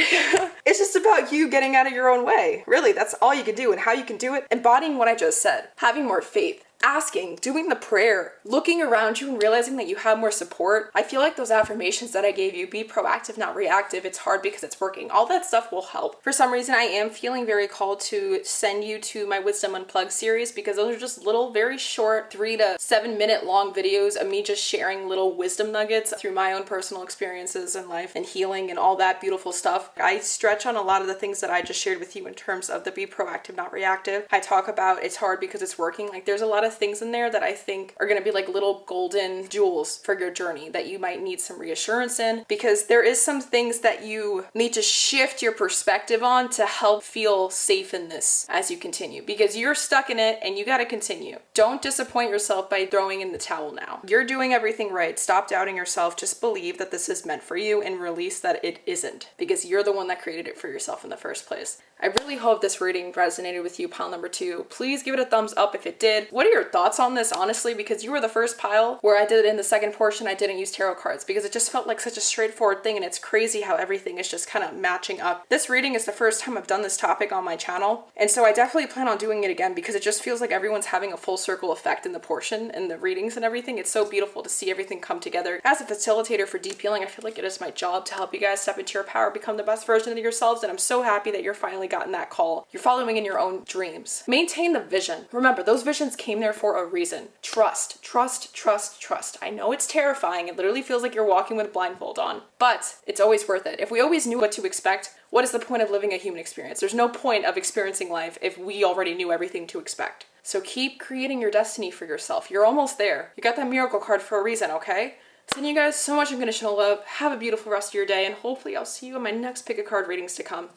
Speaker 3: It's just about you getting out of your own way. Really, that's all you can do, and how you can do it. Embodying what I just said. Having more faith. Asking, doing the prayer, looking around you and realizing that you have more support. I feel like those affirmations that I gave you, be proactive, not reactive. It's hard because it's working. All that stuff will help. For some reason, I am feeling very called to send you to my Wisdom Unplugged series, because those are just little, very short, 3 to 7 minute long videos of me just sharing little wisdom nuggets through my own personal experiences in life and healing and all that beautiful stuff. I stretch on a lot of the things that I just shared with you in terms of the be proactive, not reactive. I talk about it's hard because it's working. Like, there's a lot of things in there that I think are going to be like little golden jewels for your journey that you might need some reassurance in, because there is some things that you need to shift your perspective on to help feel safe in this as you continue, because you're stuck in it and you got to continue. Don't disappoint yourself by throwing in the towel now. You're doing everything right. Stop doubting yourself. Just believe that this is meant for you and release that it isn't, because you're the one that created it for yourself in the first place. I really hope this reading resonated with you, pile number 2. Please give it a thumbs up if it did. What are your thoughts on this, honestly? Because you were the first pile where I did it in the second portion. I didn't use tarot cards because it just felt like such a straightforward thing, and it's crazy how everything is just kind of matching up. This reading is the first time I've done this topic on my channel, and so I definitely plan on doing it again, because it just feels like everyone's having a full circle effect in the portion and the readings and everything. It's so beautiful to see everything come together. As a facilitator for deep healing, I feel like it is my job to help you guys step into your power, become the best version of yourselves, and I'm so happy that you're finally gotten that call. You're following in your own dreams. Maintain the vision. Remember, those visions came there for a reason. Trust, trust, trust, trust. I know it's terrifying. It literally feels like you're walking with a blindfold on, but it's always worth it. If we always knew what to expect, what is the point of living a human experience? There's no point of experiencing life if we already knew everything to expect. So keep creating your destiny for yourself. You're almost there. You got that miracle card for a reason, okay? Sending you guys so much unconditional love. Have a beautiful rest of your day, and hopefully I'll see you in my next pick a card readings to come.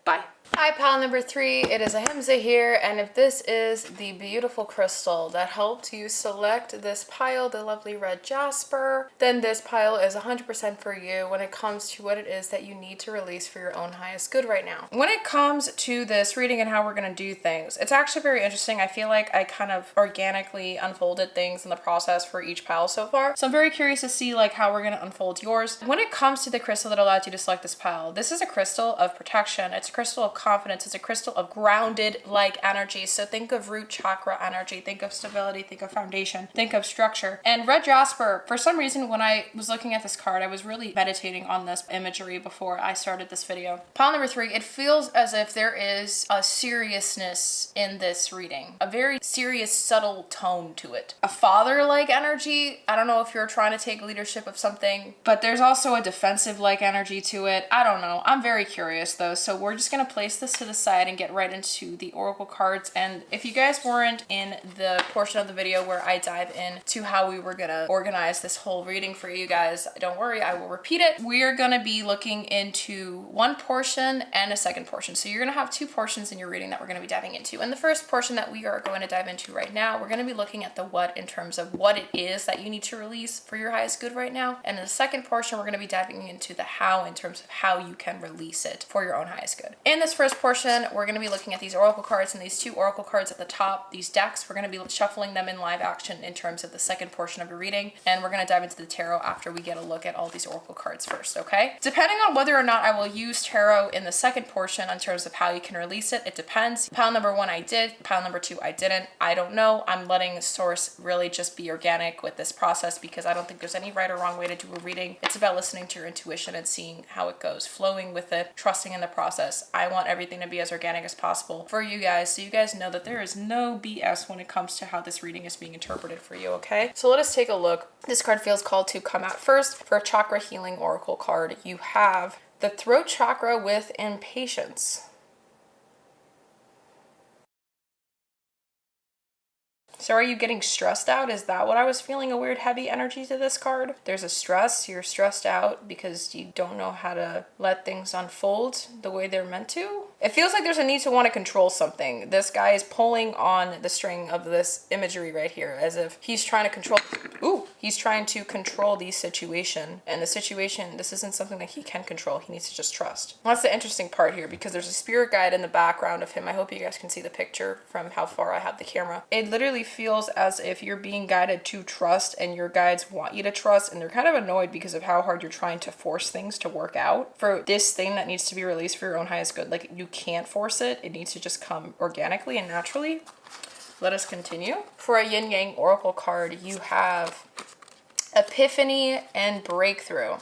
Speaker 3: Bye.
Speaker 1: Hi, pile number 3. It is Ahimsa here, and if this is the beautiful crystal that helped you select this pile, the lovely red jasper, then this pile is 100% for you when it comes to what it is that you need to release for your own highest good right now. When it comes to this reading and how we're going to do things, it's actually very interesting. I feel like I kind of organically unfolded things in the process for each pile so far, so I'm very curious to see like how we're going to unfold yours. When it comes to the crystal that allowed you to select this pile, this is a crystal of protection. It's a crystal of confidence. It's a crystal of grounded like energy. So think of root chakra energy, think of stability, think of foundation, think of structure. And red jasper, for some reason, when I was looking at this card, I was really meditating on this imagery before I started this video. Pile number 3, it feels as if there is a seriousness in this reading, a very serious, subtle tone to it. A father-like energy. I don't know if you're trying to take leadership of something, but there's also a defensive-like energy to it. I don't know. I'm very curious though, so we're just just gonna place this to the side and get right into the oracle cards. And if you guys weren't in the portion of the video where I dive into how we were gonna organize this whole reading for you guys, don't worry, I will repeat it. We are gonna be looking into one portion and a second portion. So you're gonna have two portions in your reading that we're gonna be diving into. And the first portion that we are going to dive into right now, we're gonna be looking at the what in terms of what it is that you need to release for your highest good right now. And in the second portion, we're gonna be diving into the how in terms of how you can release it for your own highest good. In this first portion, we're gonna be looking at these oracle cards and these two oracle cards at the top, these decks. We're gonna be shuffling them in live action in terms of the second portion of your reading. And we're gonna dive into the tarot after we get a look at all these oracle cards first, okay? Depending on whether or not I will use tarot in the second portion in terms of how you can release it, it depends. Pile number one I did, pile number two I didn't. I don't know. I'm letting source really just be organic with this process because I don't think there's any right or wrong way to do a reading. It's about listening to your intuition and seeing how it goes, flowing with it, trusting in the process. I want everything to be as organic as possible for you guys so you guys know that there is no BS when it comes to how this reading is being interpreted for you, okay? So let us take a look. This card feels called to come out first. For a chakra healing oracle card, you have the throat chakra with impatience. So are you getting stressed out? Is that what I was feeling? A weird heavy energy to this card? There's a stress. You're stressed out because you don't know how to let things unfold the way they're meant to. It feels like there's a need to want to control something. This guy is pulling on the string of this imagery right here as if he's trying to control. He's trying to control the situation. And the situation, this isn't something that he can control. He needs to just trust. That's the interesting part here because there's a spirit guide in the background of him. I hope you guys can see the picture from how far I have the camera. It literally feels as if you're being guided to trust and your guides want you to trust, and they're kind of annoyed because of how hard you're trying to force things to work out for this thing that needs to be released for your own highest good. Like, you can't force it. It needs to just come organically and naturally. Let us continue. For a yin yang oracle card, you have epiphany and breakthrough.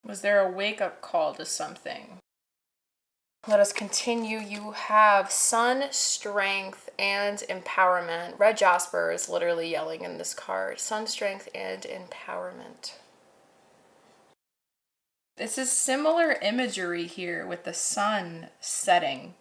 Speaker 1: Was there a wake-up call to something? Let us continue. You have sun, strength, and empowerment. Red Jasper is literally yelling in this card. Sun, strength, and empowerment. This is similar imagery here with the sun setting.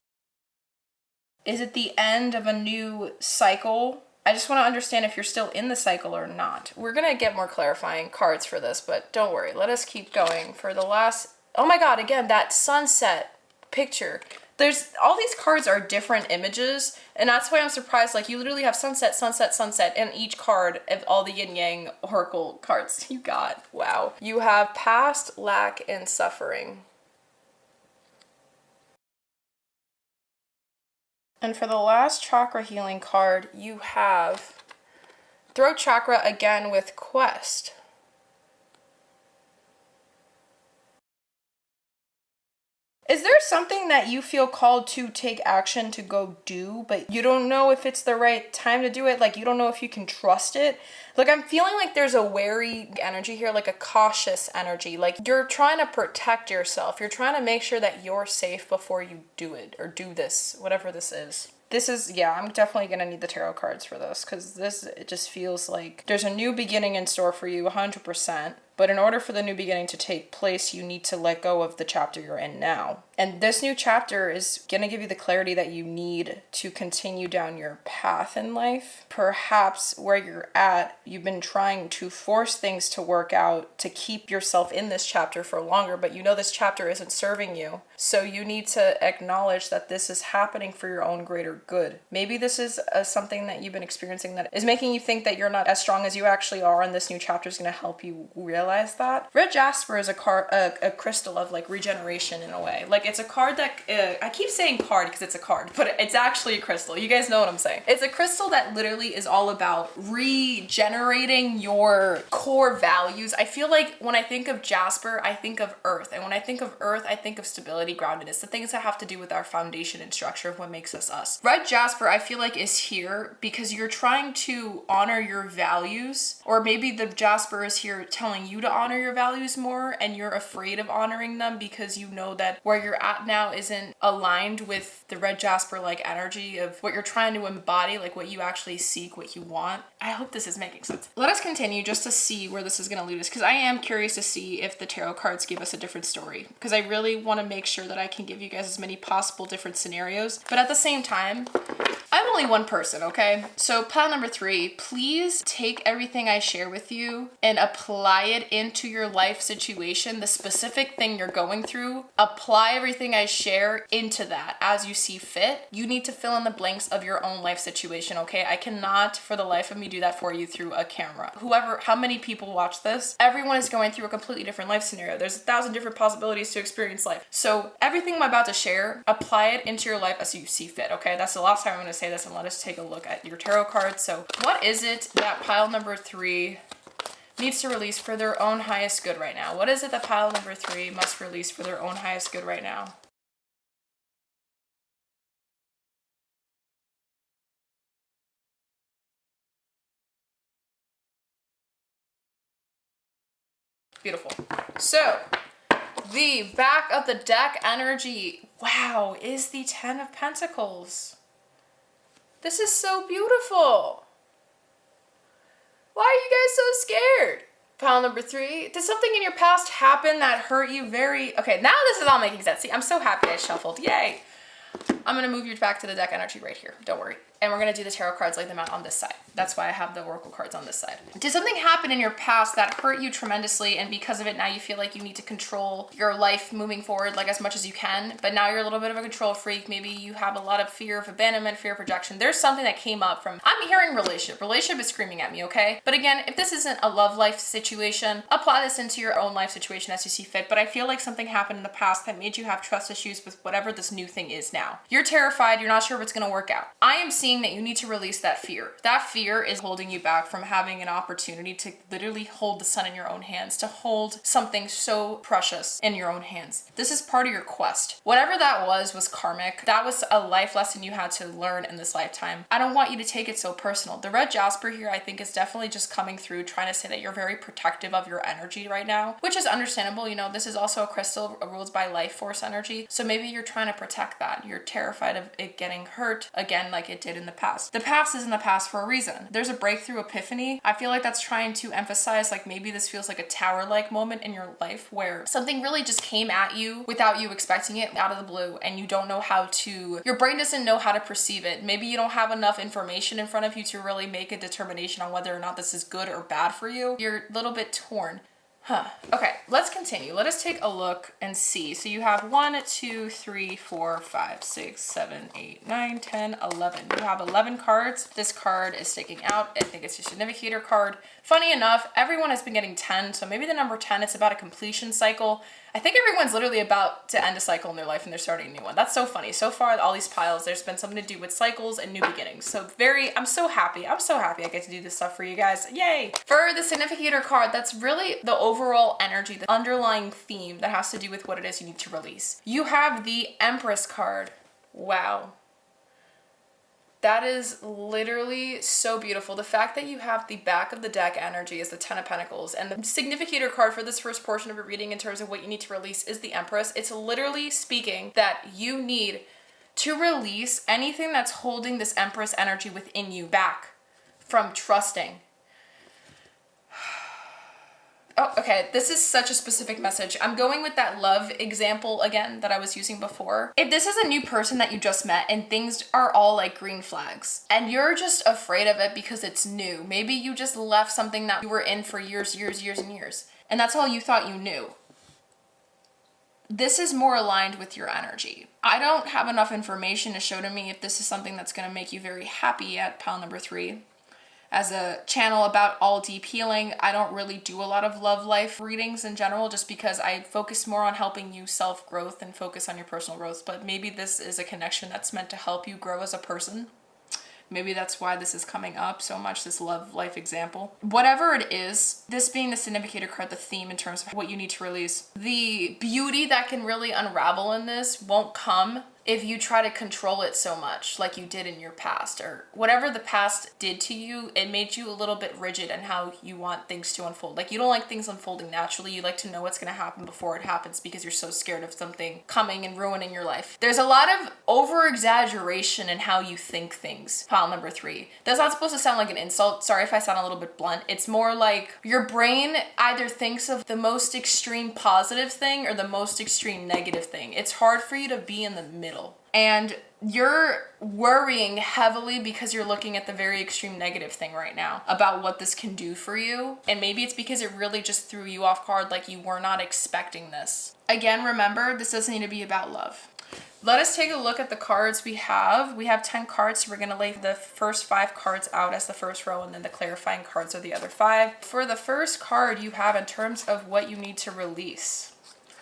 Speaker 1: Is it the end of a new cycle? I just want to understand if you're still in the cycle or not. We're going to get more clarifying cards for this, but don't worry. Let us keep going. For the last... Oh my god, again, that sunset picture. There's... All these cards are different images, and that's why I'm surprised. Like, you literally have sunset, sunset, sunset, and each card of all the yin-yang oracle cards you got. Wow. You have past, lack, and suffering. And for the last chakra healing card, you have throat chakra again with quest. Is there something that you feel called to take action to go do, but you don't know if it's the right time to do it? Like, you don't know if you can trust it? Like, I'm feeling like there's a wary energy here, like a cautious energy. Like, you're trying to protect yourself. You're trying to make sure that you're safe before you do it or do this, whatever this is. This is, yeah, I'm definitely going to need the tarot cards for this because this, it just feels like there's a new beginning in store for you, 100%. But in order for the new beginning to take place, you need to let go of the chapter you're in now. And this new chapter is going to give you the clarity that you need to continue down your path in life. Perhaps where you're at, you've been trying to force things to work out to keep yourself in this chapter for longer, but you know this chapter isn't serving you. So you need to acknowledge that this is happening for your own greater good. Maybe this is something that you've been experiencing that is making you think that you're not as strong as you actually are, and this new chapter is going to help you realize that. Red Jasper is a card, a crystal of like regeneration in a way. Like, it's a card that, I keep saying card because it's a card, but it's actually a crystal. You guys know what I'm saying. It's a crystal that literally is all about regenerating your core values. I feel like when I think of Jasper, I think of earth. And when I think of earth, I think of stability, groundedness, the things that have to do with our foundation and structure of what makes us us. Red Jasper, I feel like, is here because you're trying to honor your values, or maybe the Jasper is here telling
Speaker 3: you to honor your values more and you're afraid of honoring them because you know that where you're at now isn't aligned with the red jasper like energy of what you're trying to embody, like what you actually seek, what you want. I hope this is making sense. Let us continue just to see where this is going to lead us, because I am curious to see if the tarot cards give us a different story, because I really want to make sure that I can give you guys as many possible different scenarios. But at the same time, I'm only one person, okay? So pile number 3, please take everything I share with you and apply it into your life situation, the specific thing you're going through. Apply everything I share into that as you see fit. You need to fill in the blanks of your own life situation, okay? I cannot for the life of me do that for you through a camera. How many people watch this? Everyone is going through a completely different life scenario. There's 1,000 different possibilities to experience life. So everything I'm about to share, apply it into your life as you see fit, okay? That's the last time I'm going to say this, and let us take a look at your tarot cards. So what is it that pile number 3 needs to release for their own highest good right now? What is it that pile number 3 must release for their own highest good right now? Beautiful. So the back of the deck energy, wow, is the 10 of Pentacles. This is so beautiful. Why are you guys so scared? Pile number 3, did something in your past happen that hurt you very... Okay, now this is all making sense. See, I'm so happy I shuffled. Yay. I'm going to move you back to the deck energy right here. Don't worry. And we're going to do the tarot cards, lay them out on this side. That's why I have the oracle cards on this side. Did something happen in your past that hurt you tremendously, and because of it now you feel like you need to control your life moving forward like as much as you can, but now you're a little bit of a control freak. Maybe you have a lot of fear of abandonment, fear of rejection. There's something that came up from... I'm hearing relationship. Relationship is screaming at me, okay? But again, if this isn't a love life situation, apply this into your own life situation as you see fit. But I feel like something happened in the past that made you have trust issues with whatever this new thing is now. You're terrified. You're not sure if it's going to work out. I am seeing that you need to release that fear. That fear is holding you back from having an opportunity to literally hold the sun in your own hands, to hold something so precious in your own hands. This is part of your quest. Whatever that was karmic. That was a life lesson you had to learn in this lifetime. I don't want you to take it so personal. The red jasper here, I think, is definitely just coming through, trying to say that you're very protective of your energy right now, which is understandable. You know, this is also a crystal ruled by life force energy. So maybe you're trying to protect that. You're terrified of it getting hurt again like it did in the past. The past is in the past for a reason. There's a breakthrough epiphany. I feel like that's trying to emphasize, like, maybe this feels like a tower-like moment in your life where something really just came at you without you expecting it, out of the blue, and you don't know how to, your brain doesn't know how to perceive it. Maybe you don't have enough information in front of you to really make a determination on whether or not this is good or bad for you. You're a little bit torn. Okay, let's continue. Let us take a look and see. So you have 1, 2, 3, 4, 5, 6, 7, 8, 9, 10, 11. You have 11 cards. This card is sticking out. I think it's your significator card. Funny enough, everyone has been getting 10, so maybe the number 10, it's about a completion cycle. I think everyone's literally about to end a cycle in their life and they're starting a new one. That's so funny. So far, all these piles, there's been something to do with cycles and new beginnings. So I'm so happy. I'm so happy I get to do this stuff for you guys. Yay! For the significator card, that's really the overall energy, the underlying theme that has to do with what it is you need to release. You have the Empress card. Wow. That is literally so beautiful. The fact that you have the back of the deck energy is the 10 of Pentacles, and the significator card for this first portion of your reading in terms of what you need to release is the Empress. It's literally speaking that you need to release anything that's holding this Empress energy within you back from trusting. Oh, okay, this is such a specific message. I'm going with that love example again that I was using before. If this is a new person that you just met and things are all like green flags and you're just afraid of it because it's new, maybe you just left something that you were in for years and years, and that's all you thought you knew. This is more aligned with your energy. I don't have enough information to show to me if this is something that's going to make you very happy at pile number 3. As a channel about all deep healing, I don't really do a lot of love life readings in general, just because I focus more on helping you self-growth and focus on your personal growth. But maybe this is a connection that's meant to help you grow as a person. Maybe that's why this is coming up so much, this love life example. Whatever it is, this being the significator card, the theme in terms of what you need to release, the beauty that can really unravel in this won't come
Speaker 1: if you try to control it so much like you did in your past, or whatever the past did to you, it made you a little bit rigid in how you want things to unfold. Like you don't like things unfolding naturally. You like to know what's going to happen before it happens because you're so scared of something coming and ruining your life. There's a lot of over exaggeration in how you think things. Pile number 3. That's not supposed to sound like an insult. Sorry if I sound a little bit blunt. It's more like your brain either thinks of the most extreme positive thing or the most extreme negative thing. It's hard for you to be in the middle. And you're worrying heavily because you're looking at the very extreme negative thing right now about what this can do for you. And maybe it's because it really just threw you off guard, like you were not expecting this. Again, remember, this doesn't need to be about love. Let us take a look at the cards we have. We have 10 cards, so we're going to lay the first 5 cards out as the first row, and then the clarifying cards are the other 5. For the first card you have in terms of what you need to release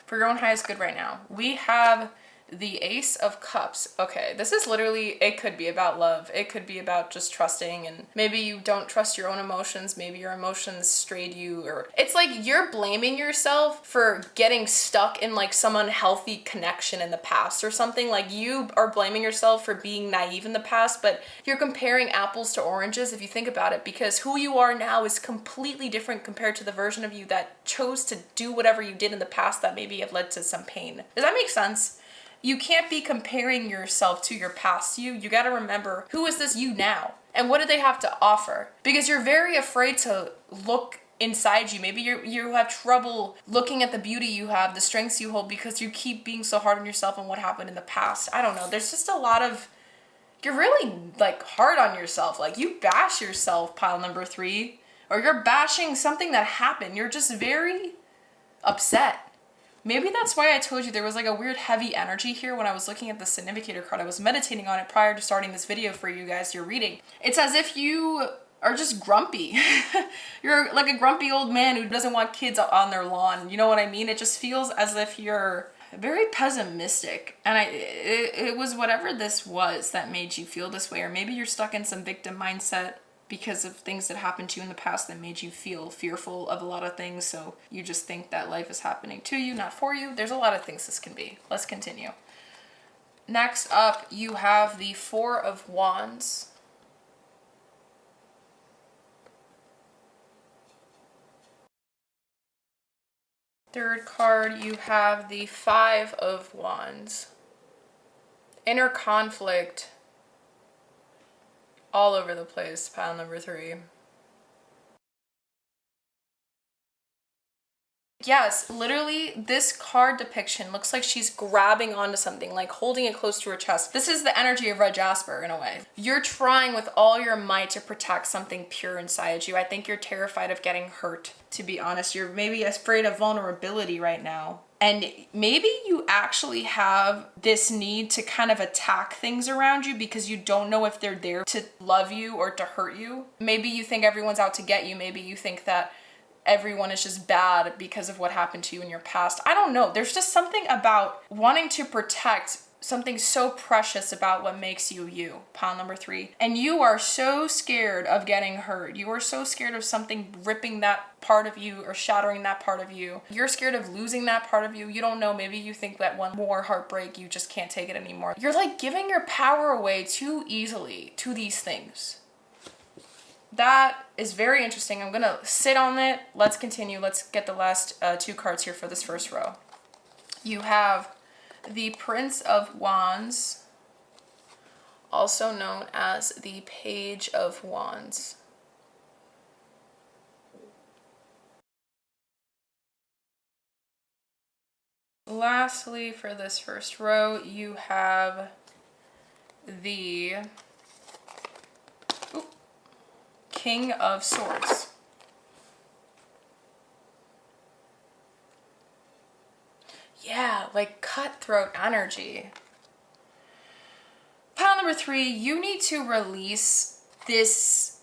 Speaker 1: for your own highest good right now, we have the Ace of Cups. Okay, this is literally, it could be about love. It could be about just trusting, and maybe you don't trust your own emotions. Maybe your emotions strayed you, or it's like you're blaming yourself for getting stuck in like some unhealthy connection in the past or something. Like you are blaming yourself for being naive in the past, but you're comparing apples to oranges if you think about it, because who you are now is completely different compared to the version of you that chose to do whatever you did in the past that maybe have led to some pain. Does that make sense? You can't be comparing yourself to your past you. You got to remember, who is this you now? And what do they have to offer? Because you're very afraid to look inside you. Maybe you have trouble looking at the beauty you have, the strengths you hold, because you keep being so hard on yourself and what happened in the past. I don't know. There's just a lot of, you're really like hard on yourself. Like you bash yourself, pile number 3, or you're bashing something that happened. You're just very upset. Maybe that's why I told you there was like a weird heavy energy here when I was looking at the significator card. I was meditating on it prior to starting this video for you guys, your reading. It's as if you are just grumpy. You're like a grumpy old man who doesn't want kids on their lawn. You know what I mean? It just feels as if you're very pessimistic. And it was whatever this was that made you feel this way. Or maybe you're stuck in some victim mindset because of things that happened to you in the past that made you feel fearful of a lot of things. So you just think that life is happening to you, not for you. There's a lot of things this can be. Let's continue. Next up, you have the 4 of Wands. Third card, you have the 5 of Wands. Inner conflict all over the place, pile number 3. Yes, literally this card depiction looks like she's grabbing onto something, like holding it close to her chest. This is the energy of red jasper in a way. You're trying with all your might to protect something pure inside you. I think you're terrified of getting hurt, to be honest. You're maybe afraid of vulnerability right now. And maybe you actually have this need to kind of attack things around you because you don't know if they're there to love you or to hurt you. Maybe you think everyone's out to get you. Maybe you think that everyone is just bad because of what happened to you in your past. I don't know. There's just something about wanting to protect something so precious about what makes you you, pile number 3. And you are so scared of getting hurt. You are so scared of something ripping that part of you or shattering that part of you. You're scared of losing that part of you. You don't know. Maybe you think that one more heartbreak, you just can't take it anymore. You're like giving your power away too easily to these things. That is very interesting. I'm gonna sit on it. Let's continue. Let's get the last 2 cards here for this first row. You have the Prince of Wands, also known as the Page of Wands. Lastly, for this first row, you have the King of Swords. Yeah, like cutthroat energy. Pile number 3, you need to release this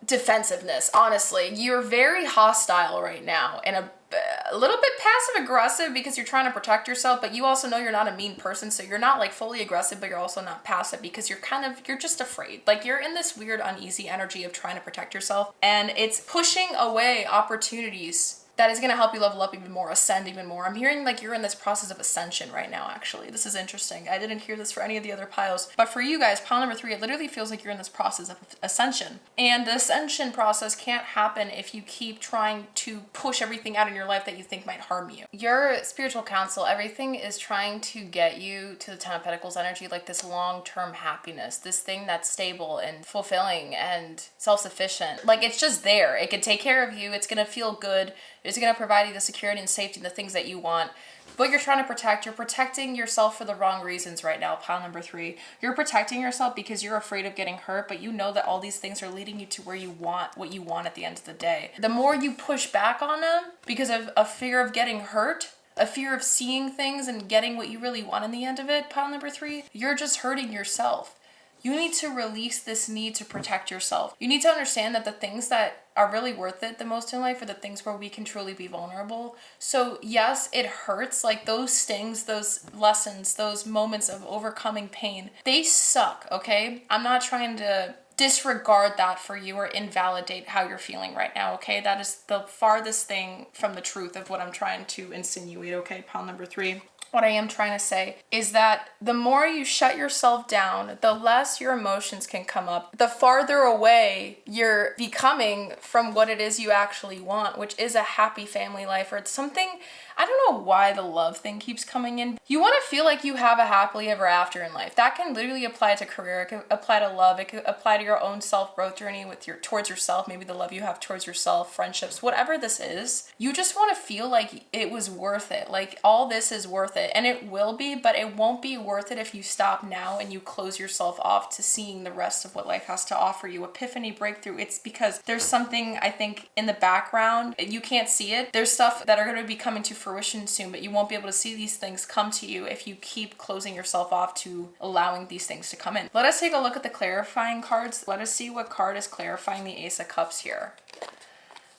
Speaker 1: defensiveness, honestly. You're very hostile right now and a little bit passive aggressive because you're trying to protect yourself, but you also know you're not a mean person, so you're not like fully aggressive, but you're also not passive because you're just afraid. Like you're in this weird uneasy energy of trying to protect yourself, and it's pushing away opportunities that is going to help you level up even more, ascend even more. I'm hearing like you're in this process of ascension right now, actually. This is interesting. I didn't hear this for any of the other piles, but for you guys, pile number 3, it literally feels like you're in this process of ascension. And the ascension process can't happen if you keep trying to push everything out in your life that you think might harm you. Your spiritual counsel, everything is trying to get you to the Ten of Pentacles energy, like this long-term happiness, this thing that's stable and fulfilling and self-sufficient. Like it's just there. It can take care of you. It's going to feel good. It's going to provide you the security and safety and the things that you want. But you're trying to protect. You're protecting yourself for the wrong reasons right now, pile number 3. You're protecting yourself because you're afraid of getting hurt, but you know that all these things are leading you to where you want what you want at the end of the day. The more you push back on them because of a fear of getting hurt, a fear of seeing things and getting what you really want in the end of it, pile number 3, you're just hurting yourself. You need to release this need to protect yourself. You need to understand that the things that are really worth it the most in life are the things where we can truly be vulnerable. So yes, it hurts. Like those stings, those lessons, those moments of overcoming pain, they suck, okay? I'm not trying to disregard that for you or invalidate how you're feeling right now, okay? That is the farthest thing from the truth of what I'm trying to insinuate, okay? Pile number 3. What I am trying to say is that the more you shut yourself down, the less your emotions can come up, the farther away you're becoming from what it is you actually want, which is a happy family life, or it's something, I don't know why the love thing keeps coming in. You want to feel like you have a happily ever after in life. That can literally apply to career, it could apply to love, it could apply to your own self-growth journey with towards yourself, maybe the love you have towards yourself, friendships, whatever this is. You just want to feel like it was worth it, like all this is worth it. And it will be, but it won't be worth it if you stop now and you close yourself off to seeing the rest of what life has to offer you. Epiphany, breakthrough. It's because there's something, I think, in the background. You can't see it. There's stuff that are going to be coming to fruition soon, but you won't be able to see these things come to you if you keep closing yourself off to allowing these things to come in. Let us take a look at the clarifying cards. Let us see what card is clarifying the Ace of Cups here.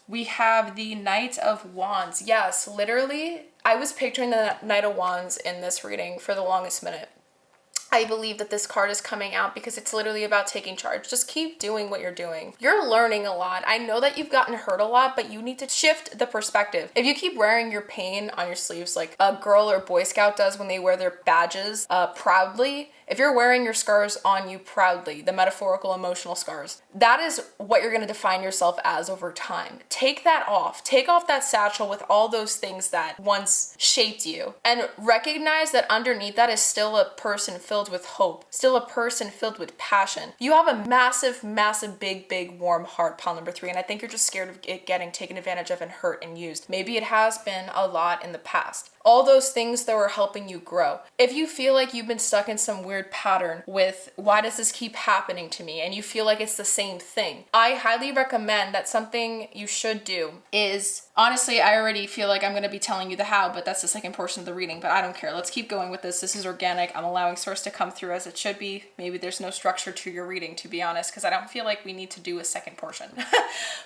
Speaker 1: We have the Knight of Wands. Yes, literally, I was picturing the Knight of Wands in this reading for the longest minute. I believe that this card is coming out because it's literally about taking charge. Just keep doing what you're doing. You're learning a lot. I know that you've gotten hurt a lot, but you need to shift the perspective. If you keep wearing your pain on your sleeves like a girl or Boy Scout does when they wear their badges proudly, if you're wearing your scars on you proudly, the metaphorical emotional scars, that is what you're going to define yourself as over time. Take that off. Take off that satchel with all those things that once shaped you, and recognize that underneath that is still a person filled with hope, still a person filled with passion. You have a massive, massive, big, warm heart, pile number 3, and I think you're just scared of it getting taken advantage of and hurt and used. Maybe it has been a lot in the past. All those things that were helping you grow. If you feel like you've been stuck in some weird pattern with why does this keep happening to me, and you feel like it's the same thing, I highly recommend that something you should do is, honestly, I already feel like I'm going to be telling you the how, but that's the second portion of the reading, but I don't care. Let's keep going with this. This is organic. I'm allowing source to come through as it should be. Maybe there's no structure to your reading, to be honest, because I don't feel like we need to do a second portion.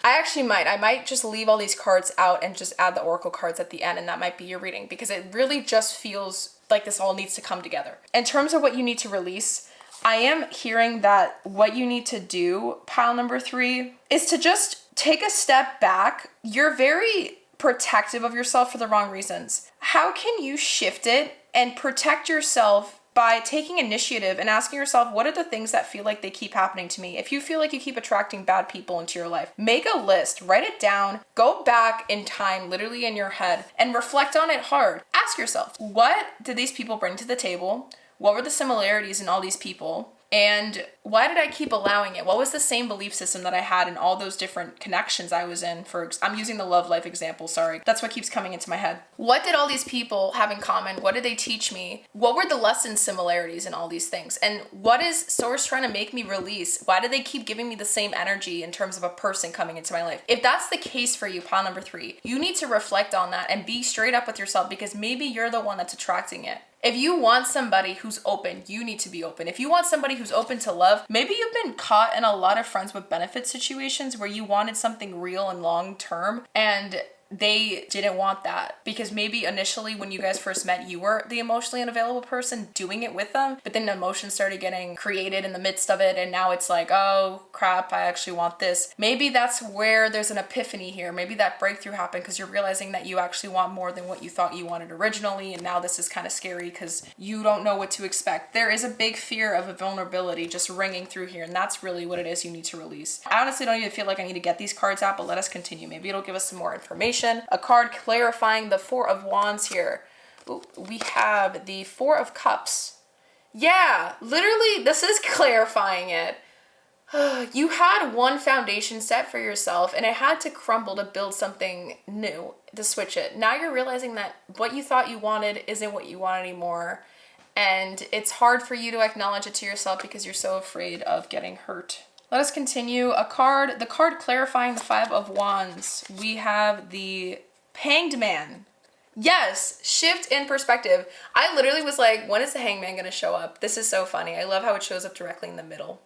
Speaker 1: I might just leave all these cards out and just add the oracle cards at the end, and that might be your reading, because it really just feels like this all needs to come together. In terms of what you need to release, I am hearing that what you need to do, pile number 3, is to just take a step back. You're very protective of yourself for the wrong reasons. How can you shift it and protect yourself by taking initiative and asking yourself, what are the things that feel like they keep happening to me? If you feel like you keep attracting bad people into your life, make a list, write it down, go back in time, literally in your head, and reflect on it hard. Ask yourself, what did these people bring to the table? What were the similarities in all these people? And why did I keep allowing it? What was the same belief system that I had in all those different connections I was in? I'm using the love life example, sorry. That's what keeps coming into my head. What did all these people have in common? What did they teach me? What were the lesson similarities in all these things? And what is source trying to make me release? Why do they keep giving me the same energy in terms of a person coming into my life? If that's the case for you, pile number 3, you need to reflect on that and be straight up with yourself, because maybe you're the one that's attracting it. If you want somebody who's open, you need to be open. If you want somebody who's open to love, maybe you've been caught in a lot of friends with benefit situations where you wanted something real and long term, and they didn't want that, because maybe initially when you guys first met, you were the emotionally unavailable person doing it with them, but then emotions started getting created in the midst of it, and now it's like, oh crap, I actually want this. Maybe that's where there's an epiphany here. Maybe that breakthrough happened because you're realizing that you actually want more than what you thought you wanted originally, and now this is kind of scary because you don't know what to expect. There is a big fear of a vulnerability just ringing through here, and that's really what it is you need to release. I honestly don't even feel like I need to get these cards out, but let us continue. Maybe it'll give us some more information. A card clarifying the Four of Wands here. Ooh, we have the Four of Cups. Yeah, literally, this is clarifying it. You had one foundation set for yourself and it had to crumble to build something new, to switch it. Now you're realizing that what you thought you wanted isn't what you want anymore. And it's hard for you to acknowledge it to yourself because you're so afraid of getting hurt. Let us continue. The card clarifying the Five of Wands. We have the Hanged Man. Yes, shift in perspective. I literally was like, when is the Hangman gonna show up? This is so funny. I love how it shows up directly in the middle.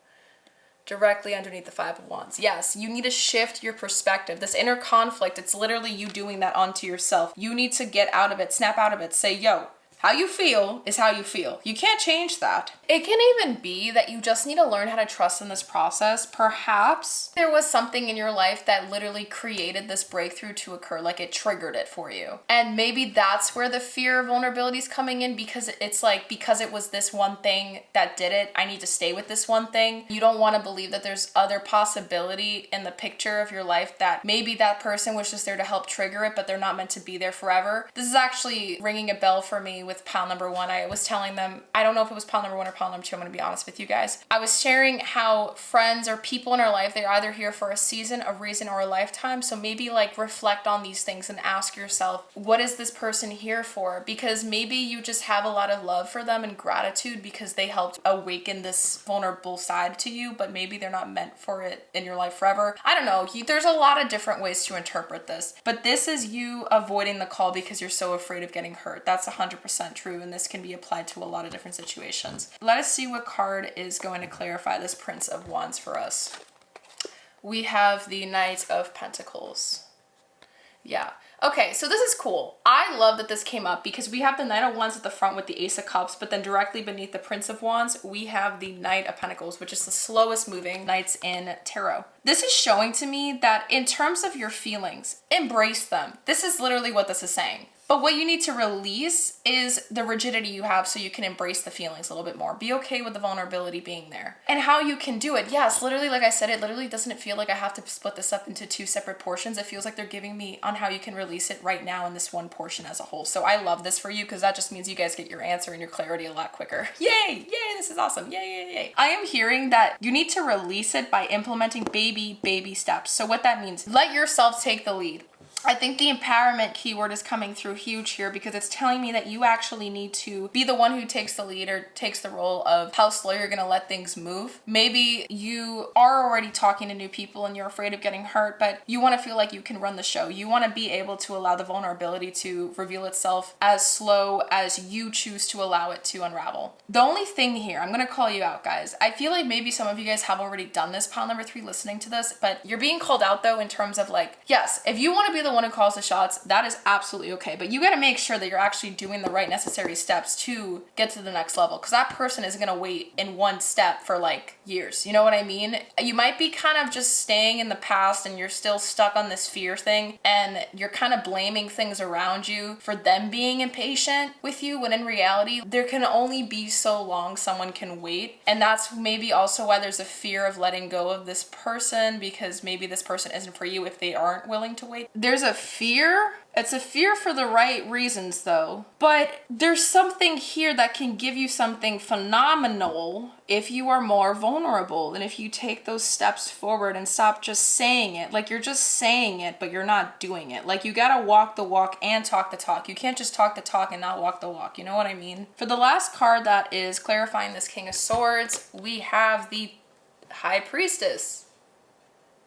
Speaker 1: Directly underneath the Five of Wands. Yes, you need to shift your perspective. This inner conflict, it's literally you doing that onto yourself. You need to get out of it, snap out of it, say, yo, how you feel is how you feel. You can't change that. It can even be that you just need to learn how to trust in this process. Perhaps there was something in your life that literally created this breakthrough to occur, like it triggered it for you. And maybe that's where the fear of vulnerability is coming in, because it's like, because it was this one thing that did it, I need to stay with this one thing. You don't want to believe that there's other possibility in the picture of your life, that maybe that person was just there to help trigger it, but they're not meant to be there forever. This is actually ringing a bell for me with pile number one. I was telling them, I don't know if it was pile number one or pile number two, I'm gonna be honest with you guys. I was sharing how friends or people in our life, they're either here for a season, a reason, or a lifetime. So maybe like reflect on these things and ask yourself, what is this person here for? Because maybe you just have a lot of love for them and gratitude because they helped awaken this vulnerable side to you, but maybe they're not meant for it in your life forever. I don't know. There's a lot of different ways to interpret this, but this is you avoiding the call because you're so afraid of getting hurt. That's 100% true, and this can be applied to a lot of different situations. Let us see what card is going to clarify this Prince of Wands for us. We have the Knight of Pentacles. Yeah. Okay, so this is cool. I love that this came up because we have the Knight of Wands at the front with the Ace of Cups, but then directly beneath the Prince of Wands, we have the Knight of Pentacles, which is the slowest moving knights in tarot. This is showing to me that in terms of your feelings, embrace them. This is literally what this is saying. But what you need to release is the rigidity you have so you can embrace the feelings a little bit more. Be okay with the vulnerability being there. And how you can do it. Yes, literally, like I said, it literally doesn't feel like I have to split this up into two separate portions. It feels like they're giving me on how you can release it right now in this one portion as a whole. So I love this for you because that just means you guys get your answer and your clarity a lot quicker. Yay! Yay, this is awesome. Yay, yay, yay. I am hearing that you need to release it by implementing baby steps. So what that means, let yourself take the lead. I think the empowerment keyword is coming through huge here because it's telling me that you actually need to be the one who takes the lead or takes the role of how slow you're gonna let things move. Maybe you are already talking to new people and you're afraid of getting hurt, but you wanna feel like you can run the show. You wanna be able to allow the vulnerability to reveal itself as slow as you choose to allow it to unravel. The only thing here, I'm gonna call you out, guys. I feel like maybe some of you guys have already done this, pile number 3, listening to this, but you're being called out though in terms of like, yes, if you wanna be the one who calls the shots, that is absolutely okay, but you got to make sure that you're actually doing the right necessary steps to get to the next level, because that person isn't going to wait in one step for like years. You know what I mean? You might be kind of just staying in the past and you're still stuck on this fear thing and you're kind of blaming things around you for them being impatient with you, when in reality there can only be so long someone can wait. And that's maybe also why there's a fear of letting go of this person, because maybe this person isn't for you if they aren't willing to wait. There's a fear. It's a fear for the right reasons though, but there's something here that can give you something phenomenal if you are more vulnerable and if you take those steps forward and stop just saying it. Like, you're just saying it, but you're not doing it. Like, you gotta walk the walk and talk the talk. You can't just talk the talk and not walk the walk. You know what I mean? For the last card that is clarifying this King of Swords, we have the High Priestess.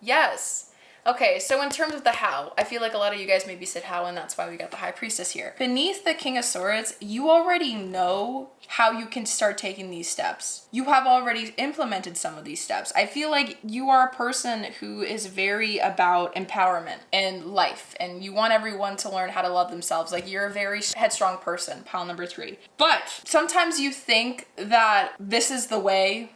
Speaker 1: Yes. Okay, so in terms of the how, I feel like a lot of you guys maybe said how, and that's why we got the High Priestess here. Beneath the King of Swords, you already know how you can start taking these steps. You have already implemented some of these steps. I feel like you are a person who is very about empowerment and life, and you want everyone to learn how to love themselves. Like, you're a very headstrong person, pile number 3. But sometimes you think that this is the way,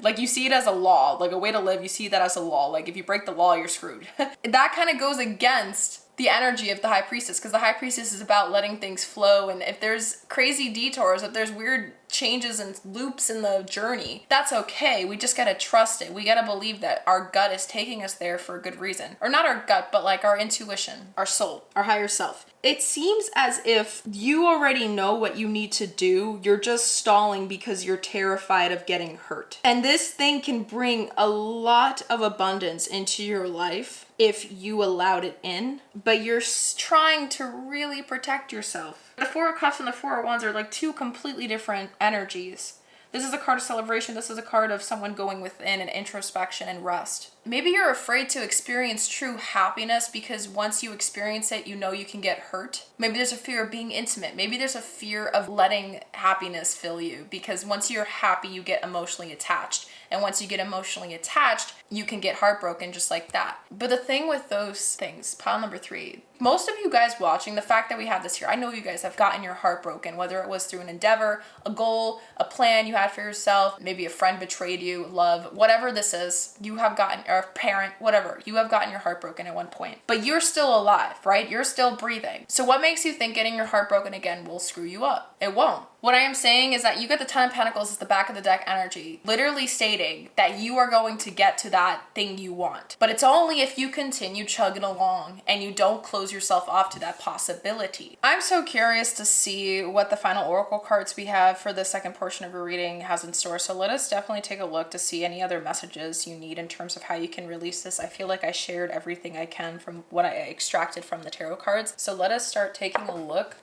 Speaker 1: like you see it as a law, like a way to live, you see that as a law. Like if you break the law, you're screwed. That kind of goes against the energy of the High Priestess, because the High Priestess is about letting things flow, and if there's crazy detours, if there's weird changes and loops in the journey, that's okay. We just gotta trust it. We gotta believe that our gut is taking us there for a good reason. Or not our gut, but like our intuition, our soul, our higher self. It seems as if you already know what you need to do. You're just stalling because you're terrified of getting hurt. And this thing can bring a lot of abundance into your life if you allowed it in, but you're trying to really protect yourself. The Four of Cups and the Four of Wands are like two completely different energies. This is a card of celebration. This is a card of someone going within and introspection and rest. Maybe you're afraid to experience true happiness because once you experience it, you know you can get hurt. Maybe there's a fear of being intimate. Maybe there's a fear of letting happiness fill you, because once you're happy, you get emotionally attached. And once you get emotionally attached, you can get heartbroken just like that. But the thing with those things, pile number 3, most of you guys watching, the fact that we have this here, I know you guys have gotten your heart broken, whether it was through an endeavor, a goal, a plan you had for yourself, maybe a friend betrayed you, love, whatever this is, you have gotten, or a parent, whatever, you have gotten your heart broken at one point. But you're still alive, right? You're still breathing. So what makes you think getting your heart broken again will screw you up? It won't. What I am saying is that you get the Ten of Pentacles as the back of the deck energy, literally stating that you are going to get to that thing you want. But it's only if you continue chugging along and you don't close yourself off to that possibility. I'm so curious to see what the final oracle cards we have for the second portion of your reading has in store. So let us definitely take a look to see any other messages you need in terms of how you can release this. I feel like I shared everything I can from what I extracted from the tarot cards. So let us start taking a look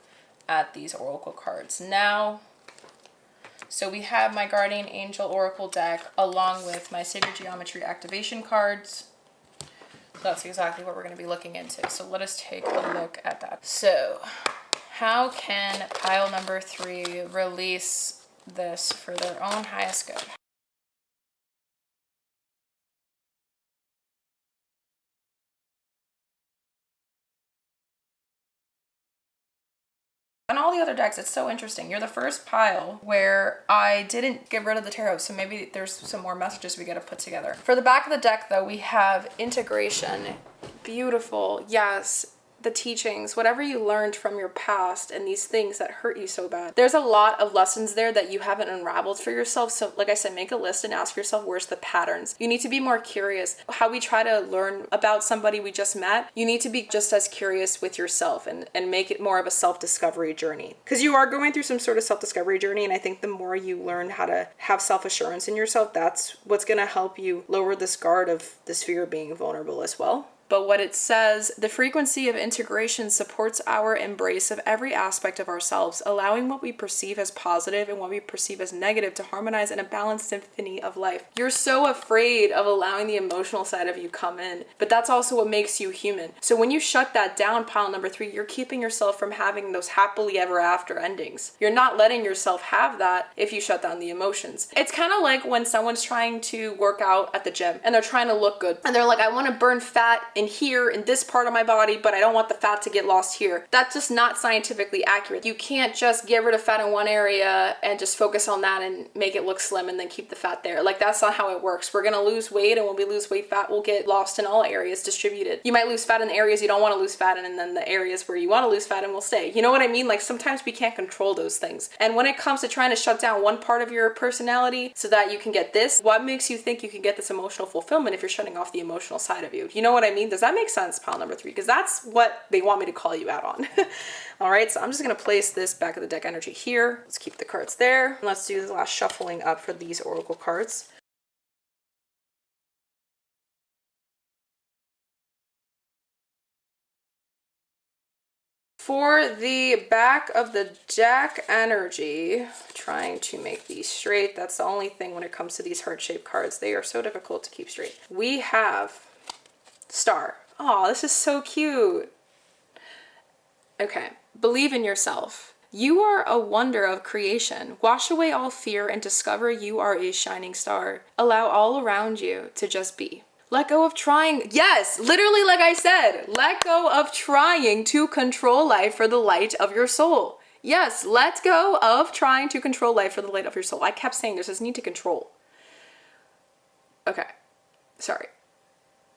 Speaker 1: at these oracle cards now. So we have my Guardian Angel Oracle deck along with my Sacred Geometry activation cards. That's exactly what we're going to be looking into. So let us take a look at that. So how can pile number 3 release this for their own highest good? On all the other decks, it's so interesting. You're the first pile where I didn't get rid of the tarot, so maybe there's some more messages we gotta put together. For the back of the deck, though, we have integration. Beautiful, yes. The teachings, whatever you learned from your past and these things that hurt you so bad. There's a lot of lessons there that you haven't unraveled for yourself. So like I said, make a list and ask yourself, where's the patterns? You need to be more curious. How we try to learn about somebody we just met, you need to be just as curious with yourself and make it more of a self-discovery journey. Because you are going through some sort of self-discovery journey, and I think the more you learn how to have self-assurance in yourself, that's what's going to help you lower this guard of this fear of being vulnerable as well. But what it says, the frequency of integration supports our embrace of every aspect of ourselves, allowing what we perceive as positive and what we perceive as negative to harmonize in a balanced symphony of life. You're so afraid of allowing the emotional side of you come in, but that's also what makes you human. So when you shut that down, pile number 3, you're keeping yourself from having those happily ever after endings. You're not letting yourself have that if you shut down the emotions. It's kind of like when someone's trying to work out at the gym and they're trying to look good and they're like, I want to burn fat in here in this part of my body, but I don't want the fat to get lost here. That's just not scientifically accurate. You can't just get rid of fat in one area and just focus on that and make it look slim and then keep the fat there. Like, that's not how it works. We're gonna lose weight, and when we lose weight, fat will get lost in all areas, distributed. You might lose fat in the areas you don't want to lose fat in, and then the areas where you want to lose fat in will stay. You know what I mean? Like, sometimes we can't control those things. And when it comes to trying to shut down one part of your personality so that you can get this, what makes you think you can get this emotional fulfillment if you're shutting off the emotional side of you? You know what I mean? Does that make sense, pile number 3? Because that's what they want me to call you out on. All right, so I'm just going to place this back of the deck energy here. Let's keep the cards there. Let's do the last shuffling up for these oracle cards. For the back of the deck energy, trying to make these straight. That's the only thing when it comes to these heart-shaped cards. They are so difficult to keep straight. We have Star
Speaker 3: Oh, this is so cute. Okay. Believe in yourself. You are a wonder of creation. Wash away all fear and discover you are a shining star. Allow all around you to just be. Let go of trying. Yes, literally, like I said, let go of trying to control life for the light of your soul. Yes, let go of trying to control life for the light of your soul. I kept saying there's this need to control. Okay, sorry.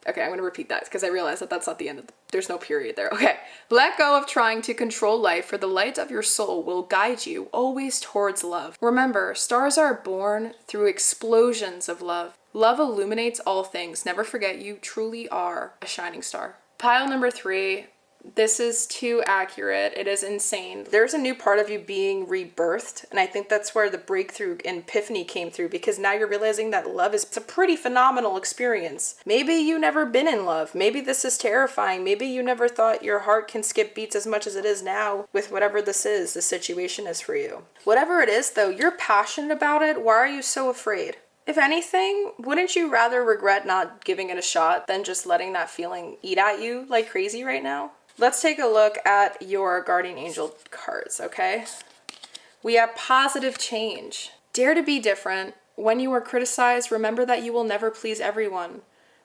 Speaker 3: Okay, I'm going to repeat that because I realized that that's not the end of there's no period there. Okay. Let go of trying to control life, for the light of your soul will guide you always towards love. Remember, stars are born through explosions of love. Love illuminates all things. Never forget you truly are a shining star. Pile number 3. This is too accurate. It is insane. There's a new part of you being rebirthed, and I think that's where the breakthrough and epiphany came through, because now you're realizing that love is a pretty phenomenal experience. Maybe you never been in love. Maybe this is terrifying. Maybe you never thought your heart can skip beats as much as it is now with whatever this is, the situation is for you. Whatever it is though, you're passionate about it. Why are you so afraid? If anything, wouldn't you rather regret not giving it a shot than just letting that feeling eat at you like crazy right now? Let's take a look at your guardian angel cards, okay? We have positive change. Dare to be different. When you are criticized, remember that you will never please everyone.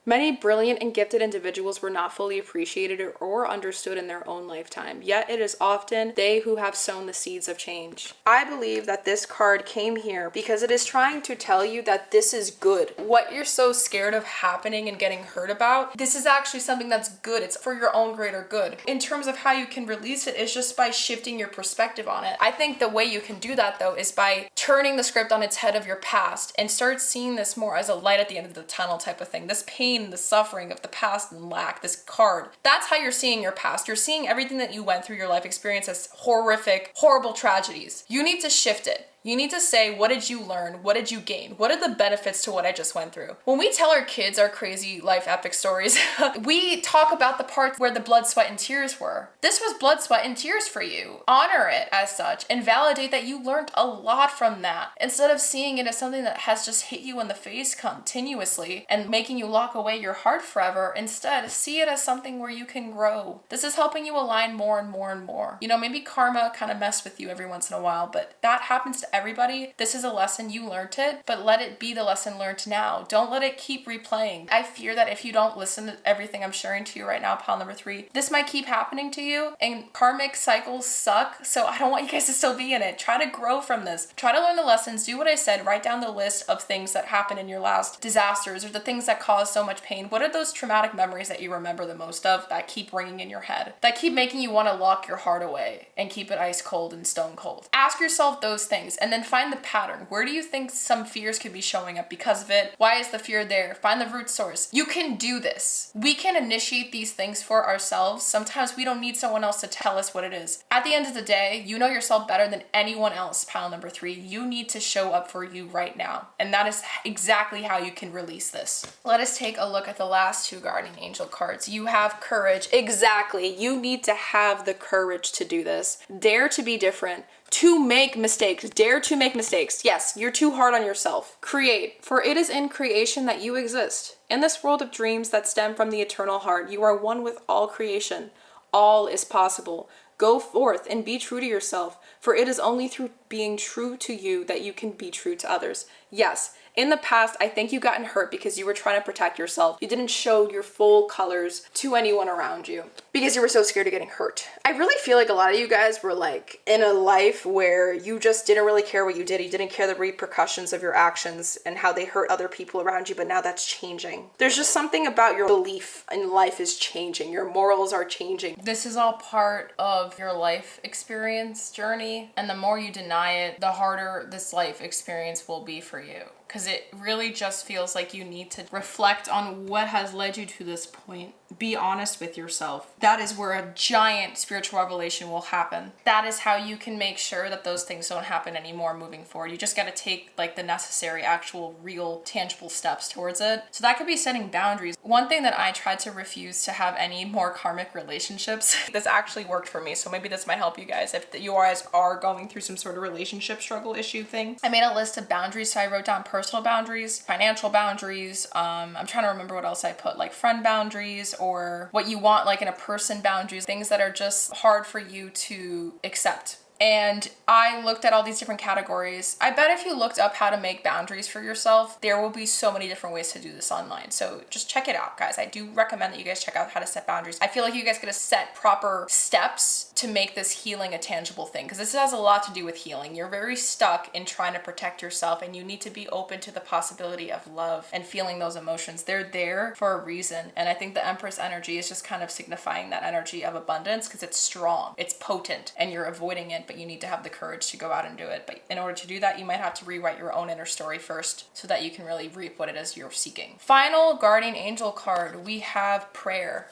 Speaker 3: Many brilliant and gifted individuals were not fully appreciated or understood in their own lifetime, yet it is often they who have sown the seeds of change. I believe that this card came here because it is trying to tell you that this is good. What you're so scared of happening and getting hurt about, this is actually something that's good. It's for your own greater good. In terms of how you can release it is just by shifting your perspective on it. I think the way you can do that though is by turning the script on its head of your past and start seeing this more as a light at the end of the tunnel type of thing. This pain, the suffering of the past and lack, this card, that's how you're seeing your past. You're seeing everything that you went through your life experience as horrific, horrible tragedies. You need to shift it. You need to say, what did you learn? What did you gain? What are the benefits to what I just went through? When we tell our kids our crazy life epic stories, we talk about the parts where the blood, sweat, and tears were. This was blood, sweat, and tears for you. Honor it as such and validate that you learned a lot from that, instead of seeing it as something that has just hit you in the face continuously and making you lock away your heart forever. Instead, see it as something where you can grow. This is helping you align more and more and more. You know, maybe karma kind of messed with you every once in a while, but that happens to everybody. This is a lesson, you learned it, but let it be the lesson learned now. Don't let it keep replaying. I fear that if you don't listen to everything I'm sharing to you right now, pile number 3, this might keep happening to you, and karmic cycles suck, so I don't want you guys to still be in it. Try to grow from this. Try to learn the lessons, do what I said, write down the list of things that happened in your last disasters or the things that caused so much pain. What are those traumatic memories that you remember the most of that keep ringing in your head, that keep making you want to lock your heart away and keep it ice cold and stone cold? Ask yourself those things and then find the pattern. Where do you think some fears could be showing up because of it? Why is the fear there? Find the root source. You can do this. We can initiate these things for ourselves. Sometimes we don't need someone else to tell us what it is. At the end of the day, you know yourself better than anyone else, pile number 3. You need to show up for you right now. And that is exactly how you can release this. Let us take a look at the last 2 guardian angel cards. You have courage. Exactly. You need to have the courage to do this. Dare to be different. To make mistakes. Dare to make mistakes. Yes, you're too hard on yourself. Create, for it is in creation that you exist. In this world of dreams that stem from the eternal heart, you are one with all creation. All is possible. Go forth and be true to yourself, for it is only through being true to you that you can be true to others. Yes, in the past, I think you gotten hurt because you were trying to protect yourself. You didn't show your full colors to anyone around you because you were so scared of getting hurt. I really feel like a lot of you guys were like in a life where you just didn't really care what you did. You didn't care the repercussions of your actions and how they hurt other people around you, but now that's changing. There's just something about your belief in life is changing. Your morals are changing. This is all part of your life experience journey, and the more you deny it, the harder this life experience will be for you. Because it really just feels like you need to reflect on what has led you to this point. Be honest with yourself. That is where a giant spiritual revelation will happen. That is how you can make sure that those things don't happen anymore moving forward. You just got to take like the necessary, actual, real, tangible steps towards it. So that could be setting boundaries. One thing that I tried to refuse to have any more karmic relationships. This actually worked for me, so maybe this might help you guys if you guys are going through some sort of relationship struggle issue thing. I made a list of boundaries, so I wrote down personal boundaries, financial boundaries, I'm trying to remember what else I put, like friend boundaries
Speaker 1: or what you want like in a person boundaries, things that are just hard for you to accept. And I looked at all these different categories. I bet if you looked up how to make boundaries for yourself, there will be so many different ways to do this online. So just check it out, guys. I do recommend that you guys check out how to set boundaries. I feel like you guys gotta set proper steps to make this healing a tangible thing, because this has a lot to do with healing. You're very stuck in trying to protect yourself, and you need to be open to the possibility of love and feeling those emotions. They're there for a reason. And I think the Empress energy is just kind of signifying that energy of abundance, because it's strong, it's potent, and you're avoiding it, but you need to have the courage to go out and do it. But in order to do that, you might have to rewrite your own inner story first so that you can really reap what it is you're seeking. Final guardian angel card, we have prayer.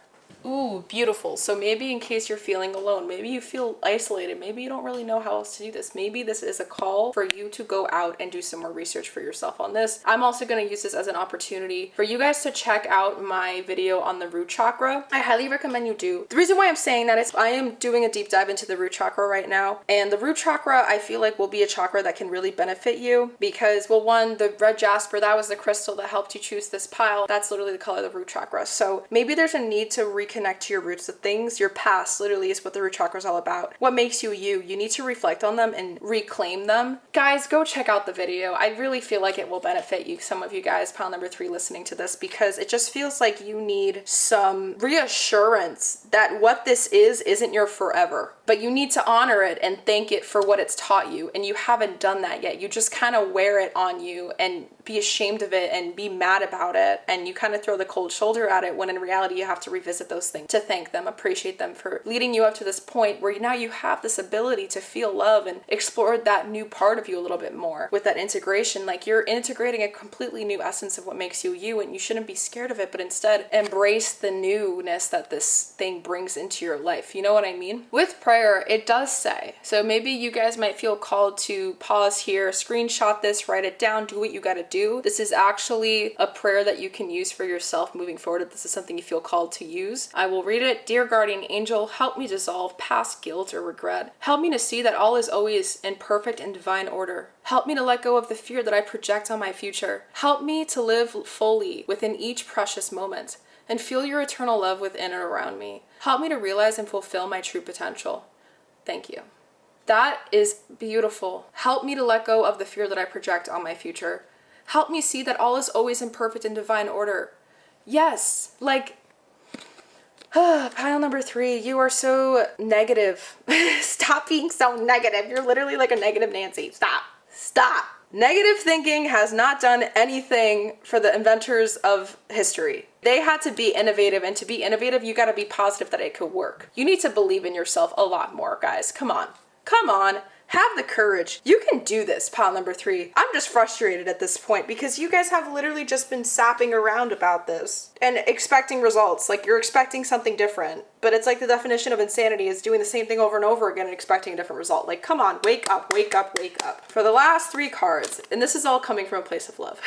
Speaker 1: Ooh, beautiful. So maybe in case you're feeling alone, maybe you feel isolated, maybe you don't really know how else to do this. Maybe this is a call for you to go out and do some more research for yourself on this. I'm also going to use this as an opportunity for you guys to check out my video on the root chakra. I highly recommend you do. The reason why I'm saying that is I am doing a deep dive into the root chakra right now. And the root chakra, I feel like will be a chakra that can really benefit you because, well, one, the red jasper, that was the crystal that helped you choose this pile. That's literally the color of the root chakra. So maybe there's a need to reconnect to your roots, the things, your past literally is what the root chakra is all about. What makes you you. You need to reflect on them and reclaim them. Guys, go check out the video. I really feel like it will benefit you, some of you guys, pile number 3 listening to this, because it just feels like you need some reassurance that what this is isn't your forever. But you need to honor it and thank it for what it's taught you. And you haven't done that yet. You just kind of wear it on you and be ashamed of it and be mad about it. And you kind of throw the cold shoulder at it when in reality you have to revisit those things to thank them, appreciate them for leading you up to this point where now you have this ability to feel love and explore that new part of you a little bit more. With that integration, like you're integrating a completely new essence of what makes you you, and you shouldn't be scared of it, but instead embrace the newness that this thing brings into your life. You know what I mean? With prayer, it does say, so maybe you guys might feel called to pause here, screenshot this, write it down, do what you gotta do. This is actually a prayer that you can use for yourself moving forward if this is something you feel called to use. I will read it. Dear guardian angel, help me dissolve past guilt or regret. Help me to see that all is always in perfect and divine order. Help me to let go of the fear that I project on my future. Help me to live fully within each precious moment and feel your eternal love within and around me. Help me to realize and fulfill my true potential. Thank you. That is beautiful. Help me to let go of the fear that I project on my future. Help me see that all is always in perfect and divine order. Yes, like, pile number 3, you are so negative. Stop being so negative. You're literally like a negative Nancy. Stop. Negative thinking has not done anything for the inventors of history. They had to be innovative, and to be innovative, you gotta be positive that it could work. You need to believe in yourself a lot more, guys. Come on. Have the courage. You can do this, pile number 3. I'm just frustrated at this point because you guys have literally just been sapping around about this and expecting results. Like you're expecting something different, but it's like the definition of insanity is doing the same thing over and over again and expecting a different result. Like, come on, wake up. For the last 3 cards, and this is all coming from a place of love.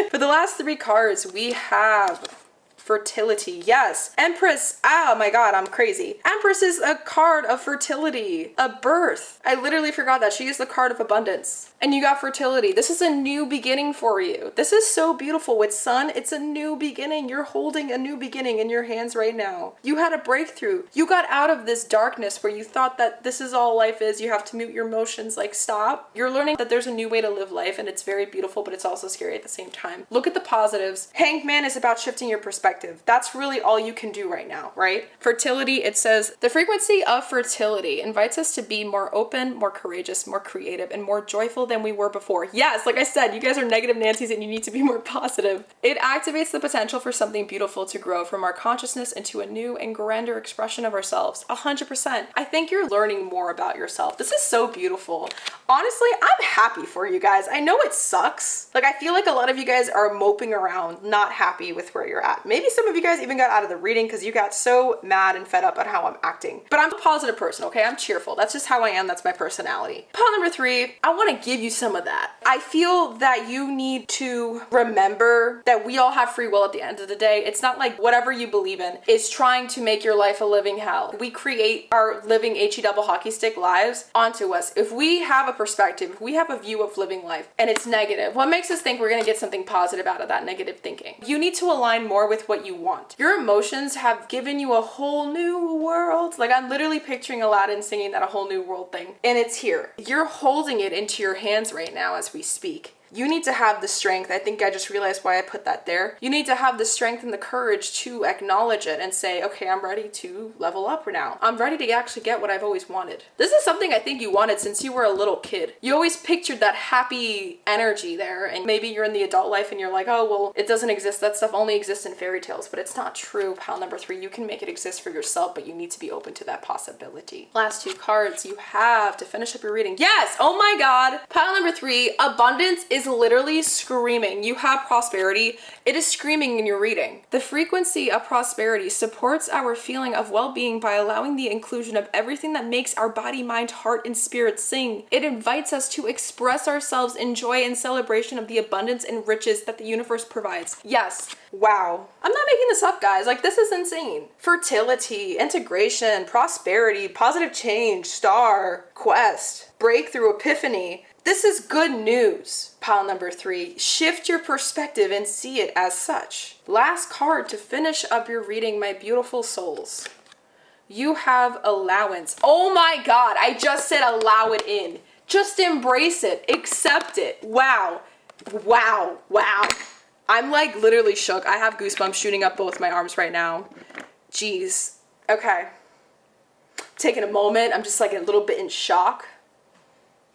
Speaker 1: For the last 3 cards, we have fertility. Yes. Empress. Oh my God, I'm crazy. Empress is a card of fertility, a birth. I literally forgot that. She is the card of abundance. And you got fertility. This is a new beginning for you. This is so beautiful. With Sun, it's a new beginning. You're holding a new beginning in your hands right now. You had a breakthrough. You got out of this darkness where you thought that this is all life is. You have to mute your emotions. Like, stop. You're learning that there's a new way to live life, and it's very beautiful, but it's also scary at the same time. Look at the positives. Hanged Man is about shifting your perspective. That's really all you can do right now, right? Fertility, it says, the frequency of fertility invites us to be more open, more courageous, more creative, and more joyful than we were before. Yes, like I said, you guys are negative Nancy's and you need to be more positive. It activates the potential for something beautiful to grow from our consciousness into a new and grander expression of ourselves. 100%. I think you're learning more about yourself. This is so beautiful. Honestly, I'm happy for you guys. I know it sucks. Like, I feel like a lot of you guys are moping around, not happy with where you're at. Maybe some of you guys even got out of the reading because you got so mad and fed up at how I'm acting. But I'm a positive person, okay? I'm cheerful. That's just how I am. That's my personality. Pile number 3, I want to give you some of that. I feel that you need to remember that we all have free will at the end of the day. It's not like whatever you believe in is trying to make your life a living hell. We create our living HE double hockey stick lives onto us. If we have a perspective, if we have a view of living life and it's negative, what makes us think we're going to get something positive out of that negative thinking? You need to align more with
Speaker 3: what you want. Your emotions have given you a whole new world. Like, I'm literally picturing Aladdin singing that a whole new world thing, and it's here. You're holding it into your hands right now as we speak. You need to have the strength. I think I just realized why I put that there. You need to have the strength and the courage to acknowledge it and say, okay, I'm ready to level up now. I'm ready to actually get what I've always wanted. This is something I think you wanted since you were a little kid. You always pictured that happy energy there, and maybe you're in the adult life and you're like, oh, well, it doesn't exist. That stuff only exists in fairy tales, but it's not true. Pile number 3, you can make it exist for yourself, but you need to be open to that possibility. Last 2 cards you have to finish up your reading. Yes, oh my God. Pile number 3, abundance is literally screaming. You have prosperity. It is screaming in your reading. The frequency of prosperity supports our feeling of well-being by allowing the inclusion of everything that makes our body, mind, heart, and spirit sing. It invites us to express ourselves in joy and celebration of the abundance and riches that the universe provides. Yes. Wow. I'm not making this up, guys. Like, this is insane. Fertility, integration, prosperity, positive change, star, quest, breakthrough, epiphany. This is good news. Pile number 3, shift your perspective and see it as such. Last card to finish up your reading, my beautiful souls. You have allowance. Oh my God, I just said allow it in. Just embrace it, accept it. Wow, wow, wow. I'm like literally shook. I have goosebumps shooting up both my arms right now. Jeez. Okay. Taking a moment, I'm just like a little bit in shock.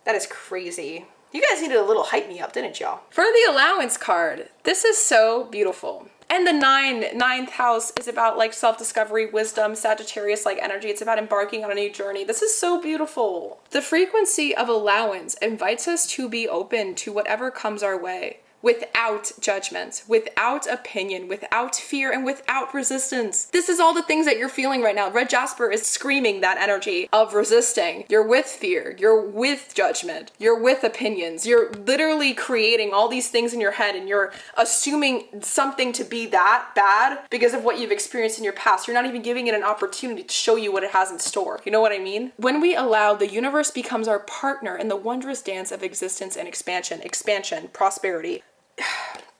Speaker 3: That is crazy. You guys needed a little hype me up, didn't y'all? For the allowance card, this is so beautiful. And the ninth house is about like self-discovery, wisdom, Sagittarius-like energy. It's about embarking on a new journey. This is so beautiful. The frequency of allowance invites us to be open to whatever comes our way. Without judgment, without opinion, without fear, and without resistance. This is all the things that you're feeling right now. Red Jasper is screaming that energy of resisting. You're with fear, you're with judgment, you're with opinions. You're literally creating all these things in your head and you're assuming something to be that bad because of what you've experienced in your past. You're not even giving it an opportunity to show you what it has in store. You know what I mean? When we allow, the universe becomes our partner in the wondrous dance of existence and expansion, prosperity.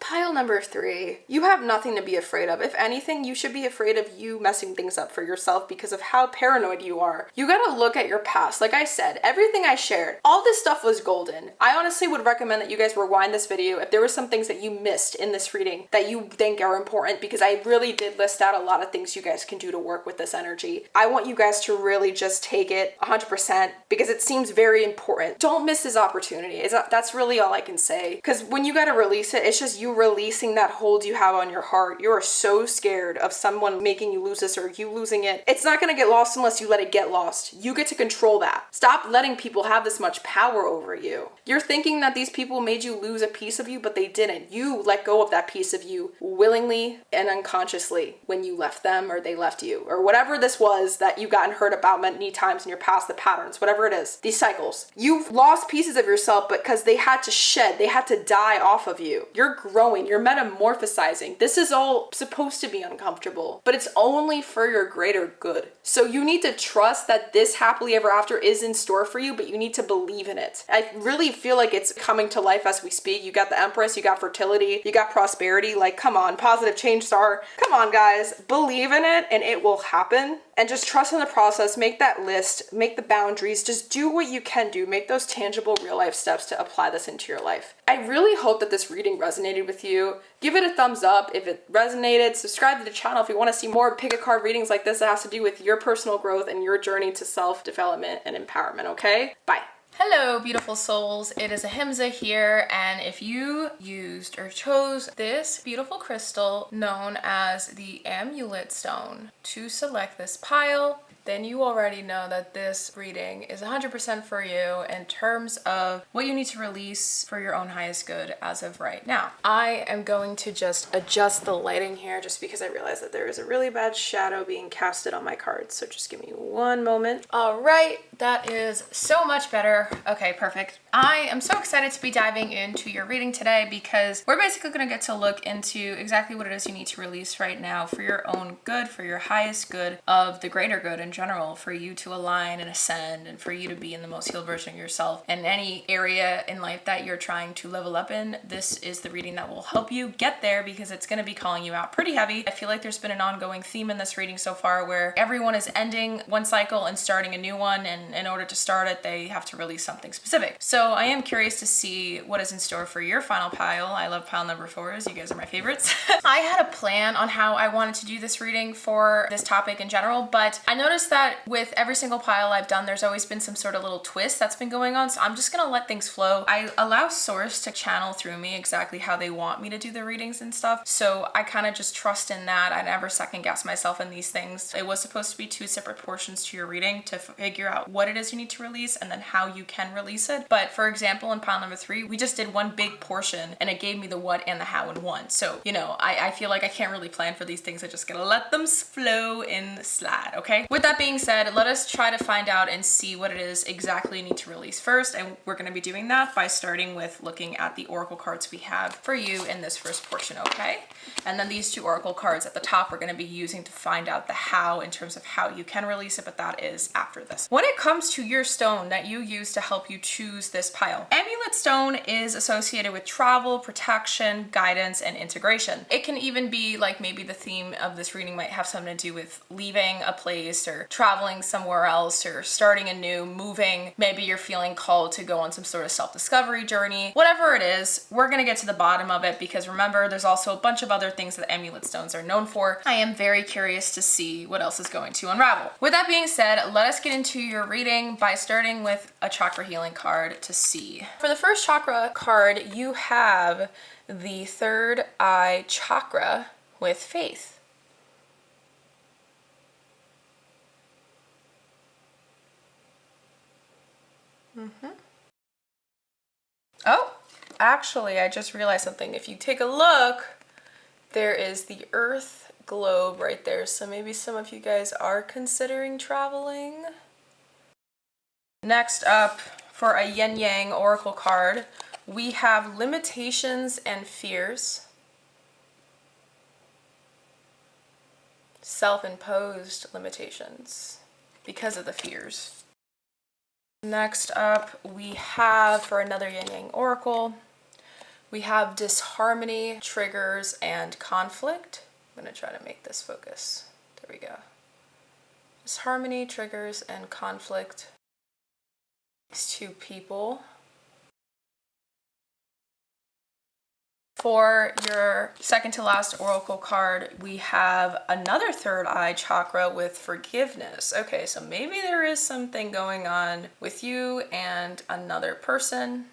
Speaker 3: Pile number 3, you have nothing to be afraid of. If anything, you should be afraid of you messing things up for yourself because of how paranoid you are. You gotta look at your past. Like I said, everything I shared, all this stuff was golden. I honestly would recommend that you guys rewind this video if there were some things that you missed in this reading that you think are important, because I really did list out a lot of things you guys can do to work with this energy. I want you guys to really just take it 100% because it seems very important. Don't miss this opportunity. That's really all I can say, because when you gotta release it, it's just you releasing that hold you have on your heart. You are so scared of someone making you lose this or you losing it. It's not going to get lost unless you let it get lost. You get to control that. Stop letting people have this much power over you. You're thinking that these people made you lose a piece of you, but they didn't. You let go of that piece of you willingly and unconsciously when you left them or they left you, or whatever this was that you've gotten hurt about many times in your past, the patterns, whatever it is, these cycles. You've lost pieces of yourself because they had to shed, they had to die off of you. You're growing, you're metamorphosizing. This is all supposed to be uncomfortable, but it's only for your greater good. So you need to trust that this happily ever after is in store for you, but you need to believe in it. I really feel like it's coming to life as we speak. You got the Empress, you got fertility, you got prosperity. Like, come on, positive change star. Come on, guys, believe in it and it will happen. And just trust in the process, make that list, make the boundaries, just do what you can do, make those tangible real life steps to apply this into your life. I really hope that this reading resonated with you. Give it a thumbs up if it resonated. Subscribe to the channel if you want to see more pick a card readings like this that has to do with your personal growth and your journey to self-development and empowerment, okay? Bye.
Speaker 1: Hello, beautiful souls. It is Ahimsa here, and if you used or chose this beautiful crystal known as the Amulet Stone to select this pile, then you already know that this reading is 100% for you in terms of what you need to release for your own highest good as of right now. I am going to just adjust the lighting here just because I realize that there is a really bad shadow being casted on my cards. So just give me one moment. All right, that is so much better. Okay, perfect. I am so excited to be diving into your reading today because we're basically going to get to look into exactly what it is you need to release right now for your own good, for your highest good of the greater good in general, for you to align and ascend, and for you to be in the most healed version of yourself. And any area in life that you're trying to level up in, this is the reading that will help you get there, because it's going to be calling you out pretty heavy. I feel like there's been an ongoing theme in this reading so far where everyone is ending one cycle and starting a new one, and in order to start it, they have to release something specific. So I am curious to see what is in store for your final pile. I love pile number 4s. You guys are my favorites. I had a plan on how I wanted to do this reading for this topic in general, but I noticed that with every single pile I've done, there's always been some sort of little twist that's been going on. So I'm just gonna let things flow. I allow source to channel through me exactly how they want me to do the readings and stuff. So I kind of just trust in that. I never second guess myself in these things. It was supposed to be 2 separate portions to your reading to figure out what it is you need to release and then how you can release it. But for example, in pile number 3, we just did one big portion and it gave me the what and the how in one. So, you know, I feel like I can't really plan for these things. I just gotta let them flow in the slide, okay? With that being said, let us try to find out and see what it is exactly you need to release first. And we're gonna be doing that by starting with looking at the oracle cards we have for you in this first portion, okay? And then these 2 oracle cards at the top we're gonna be using to find out the how in terms of how you can release it, but that is after this. When it comes to your stone that you use to help you choose this pile, amulet stone is associated with travel, protection, guidance, and integration. It can even be like maybe the theme of this reading might have something to do with leaving a place or traveling somewhere else or starting anew, moving. Maybe you're feeling called to go on some sort of self-discovery journey. Whatever it is, we're gonna get to the bottom of it, because remember, there's also a bunch of other things that amulet stones are known for. I am very curious to see what else is going to unravel. With that being said, let us get into your reading by starting with a chakra healing card to see. For the first chakra card, you have the 3rd eye chakra with faith. Oh, actually, I just realized something. If you take a look, there is the Earth globe right there. So maybe some of you guys are considering traveling. Next up, for a yin yang oracle card, we have limitations and fears. Self-imposed limitations because of the fears. Next up, we have, for another yin yang oracle, we have disharmony, triggers, and conflict. I'm gonna try to make this focus. There we go. Disharmony, triggers, and conflict. These 2 people. For your second to last oracle card, we have another 3rd eye chakra with forgiveness. Okay, so maybe there is something going on with you and another person.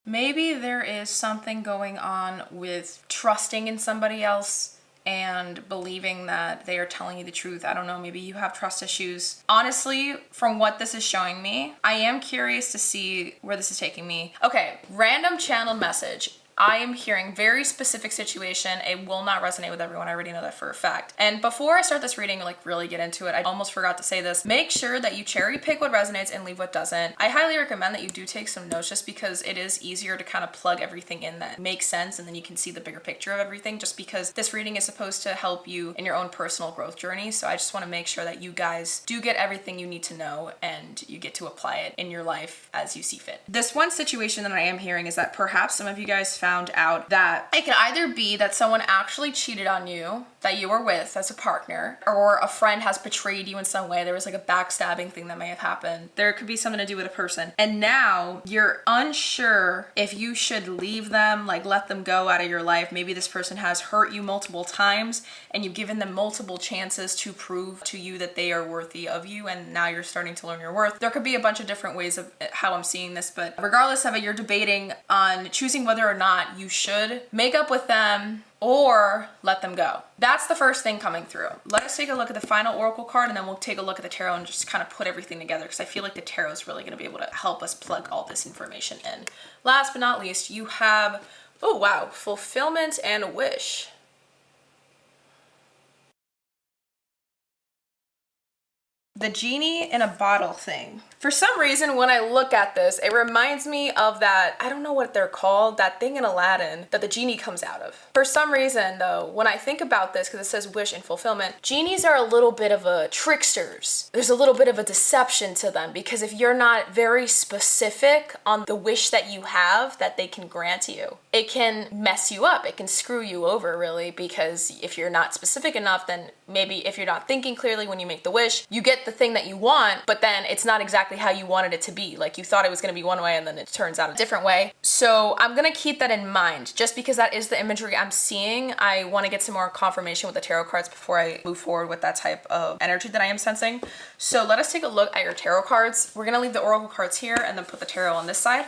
Speaker 1: Maybe there is something going on with trusting in somebody else and believing that they are telling you the truth. I don't know, maybe you have trust issues. Honestly, from what this is showing me, I am curious to see where this is taking me. Okay, random channel message. I am hearing very specific situation. It will not resonate with everyone. I already know that for a fact. And before I start this reading, like really get into it, I almost forgot to say this. Make sure that you cherry pick what resonates and leave what doesn't. I highly recommend that you do take some notes, just because it is easier to kind of plug everything in that makes sense, and then you can see the bigger picture of everything, just because this reading is supposed to help you in your own personal growth journey. So I just want to make sure that you guys do get everything you need to know and you get to apply it in your life as you see fit. This one situation that I am hearing is that perhaps some of you guys found out that it can either be that someone actually cheated on you that you were with as a partner, or a friend has betrayed you in some way. There was like a backstabbing thing that may have happened. There could be something to do with a person. And now you're unsure if you should leave them, like let them go out of your life. Maybe this person has hurt you multiple times and you've given them multiple chances to prove to you that they are worthy of you, and now you're starting to learn your worth. There could be a bunch of different ways of how I'm seeing this, but regardless of it, you're debating on choosing whether or not you should make up with them or let them go. That's the first thing coming through. Let us take a look at the final oracle card, and then we'll take a look at the tarot and just kind of put everything together, because I feel like the tarot is really going to be able to help us plug all this information in. Last but not least, you have, oh wow, fulfillment and wish. the genie in a bottle thing. For some reason, when I look at this, it reminds me of that, I don't know what they're called, that thing in Aladdin that the genie comes out of. For some reason though, when I think about this, because it says wish and fulfillment, genies are a little bit of a tricksters. There's a little bit of a deception to them, because if you're not very specific on the wish that you have that they can grant you, it can mess you up. It can screw you over, really, because if you're not specific enough, then maybe if you're not thinking clearly when you make the wish, you get the thing that you want, but then it's not exactly how you wanted it to be. Like, you thought it was going to be one way and then it turns out a different way. So I'm going to keep that in mind. Just because that is the imagery I'm seeing, I want to get some more confirmation with the tarot cards before I move forward with that type of energy that I am sensing. So let us take a look at your tarot cards. We're going to leave the oracle cards here and then put the tarot on this side.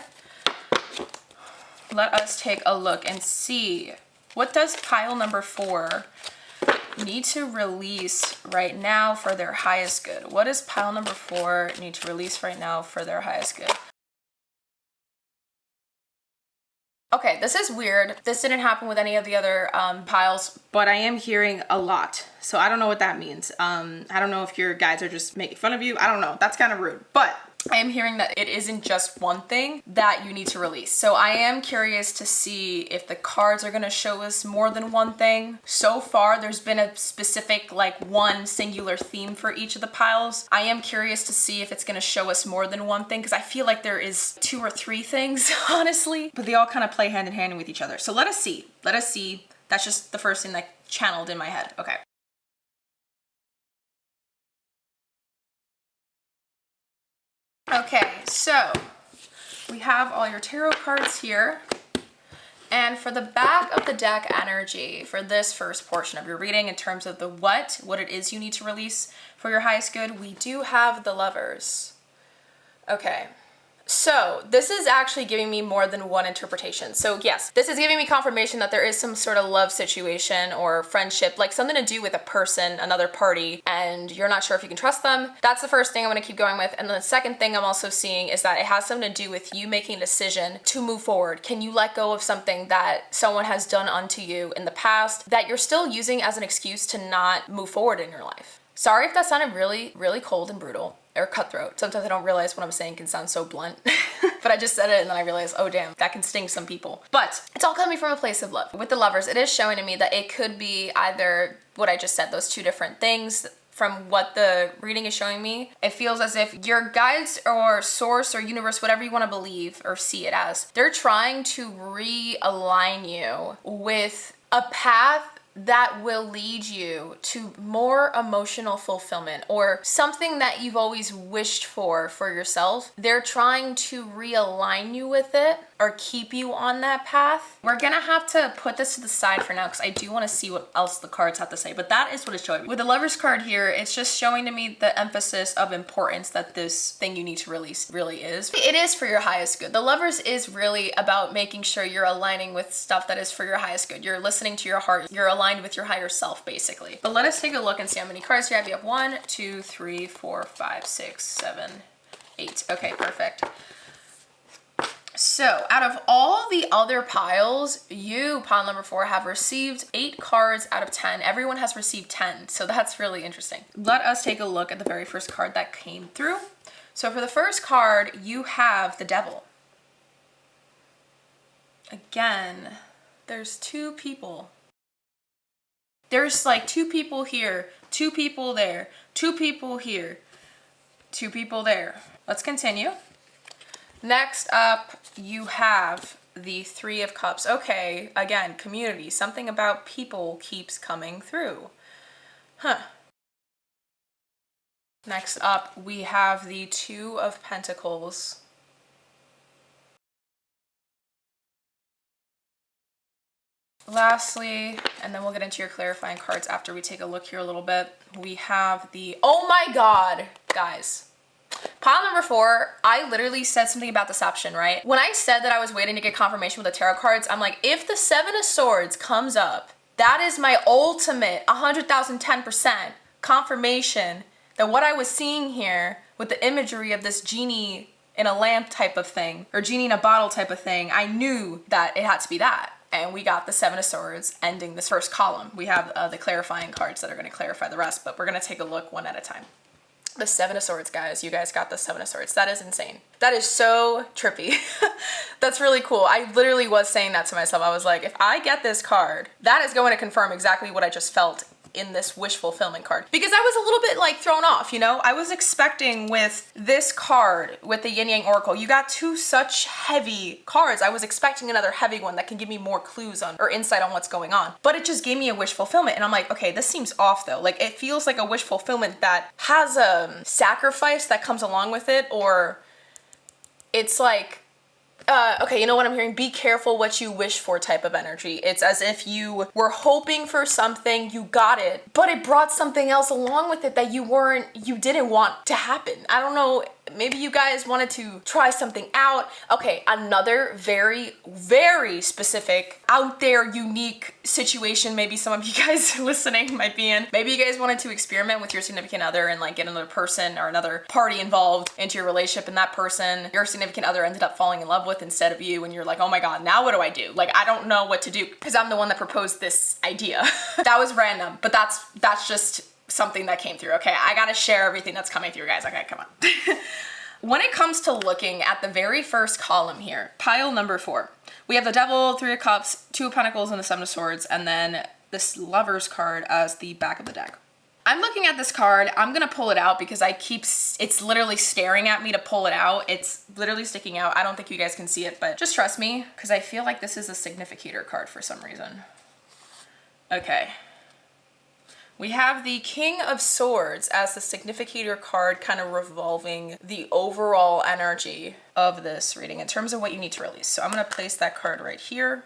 Speaker 1: Let us take a look and see, what does pile number 4 need to release right now for their highest good? What does pile number 4 need to release right now for their highest good? Okay, this is weird. This didn't happen with any of the other piles, but I am hearing a lot. So I don't know what that means. I don't know if your guides are just making fun of you. I don't know. That's kind of rude. But I am hearing that it isn't just one thing that you need to release. So I am curious to see if the cards are going to show us more than one thing. So far, there's been a specific, like, one singular theme for each of the piles. I am curious to see if it's going to show us more than one thing, because I feel like there is 2 or 3 things, honestly, but they all kind of play hand in hand with each other. So let us see. Let us see. That's just the first thing that channeled in my head. Okay. Okay, so we have all your tarot cards here. And for the back of the deck energy for this first portion of your reading, in terms of the what it is you need to release for your highest good, we do have the Lovers. Okay. So this is actually giving me more than one interpretation. So yes, this is giving me confirmation that there is some sort of love situation or friendship, like something to do with a person, another party, and you're not sure if you can trust them. That's the first thing I'm going to keep going with. And the second thing I'm also seeing is that it has something to do with you making a decision to move forward. Can you let go of something that someone has done unto you in the past that you're still using as an excuse to not move forward in your life? Sorry if that sounded really, really cold and brutal or cutthroat. Sometimes I don't realize what I'm saying can sound so blunt, but I just said it and then I realized, oh damn, that can sting some people. But it's all coming from a place of love. With the Lovers, it is showing to me that it could be either what I just said, those 2 different things. From what the reading is showing me, it feels as if your guides or source or universe, whatever you want to believe or see it as, they're trying to realign you with a path that will lead you to more emotional fulfillment or something that you've always wished for yourself. They're trying to realign you with it or keep you on that path. We're gonna have to put this to the side for now because I do want to see what else the cards have to say, but that is what it's showing me. With the Lovers card here, it's just showing to me the emphasis of importance that this thing you need to release really is. It is for your highest good. The Lovers is really about making sure you're aligning with stuff that is for your highest good. You're listening to your heart. You're aligned with your higher self, basically. But let us take a look and see how many cards you have. You have 1, 2, 3, 4, 5, 6, 7, 8. Okay, perfect. So out of all the other piles, you, pile number 4, have received 8 cards out of 10. Everyone has received 10, so that's really interesting. Let us take a look at the very first card that came through. So for the first card, you have the Devil. Again, there's 2 people. There's like 2 people here, 2 people there, 2 people here, 2 people there. Let's continue. Next up, you have the 3 of Cups. Okay, again, community. Something about people keeps coming through. Huh. Next up, we have the 2 of Pentacles. Lastly, and then we'll get into your clarifying cards after we take a look here a little bit, we have the, oh my god, guys. Pile number 4, I literally said something about deception, right? When I said that I was waiting to get confirmation with the tarot cards, I'm like, if the 7 of Swords comes up, that is my ultimate 100,010% confirmation that what I was seeing here with the imagery of this genie in a lamp type of thing, or genie in a bottle type of thing, I knew that it had to be that. And we got the 7 of Swords ending this first column. We have the clarifying cards that are going to clarify the rest, but we're going to take a look one at a time. The Seven of Swords, guys. You guys got the Seven of Swords. That is insane. That is so trippy. That's really cool. I literally was saying that to myself. I was like, if I get this card, that is going to confirm exactly what I just felt in this wish fulfillment card. Because I was a little bit like thrown off, you know? I was expecting with this card, with the Yin Yang Oracle, you got two such heavy cards. I was expecting another heavy one that can give me more clues on or insight on what's going on. But it just gave me a wish fulfillment. And I'm like, okay, this seems off though. Like it feels like a wish fulfillment that has a sacrifice that comes along with it, or it's like, okay, you know what I'm hearing? Be careful what you wish for type of energy. It's as if you were hoping for something, you got it, but it brought something else along with it that you didn't want to happen. I don't know, maybe you guys wanted to try something out. Okay, another very, very specific, out there, unique situation maybe some of you guys listening might be in. Maybe you guys wanted to experiment with your significant other and like get another person or another party involved into your relationship, and that person, your significant other, ended up falling in love with instead of you, and you're like, oh my god, now what do I do? Like, I don't know what to do because I'm the one that proposed this idea. That was random, but that's just something that came through. Okay, I gotta share everything that's coming through, guys. Okay, come on. When it comes to looking at the very first column here, pile number 4, we have the Devil, 3 of Cups, 2 of Pentacles, and the 7 of Swords, and then this Lover's card as the back of the deck. I'm looking at this card. I'm gonna pull it out because it's literally staring at me to pull it out. It's literally sticking out. I don't think you guys can see it, but just trust me because I feel like this is a significator card for some reason. Okay. We have the King of Swords as the significator card, kind of revolving the overall energy of this reading in terms of what you need to release. So I'm gonna place that card right here.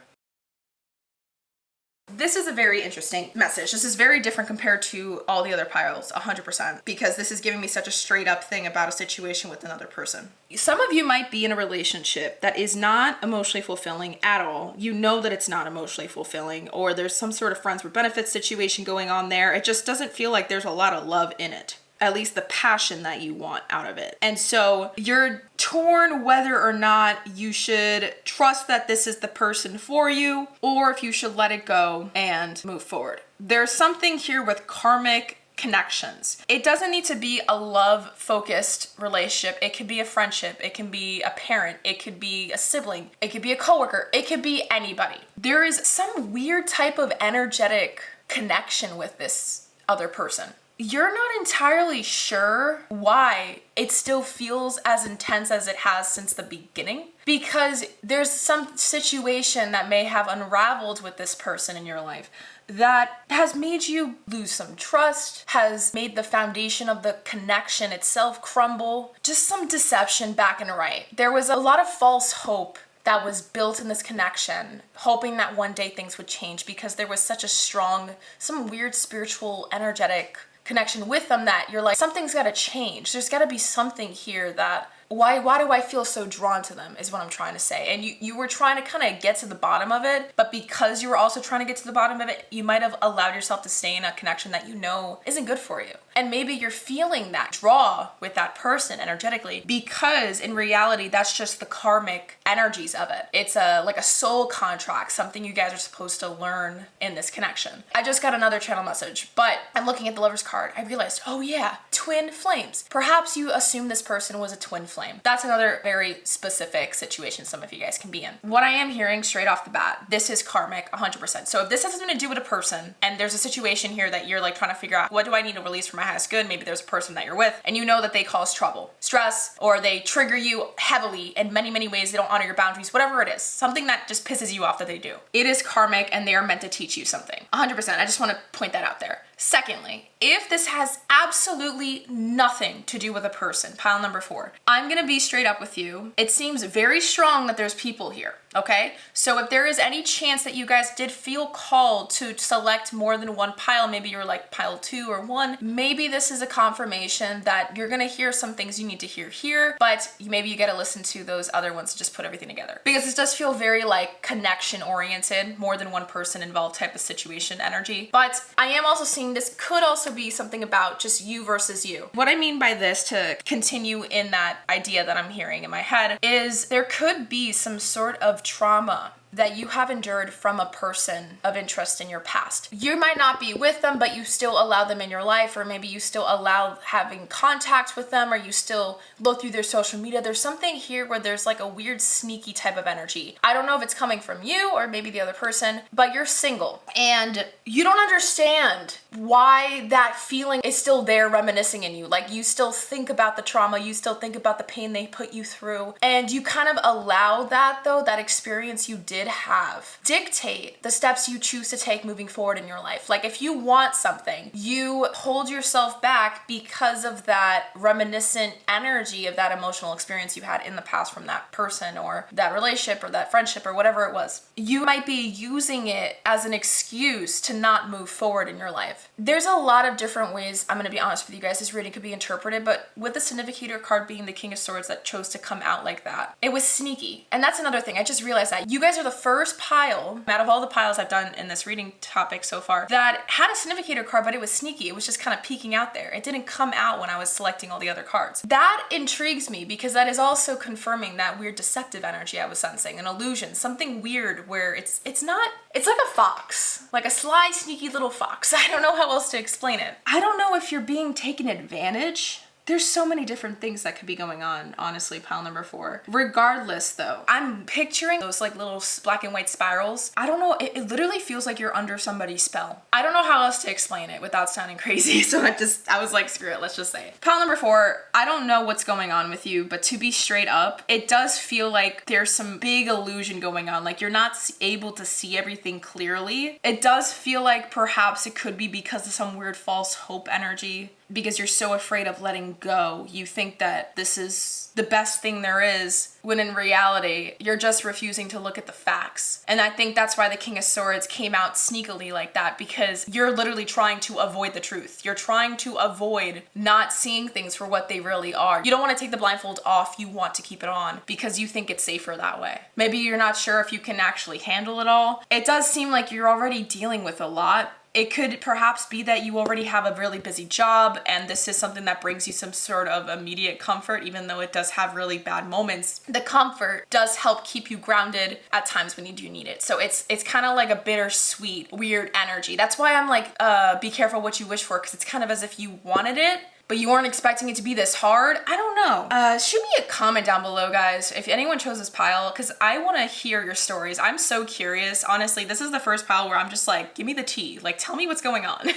Speaker 1: This is a very interesting message. This is very different compared to all the other piles, 100%, because this is giving me such a straight up thing about a situation with another person. Some of you might be in a relationship that is not emotionally fulfilling at all. You know that it's not emotionally fulfilling, or there's some sort of friends with benefits situation going on there. It just doesn't feel like there's a lot of love in it. At least the passion that you want out of it. And so you're torn whether or not you should trust that this is the person for you, or if you should let it go and move forward. There's something here with karmic connections. It doesn't need to be a love-focused relationship. It could be a friendship. It can be a parent. It could be a sibling. It could be a coworker. It could be anybody. There is some weird type of energetic connection with this other person. You're not entirely sure why it still feels as intense as it has since the beginning, because there's some situation that may have unraveled with this person in your life that has made you lose some trust, has made the foundation of the connection itself crumble, just some deception back and right. There was a lot of false hope that was built in this connection, hoping that one day things would change because there was such a strong, some weird spiritual, energetic connection with them that you're like, something's got to change. There's got to be something here that, why do I feel so drawn to them is what I'm trying to say. And you were trying to kind of get to the bottom of it, but because you were also trying to get to the bottom of it, you might have allowed yourself to stay in a connection that you know isn't good for you. And maybe you're feeling that draw with that person energetically because in reality, that's just the karmic energies of it. It's like a soul contract, something you guys are supposed to learn in this connection. I just got another channel message, but I'm looking at the Lover's card. I realized, oh yeah, twin flames. Perhaps you assume this person was a twin flame. That's another very specific situation some of you guys can be in. What I am hearing straight off the bat, this is karmic 100%. So if this has something to do with a person and there's a situation here that you're like trying to figure out, what do I need to release for my highest good? Maybe there's a person that you're with and you know that they cause trouble, stress, or they trigger you heavily in many, many ways. They don't honor your boundaries, whatever it is, something that just pisses you off that they do. It is karmic and they are meant to teach you something. 100%. I just want to point that out there. Secondly, if this has absolutely nothing to do with a person, pile number 4, I'm gonna be straight up with you. It seems very strong that there's people here, okay? So if there is any chance that you guys did feel called to select more than one pile, maybe you're like pile 2 or 1, maybe this is a confirmation that you're gonna hear some things you need to hear here, but maybe you gotta listen to those other ones to just put everything together. Because this does feel very like connection oriented, more than one person involved type of situation energy. But I am also seeing this could also be something about just you versus you. What I mean by this, to continue in that idea that I'm hearing in my head, is there could be some sort of trauma that you have endured from a person of interest in your past. You might not be with them, but you still allow them in your life, or maybe you still allow having contact with them, or you still look through their social media. There's something here where there's like a weird sneaky type of energy. I don't know if it's coming from you or maybe the other person, but you're single and you don't understand why that feeling is still there reminiscing in you. Like you still think about the trauma, you still think about the pain they put you through, and you kind of allow that, though, that experience you did have, dictate the steps you choose to take moving forward in your life. Like if you want something, you hold yourself back because of that reminiscent energy of that emotional experience you had in the past from that person or that relationship or that friendship or whatever it was. You might be using it as an excuse to not move forward in your life. There's a lot of different ways, I'm going to be honest with you guys, this reading could be interpreted, but with the Significator card being the King of Swords that chose to come out like that, it was sneaky. And that's another thing. I just realized that you guys are the first pile out of all the piles I've done in this reading topic so far that had a Significator card, but it was sneaky. It was just kind of peeking out there. It didn't come out when I was selecting all the other cards. That intrigues me because that is also confirming that weird deceptive energy I was sensing, an illusion, something weird where it's like a fox, like a sly, sneaky little fox. I don't know how else to explain it. I don't know if you're being taken advantage. There's so many different things that could be going on, honestly, pile number 4. Regardless, though, I'm picturing those like little black and white spirals. I don't know, it literally feels like you're under somebody's spell. I don't know how else to explain it without sounding crazy, so I was like, screw it, let's just say it. Pile number 4, I don't know what's going on with you, but to be straight up, it does feel like there's some big illusion going on, like you're not able to see everything clearly. It does feel like perhaps it could be because of some weird false hope energy. Because you're so afraid of letting go. You think that this is the best thing there is, when in reality, you're just refusing to look at the facts. And I think that's why the King of Swords came out sneakily like that, because you're literally trying to avoid the truth. You're trying to avoid not seeing things for what they really are. You don't want to take the blindfold off, you want to keep it on because you think it's safer that way. Maybe you're not sure if you can actually handle it all. It does seem like you're already dealing with a lot. It could perhaps be that you already have a really busy job and this is something that brings you some sort of immediate comfort, even though it does have really bad moments. The comfort does help keep you grounded at times when you do need it. So it's kind of like a bittersweet, weird energy. That's why I'm like, be careful what you wish for, because it's kind of as if you wanted it, but you weren't expecting it to be this hard. I don't know. Shoot me a comment down below, guys, if anyone chose this pile, because I want to hear your stories. I'm so curious. Honestly, this is the first pile where I'm just like, give me the tea. Like, tell me what's going on.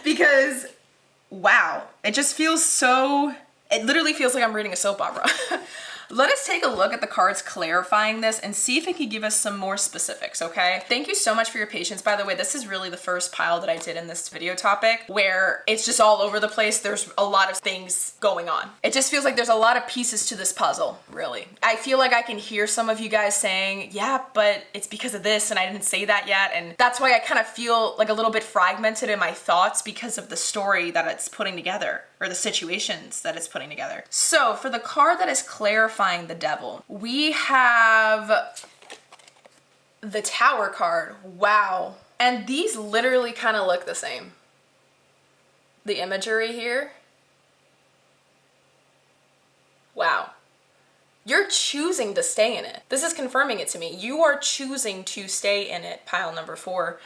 Speaker 1: Because, wow, it just feels so, it literally feels like I'm reading a soap opera. Let us take a look at the cards clarifying this and see if it can give us some more specifics, okay? Thank you so much for your patience. By the way, this is really the first pile that I did in this video topic where it's just all over the place. There's a lot of things going on. It just feels like there's a lot of pieces to this puzzle, really. I feel like I can hear some of you guys saying, yeah, but it's because of this and I didn't say that yet. And that's why I kind of feel like a little bit fragmented in my thoughts because of the story that it's putting together, or the situations that it's putting together. So for the card that is clarifying the devil, we have the Tower card. Wow. And these literally kind of look the same. The imagery here. Wow. You're choosing to stay in it. This is confirming it to me. You are choosing to stay in it, pile number 4.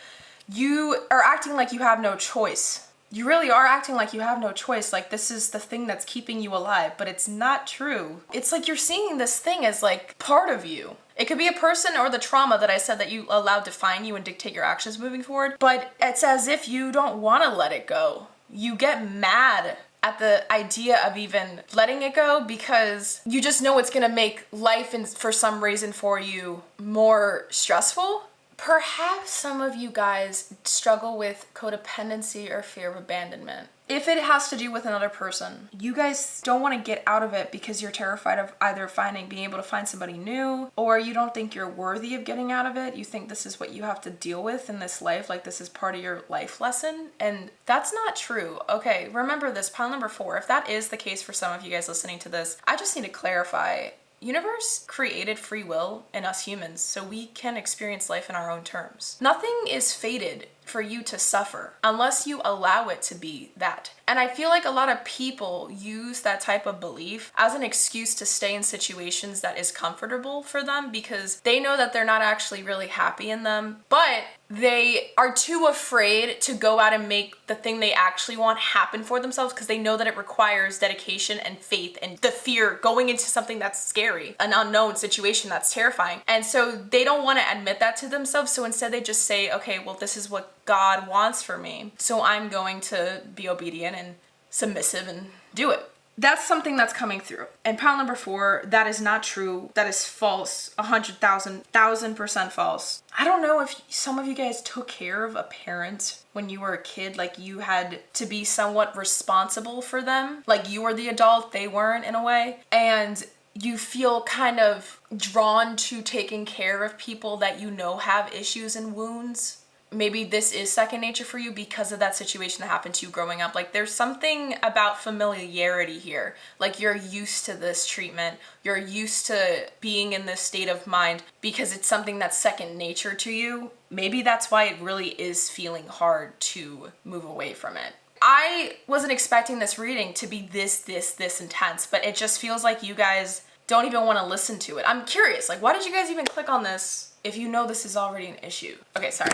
Speaker 1: You are acting like you have no choice. You really are acting like you have no choice, like this is the thing that's keeping you alive, but it's not true. It's like you're seeing this thing as like part of you. It could be a person or the trauma that I said that you allowed define you and dictate your actions moving forward, but it's as if you don't want to let it go. You get mad at the idea of even letting it go because you just know it's gonna make life, and for some reason for you, more stressful. Perhaps some of you guys struggle with codependency or fear of abandonment. If it has to do with another person, you guys don't want to get out of it because you're terrified of either being able to find somebody new, or you don't think you're worthy of getting out of it. You think this is what you have to deal with in this life, like this is part of your life lesson, and that's not true. Okay, remember this, pile number 4. If that is the case for some of you guys listening to this, I just need to clarify. Universe created free will in us humans so we can experience life in our own terms. Nothing is fated
Speaker 3: for you to suffer unless you allow it to be that. And I feel like a lot of people use that type of belief as an excuse to stay in situations that is comfortable for them because they know that they're not actually really happy in them, but they are too afraid to go out and make the thing they actually want happen for themselves because they know that it requires dedication and faith and the fear going into something that's scary, an unknown situation that's terrifying. And so they don't want to admit that to themselves. So instead they just say, okay, well, this is what God wants for me, so I'm going to be obedient and submissive and do it. That's something that's coming through. And pile number 4, that is not true. That is false. 100,000% false. I don't know if some of you guys took care of a parent when you were a kid, like you had to be somewhat responsible for them. Like you were the adult, they weren't in a way. And you feel kind of drawn to taking care of people that you know have issues and wounds. Maybe this is second nature for you because of that situation that happened to you growing up. Like there's something about familiarity here. Like you're used to this treatment. You're used to being in this state of mind because it's something that's second nature to you. Maybe that's why it really is feeling hard to move away from it. I wasn't expecting this reading to be this intense, but it just feels like you guys don't even want to listen to it. I'm curious, like why did you guys even click on this if you know this is already an issue? Okay, sorry.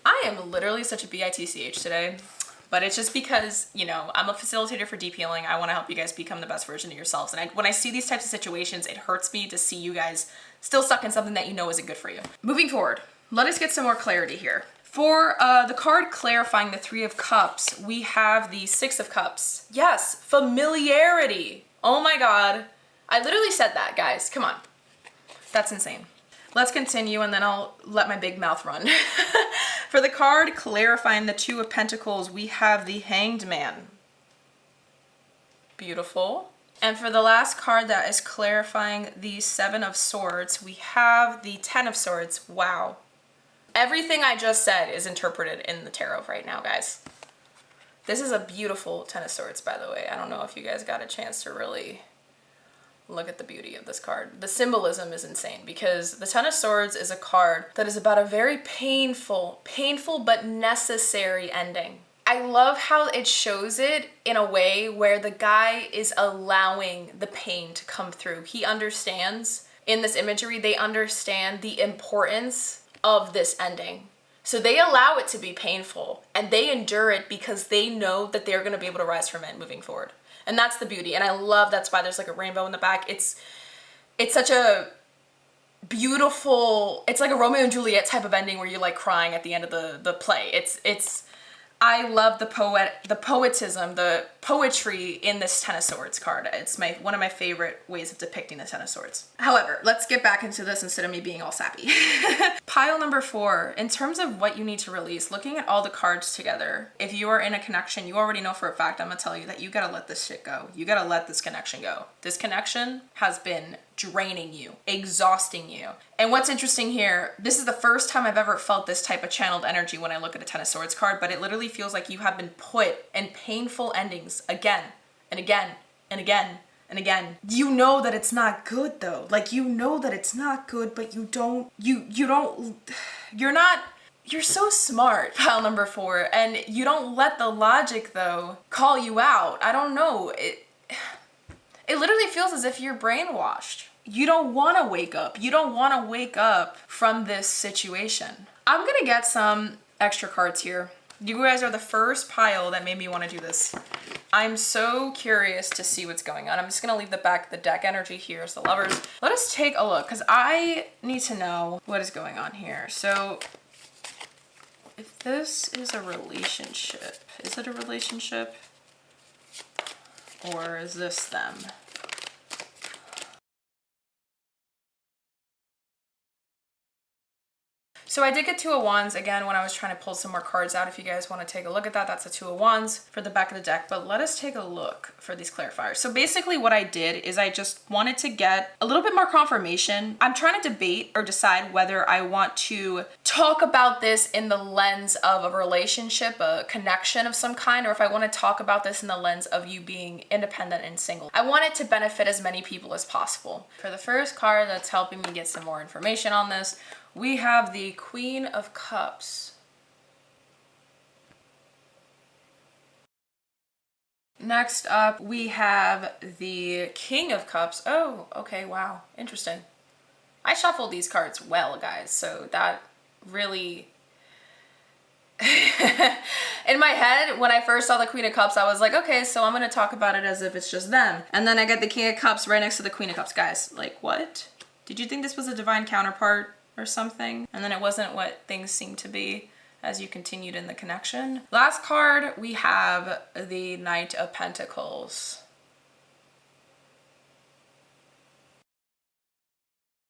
Speaker 3: I am literally such a bitch today, but it's just because, you know, I'm a facilitator for deep healing. I want to help you guys become the best version of yourselves. And when I see these types of situations, it hurts me to see you guys still stuck in something that you know isn't good for you. Moving forward, let us get some more clarity here. For the card clarifying the 3 of Cups, we have the 6 of Cups. Yes, familiarity. Oh my God. I literally said that, guys. Come on. That's insane. Let's continue and then I'll let my big mouth run. For the card clarifying the 2 of Pentacles, we have the Hanged Man. Beautiful. And for the last card that is clarifying the 7 of Swords, we have the 10 of Swords. Wow. Everything I just said is interpreted in the tarot right now, guys. This is a beautiful 10 of Swords, by the way. I don't know if you guys got a chance to really look at the beauty of this card. The symbolism is insane because the 10 of Swords is a card that is about a very painful but necessary ending. I love how it shows it in a way where the guy is allowing the pain to come through. He understands in this imagery, they understand the importance of this ending. So they allow it to be painful and they endure it because they know that they're going to be able to rise from it moving forward. And that's the beauty. And I love that's why there's like a rainbow in the back. It's such a beautiful, it's like a Romeo and Juliet type of ending where you're like crying at the end of the play. I love the poetism, the poetry in this 10 of Swords card. It's one of my favorite ways of depicting the 10 of Swords. However, let's get back into this instead of me being all sappy. Pile number 4, in terms of what you need to release, looking at all the cards together, if you are in a connection, you already know for a fact, I'm gonna tell you that you gotta let this shit go. You gotta let this connection go. This connection has been draining you, exhausting you. And what's interesting here, this is the first time I've ever felt this type of channeled energy when I look at a 10 of Swords card, but it literally feels like you have been put in painful endings again and again and again and again. You know that it's not good though. Like you know that it's not good, but you're so smart, pile number 4, and you don't let the logic though call you out. I don't know. It literally feels as if you're brainwashed. You don't want to wake up. You don't want to wake up from this situation. I'm going to get some extra cards here. You guys are the first pile that made me want to do this. I'm so curious to see what's going on. I'm just going to leave the back of the deck energy here as the Lovers. Let us take a look because I need to know what is going on here. So if this is a relationship, is it a relationship? Or is this them? So I did get 2 of Wands again when I was trying to pull some more cards out. If you guys want to take a look at that, that's a 2 of Wands for the back of the deck. But let us take a look for these clarifiers. So basically what I did is I just wanted to get a little bit more confirmation. I'm trying to debate or decide whether I want to talk about this in the lens of a relationship, a connection of some kind, or if I want to talk about this in the lens of you being independent and single. I want it to benefit as many people as possible. For the first card that's helping me get some more information on this, we have the Queen of Cups.
Speaker 1: next up we have the King of Cups. Oh, okay, wow, interesting. I shuffled these cards well, guys, so that really... In my head, when I first saw the Queen of Cups, I was like, okay, so I'm gonna talk about it as if it's just them. And then I get the King of Cups right next to the Queen of Cups. Guys, like, what? Did you think this was a divine counterpart or something? And then it wasn't what things seemed to be as you continued in the connection. Last card, we have the Knight of Pentacles.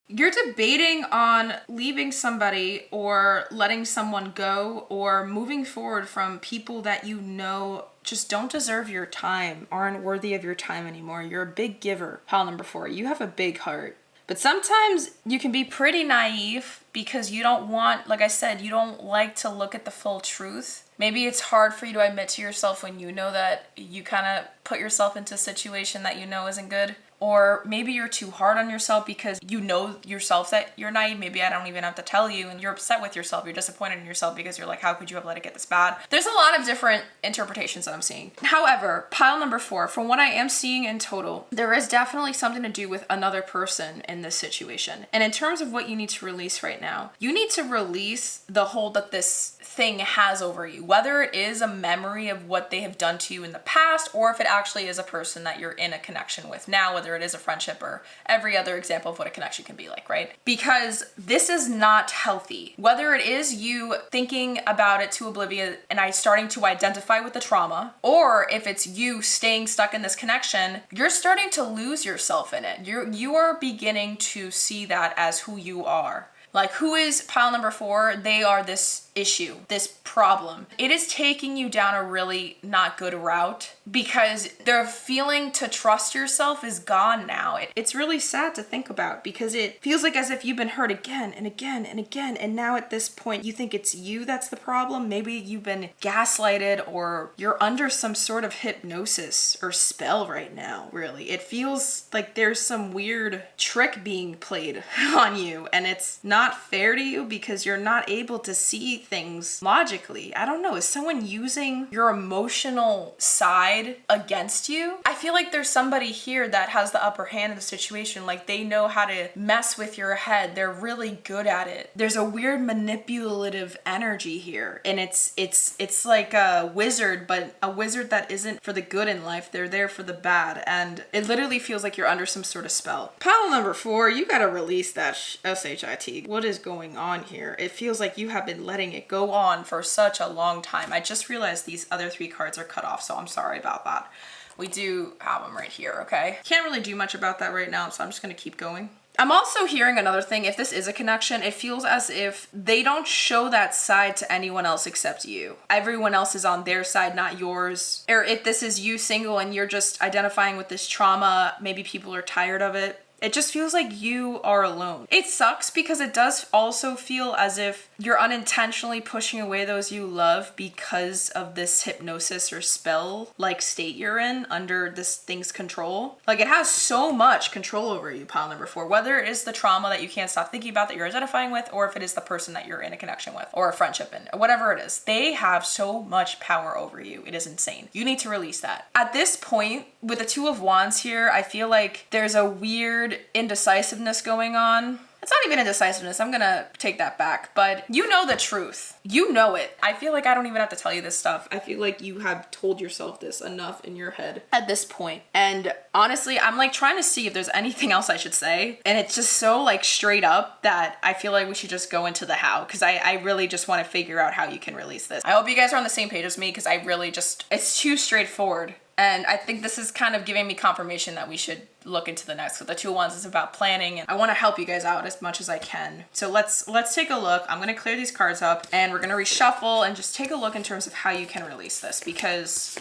Speaker 1: You're debating on leaving somebody or letting someone go or moving forward from people that you know just don't deserve your time, aren't worthy of your time anymore. You're a big giver. Pile number 4, you have a big heart. But sometimes you can be pretty naive because you don't want, like I said, you don't like to look at the full truth. Maybe it's hard for you to admit to yourself when you know that you kind of put yourself into a situation that you know isn't good. Or maybe you're too hard on yourself because you know yourself that you're naive. Maybe I don't even have to tell you, and you're upset with yourself. You're disappointed in yourself because you're like, how could you have let it get this bad? There's a lot of different interpretations that I'm seeing. However, pile number 4, from what I am seeing in total, there is definitely something to do with another person in this situation. And in terms of what you need to release right now, you need to release the hold that this thing has over you, whether it is a memory of what they have done to you in the past, or if it actually is a person that you're in a connection with now, whether it is a friendship or every other example of what a connection can be like, right? Because this is not healthy. Whether it is you thinking about it to oblivion and starting to identify with the trauma, or if it's you staying stuck in this connection, you're starting to lose yourself in it. You are beginning to see that as who you are. Like, who is pile number 4? They are this issue, this problem. It is taking you down a really not good route because the feeling to trust yourself is gone now. It's really sad to think about because it feels like as if you've been hurt again and again and again. And now at this point, you think it's you that's the problem. Maybe you've been gaslighted or you're under some sort of hypnosis or spell right now, really. It feels like there's some weird trick being played on you and it's not fair to you because you're not able to see things logically. I don't know. Is someone using your emotional side against you? I feel like there's somebody here that has the upper hand in the situation. Like, they know how to mess with your head. They're really good at it. There's a weird manipulative energy here. And it's like a wizard, but a wizard that isn't for the good in life. They're there for the bad. And it literally feels like you're under some sort of spell. Pile number 4, you gotta release that SHIT. What is going on here? It feels like you have been letting it go on for such a long time. I just realized these other 3 cards are cut off, so I'm sorry about that. We do have them right here, okay? Can't really do much about that right now, so I'm just gonna keep going. I'm also hearing another thing. If this is a connection, it feels as if they don't show that side to anyone else except you. Everyone else is on their side, not yours. Or if this is you single and you're just identifying with this trauma, maybe people are tired of it. It just feels like you are alone. It sucks because it does also feel as if you're unintentionally pushing away those you love because of this hypnosis or spell like state you're in under this thing's control. Like, it has so much control over you, pile number 4, whether it is the trauma that you can't stop thinking about that you're identifying with, or if it is the person that you're in a connection with or a friendship in, or whatever it is. They have so much power over you. It is insane. You need to release that. At this point, with the 2 of Wands here, I feel like there's a weird indecisiveness going on. It's not even indecisiveness. I'm gonna take that back. But you know the truth. You know it. I feel like I don't even have to tell you this stuff. I feel like you have told yourself this enough in your head at this point. And honestly, I'm like trying to see if there's anything else I should say. And it's just so like straight up that I feel like we should just go into the how. Because I really just want to figure out how you can release this. I hope you guys are on the same page as me because I really just, it's too straightforward. And I think this is kind of giving me confirmation that we should look into the next. So the 2 of Wands is about planning, and I want to help you guys out as much as I can. So let's take a look. I'm going to clear these cards up and we're going to reshuffle and just take a look in terms of how you can release this because,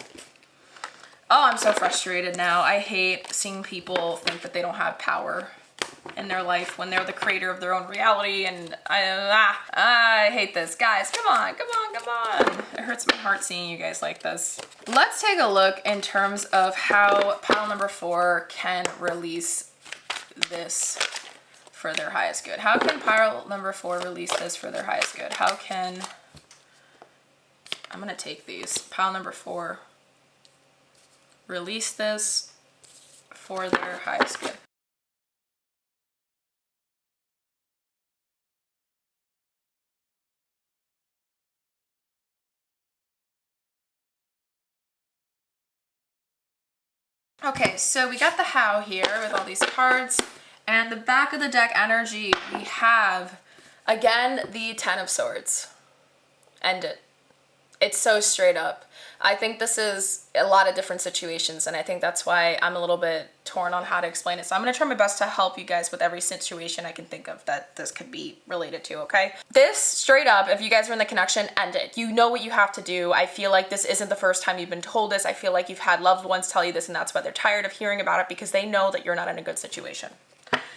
Speaker 1: oh, I'm so frustrated now. I hate seeing people think that they don't have power in their life when they're the creator of their own reality, and I hate this. Guys, come on. It hurts my heart seeing you guys like this. Let's take a look in terms of how pile number 4 can release this for their highest good. How can pile number 4 release this for their highest good? How can, I'm gonna take these. Pile number 4. release this for their highest good. Okay, so we got the how here with all these cards, and the back of the deck energy, we have, again, the Ten of Swords. End it. It's so straight up. I think this is a lot of different situations, and I think that's why I'm a little bit torn on how to explain it. So I'm going to try my best to help you guys with every situation I can think of that this could be related to, okay? This, straight up, if you guys are in the connection, end it. You know what you have to do. I feel like this isn't the first time you've been told this. I feel like you've had loved ones tell you this, and that's why they're tired of hearing about it, because they know that you're not in a good situation.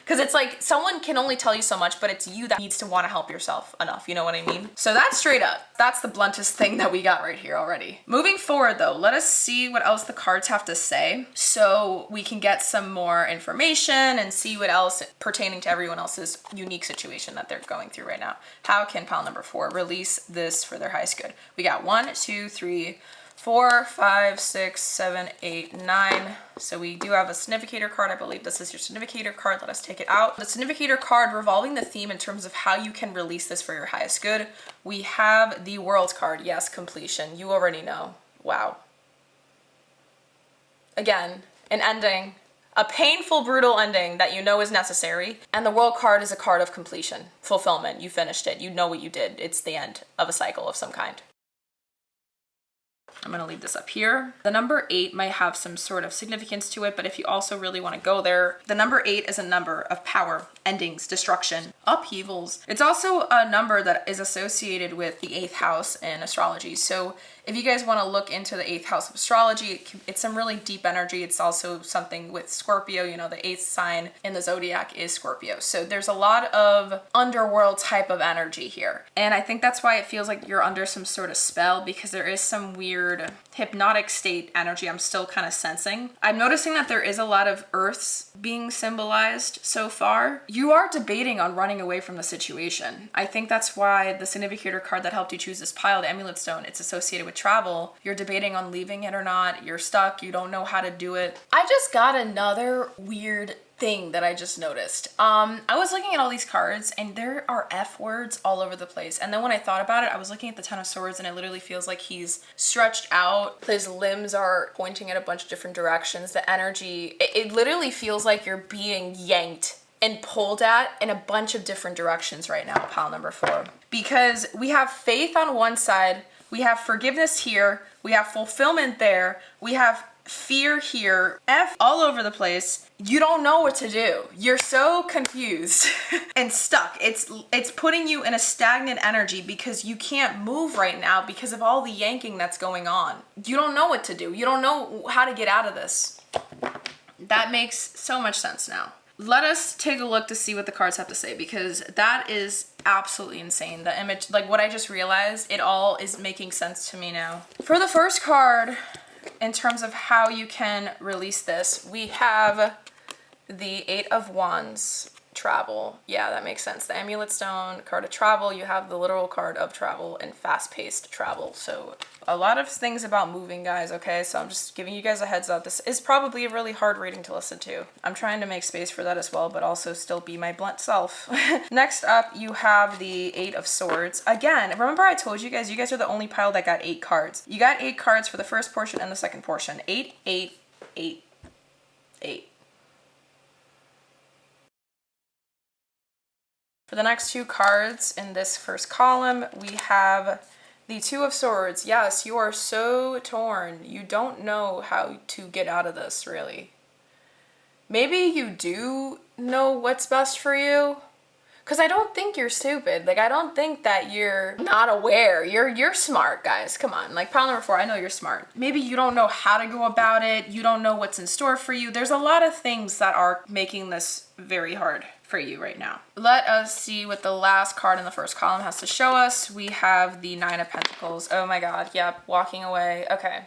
Speaker 1: Because it's like, someone can only tell you so much, but it's you that needs to want to help yourself enough, you know what I mean? So that's straight up. That's the bluntest thing that we got right here already. Moving forward though, let us see what else the cards have to say so we can get some more information and see what else pertaining to everyone else's unique situation that they're going through right now. How can pile number 4 release this for their highest good? We got 1, 2, 3, 4, 5, 6, 7, 8, 9. So we do have a significator card. I believe this is your significator card. Let us take it out. The significator card revolving the theme in terms of how you can release this for your highest good. We have the World card. Yes, completion. You already know. Wow. Again, an ending. A painful, brutal ending that you know is necessary. And the World card is a card of completion. Fulfillment. You finished it. You know what you did. It's the end of a cycle of some kind. I'm going to leave this up here. The number 8 might have some sort of significance to it, but if you also really want to go there, the number 8 is a number of power, endings, destruction, upheavals. It's also a number that is associated with the 8th house in astrology. So if you guys want to look into the 8th house of astrology, it's some really deep energy. It's also something with Scorpio, you know, the 8th sign in the zodiac is Scorpio. So there's a lot of underworld type of energy here. And I think that's why it feels like you're under some sort of spell, because there is some weird hypnotic state energy I'm still kind of sensing. I'm noticing that there is a lot of earths being symbolized so far. You are debating on running away from the situation. I think that's why the significator card that helped you choose this pile, the amulet stone, it's associated with travel. You're debating on leaving it or not. You're stuck. You don't know how to do it. I just got another weird thing that I just noticed. I was looking at all these cards and there are F words all over the place. And then when I thought about it, I was looking at the Ten of Swords and it literally feels like he's stretched out. His limbs are pointing in a bunch of different directions. The energy, it literally feels like you're being yanked and pulled at in a bunch of different directions right now, pile number 4. Because we have faith on one side, we have forgiveness here, we have fulfillment there, we have fear here, F all over the place. You don't know what to do. You're so confused and stuck. It's putting you in a stagnant energy because you can't move right now because of all the yanking that's going on. You don't know what to do. You don't know how to get out of this. That makes so much sense now. Let us take a look to see what the cards have to say, because that is absolutely insane. The image, like what I just realized, it all is making sense to me now. For the first card, in terms of how you can release this, we have the 8 of Wands, travel. Yeah, that makes sense. The amulet stone, card of travel. You have the literal card of travel and fast-paced travel. So a lot of things about moving, guys, okay? So I'm just giving you guys a heads up. This is probably a really hard reading to listen to. I'm trying to make space for that as well, but also still be my blunt self. Next up, you have the 8 of Swords. Again, remember I told you guys are the only pile that got 8 cards. You got 8 cards for the first portion and the second portion. 8, 8, 8, 8. For the next 2 cards in this first column, we have the 2 of Swords. Yes, you are so torn. You don't know how to get out of this, really. Maybe you do know what's best for you. Because I don't think you're stupid. Like, I don't think that you're not aware. You're smart, guys. Come on. Like, pile number 4, I know you're smart. Maybe you don't know how to go about it. You don't know what's in store for you. There's a lot of things that are making this very hard for you right now. Let us see what the last card in the first column has to show us. We have the 9 of Pentacles. Oh my god, yep, walking away. Okay.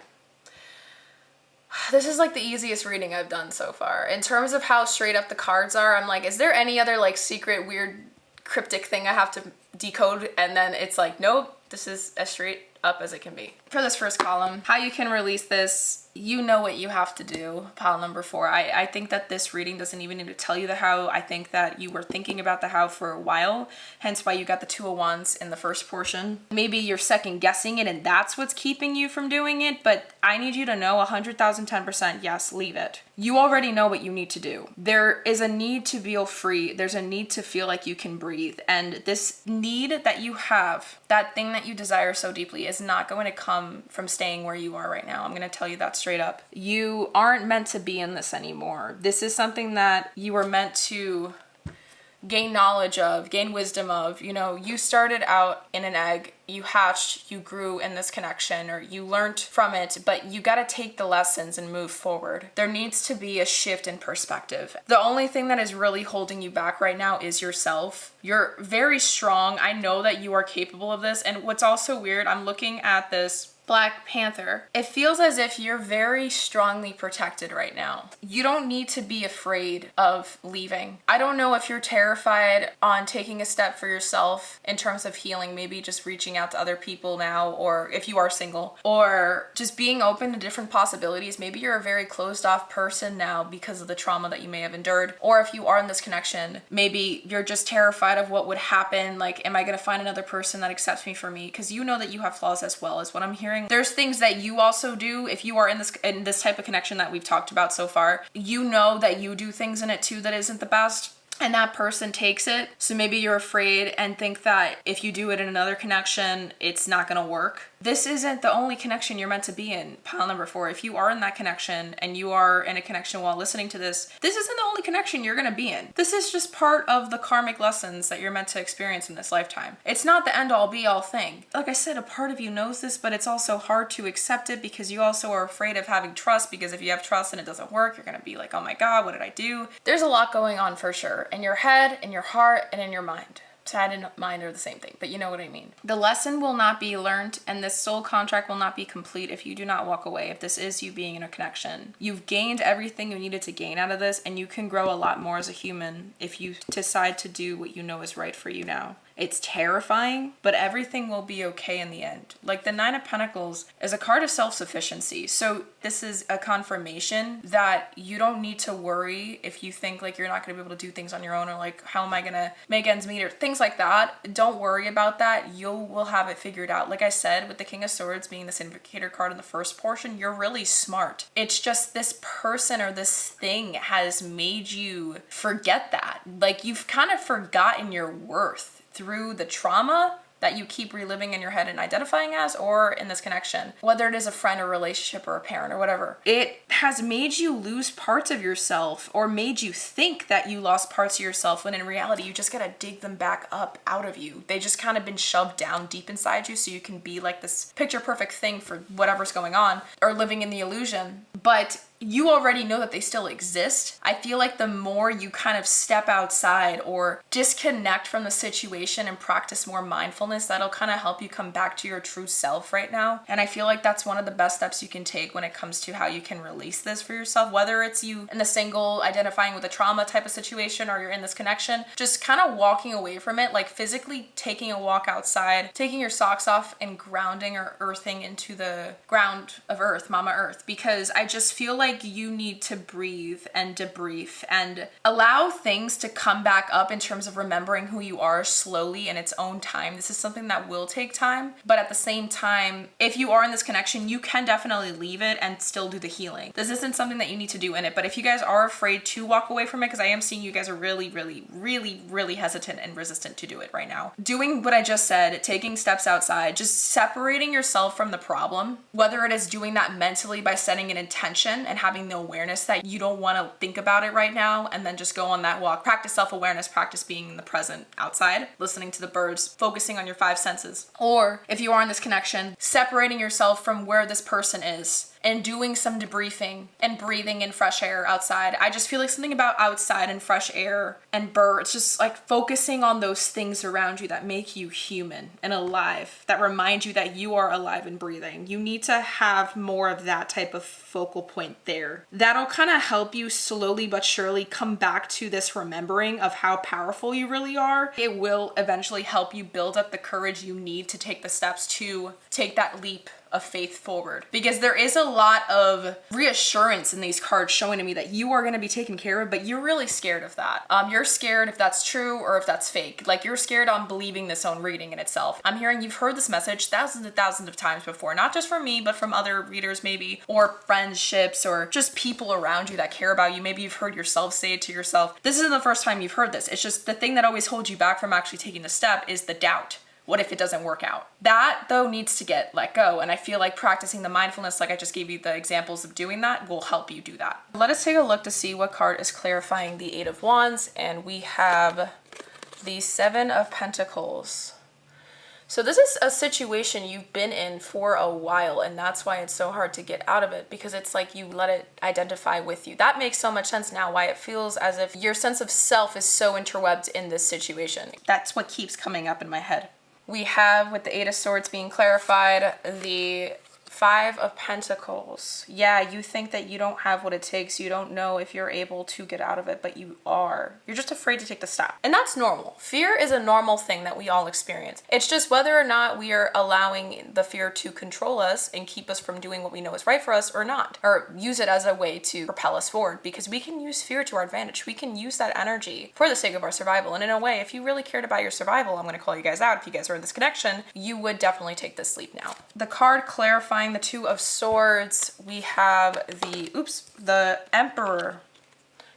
Speaker 1: This is like the easiest reading I've done so far. In terms of how straight up the cards are, I'm like, is there any other like secret, weird, cryptic thing I have to decode? And then it's like, nope, this is as straight up as it can be. For this first column, how you can release this, you know what you have to do, pile number 4. I think that this reading doesn't even need to tell you the how. I think that you were thinking about the how for a while, hence why you got the 2 of Wands in the first portion. Maybe you're second guessing it and that's what's keeping you from doing it, but I need you to know 110%, yes, leave it. You already know what you need to do. There is a need to feel free. There's a need to feel like you can breathe. And this need that you have, that thing that you desire so deeply, is not going to come from staying where you are right now. I'm going to tell you that straight up. You aren't meant to be in this anymore. This is something that you were meant to gain knowledge of, gain wisdom of. You know, you started out in an egg, you hatched, you grew in this connection, or you learned from it, but you got to take the lessons and move forward. There needs to be a shift in perspective. The only thing that is really holding you back right now is yourself. You're very strong. I know that you are capable of this. And what's also weird, I'm looking at this Black Panther. It feels as if you're very strongly protected right now. You don't need to be afraid of leaving. I don't know if you're terrified on taking a step for yourself in terms of healing, maybe just reaching out to other people now, or if you are single, or just being open to different possibilities. Maybe you're a very closed off person now because of the trauma that you may have endured. Or if you are in this connection, maybe you're just terrified of what would happen. Like, am I going to find another person that accepts me for me? Because you know that you have flaws as well, is what I'm hearing. There's things that you also do if you are in this type of connection that we've talked about so far. You know that you do things in it too that isn't the best, and that person takes it. So maybe you're afraid and think that if you do it in another connection, it's not going to work. This isn't the only connection you're meant to be in, pile number 4. If you are in that connection and you are in a connection while listening to this, this isn't the only connection you're going to be in. This is just part of the karmic lessons that you're meant to experience in this lifetime. It's not the end all be all thing. Like I said, a part of you knows this, but it's also hard to accept it because you also are afraid of having trust, because if you have trust and it doesn't work, you're going to be like, oh my God, what did I do? There's a lot going on for sure in your head, in your heart, and in your mind. Sad and mind are the same thing, but you know what I mean. The lesson will not be learned, and this soul contract will not be complete if you do not walk away. If this is you being in a connection, you've gained everything you needed to gain out of this, and you can grow a lot more as a human if you decide to do what you know is right for you now. It's terrifying, but everything will be okay in the end. Like the 9 of Pentacles is a card of self-sufficiency. So this is a confirmation that you don't need to worry if you think like you're not going to be able to do things on your own, or like, how am I going to make ends meet, or things like that. Don't worry about that. You will have it figured out. Like I said, with the King of Swords being this indicator card in the first portion, you're really smart. It's just this person or this thing has made you forget that. Like you've kind of forgotten your worth through the trauma that you keep reliving in your head and identifying as, or in this connection, whether it is a friend or relationship or a parent or whatever. It has made you lose parts of yourself, or made you think that you lost parts of yourself, when in reality, you just gotta dig them back up out of you. They just kind of been shoved down deep inside you so you can be like this picture perfect thing for whatever's going on, or living in the illusion. But you already know that they still exist. I feel like the more you kind of step outside or disconnect from the situation and practice more mindfulness, that'll kind of help you come back to your true self right now. And I feel like that's one of the best steps you can take when it comes to how you can release this for yourself, whether it's you in the single identifying with a trauma type of situation, or you're in this connection, just kind of walking away from it, like physically taking a walk outside, taking your socks off and grounding or earthing into the ground of earth, Mama Earth, because I just feel like you need to breathe and debrief and allow things to come back up in terms of remembering who you are slowly in its own time. This is something that will take time, but at the same time, if you are in this connection, you can definitely leave it and still do the healing. This isn't something that you need to do in it, but if you guys are afraid to walk away from it, because I am seeing you guys are really hesitant and resistant to do it right now. Doing what I just said, taking steps outside, just separating yourself from the problem, whether it is doing that mentally by setting an intention and having the awareness that you don't want to think about it right now, and then just go on that walk. Practice self-awareness, practice being in the present outside, listening to the birds, focusing on your 5 senses. Or if you are in this connection, separating yourself from where this person is and doing some debriefing and breathing in fresh air outside. I just feel like something about outside and fresh air and birds, just like focusing on those things around you that make you human and alive, that remind you that you are alive and breathing. You need to have more of that type of focal point there. That'll kind of help you slowly but surely come back to this remembering of how powerful you really are. It will eventually help you build up the courage you need to take the steps to
Speaker 3: take that leap of faith forward, because there is a lot of reassurance in these cards showing to me that you are going to be taken care of, but you're really scared of that. You're scared if that's true or if that's fake. Like, you're scared on believing this own reading in itself. I'm hearing you've heard this message thousands and thousands of times before, not just from me, but from other readers maybe, or friendships, or just people around you that care about you. Maybe you've heard yourself say it to yourself. This isn't the first time you've heard this. It's just the thing that always holds you back from actually taking the step is the doubt. What if it doesn't work out? That, though, needs to get let go. And I feel like practicing the mindfulness, like I just gave you the examples of doing that, will help you do that. Let us take a look to see what card is clarifying the Eight of Wands. And we have the Seven of Pentacles. So this is a situation you've been in for a while, and that's why it's so hard to get out of it, because it's like you let it identify with you. That makes so much sense now, why it feels as if your sense of self is so interwebbed in this situation. That's what keeps coming up in my head. We have, with the Eight of Swords being clarified, the Five of Pentacles. Yeah, you think that you don't have what it takes. You don't know if you're able to get out of it, but you are. You're just afraid to take the step. And that's normal. Fear is a normal thing that we all experience. It's just whether or not we are allowing the fear to control us and keep us from doing what we know is right for us or not. Or use it as a way to propel us forward, because we can use fear to our advantage. We can use that energy for the sake of our survival. And in a way, if you really cared about your survival, I'm going to call you guys out. If you guys are in this connection, you would definitely take this leap now. The card clarifying the Two of Swords, we have the Emperor.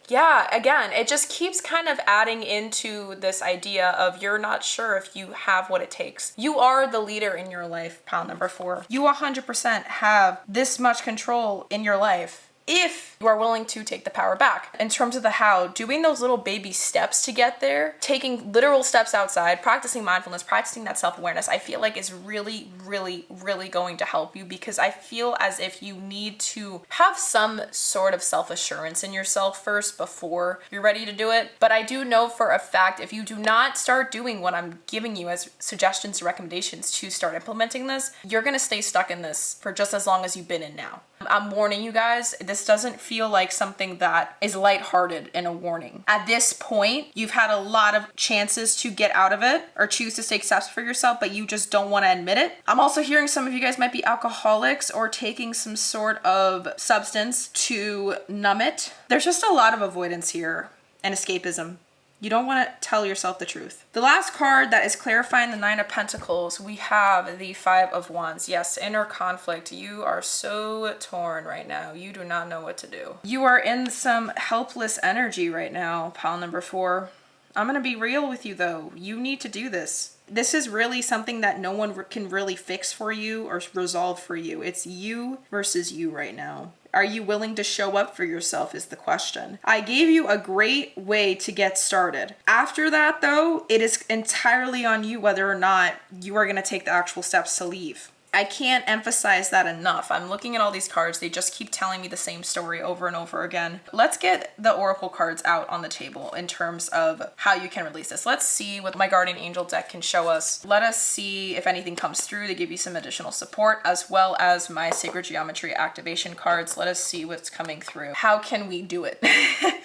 Speaker 3: Yeah, again, it just keeps kind of adding into this idea of you're not sure if you have what it takes. You are the leader in your life, pile number 4. You 100% have this much control in your life if you are willing to take the power back. In terms of the how, doing those little baby steps to get there, taking literal steps outside, practicing mindfulness, practicing that self-awareness, I feel like is really, really, really going to help you, because I feel as if you need to have some sort of self-assurance in yourself first before you're ready to do it. But I do know for a fact, if you do not start doing what I'm giving you as suggestions, recommendations to start implementing this, you're gonna stay stuck in this for just as long as you've been in now. I'm warning you guys, this doesn't feel like something that is lighthearted in a warning. At this point, you've had a lot of chances to get out of it or choose to take steps for yourself, but you just don't want to admit it. I'm also hearing some of you guys might be alcoholics or taking some sort of substance to numb it. There's just a lot of avoidance here and escapism. You don't want to tell yourself the truth. The last card that is clarifying the Nine of Pentacles, we have the Five of Wands. Yes, inner conflict. You are so torn right now. You do not know what to do. You are in some helpless energy right now, pile number 4. I'm going to be real with you though. You need to do this. This is really something that no one can really fix for you or resolve for you. It's you versus you right now. Are you willing to show up for yourself is the question. I gave you a great way to get started. After that though, it is entirely on you whether or not you are going to take the actual steps to leave. I can't emphasize that enough. I'm looking at all these cards. They just keep telling me the same story over and over again. Let's get the oracle cards out on the table in terms of how you can release this. Let's see what my guardian angel deck can show us. Let us see if anything comes through to give you some additional support, as well as my sacred geometry activation cards. Let us see what's coming through. How can we do it?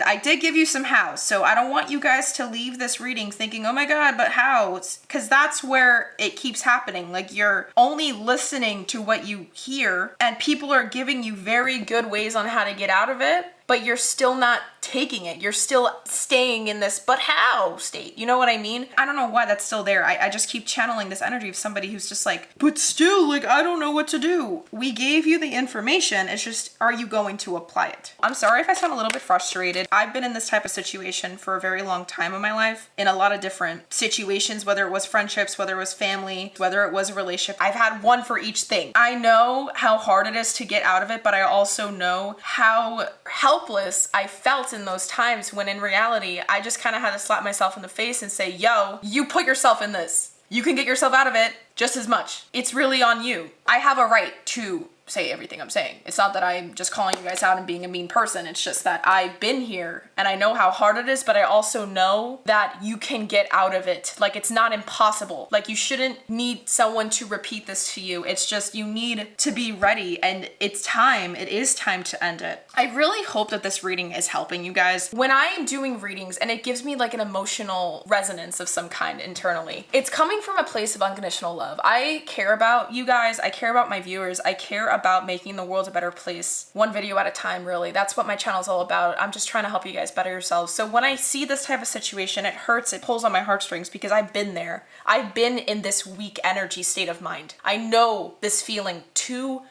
Speaker 3: I did give you some hows, so I don't want you guys to leave this reading thinking, oh my God, but how? Because that's where it keeps happening. Like, you're only listening to what you hear, and people are giving you very good ways on how to get out of it, but you're still not taking it. You're still staying in this but how state. You know what I mean? I don't know why that's still there. I just keep channeling this energy of somebody who's just like, but still, like, I don't know what to do. We gave you the information. It's just, are you going to apply it? I'm sorry if I sound a little bit frustrated. I've been in this type of situation for a very long time in my life, in a lot of different situations, whether it was friendships, whether it was family, whether it was a relationship. I've had one for each thing. I know how hard it is to get out of it, but I also know how helpless I felt in those times when in reality, I just kind of had to slap myself in the face and say, yo, you put yourself in this. You can get yourself out of it just as much. It's really on you. I have a right to say everything I'm saying. It's not that I'm just calling you guys out and being a mean person. It's just that I've been here and I know how hard it is, but I also know that you can get out of it. Like, it's not impossible. Like, you shouldn't need someone to repeat this to you. It's just you need to be ready, and it's time. It is time to end it. I really hope that this reading is helping you guys. When I am doing readings and it gives me like an emotional resonance of some kind internally, it's coming from a place of unconditional love. I care about you guys. I care about my viewers. I care about making the world a better place, one video at a time, really. That's what my channel is all about. I'm just trying to help you guys better yourselves. So when I see this type of situation, it hurts, it pulls on my heartstrings because I've been there. I've been in this weak energy state of mind. I know this feeling too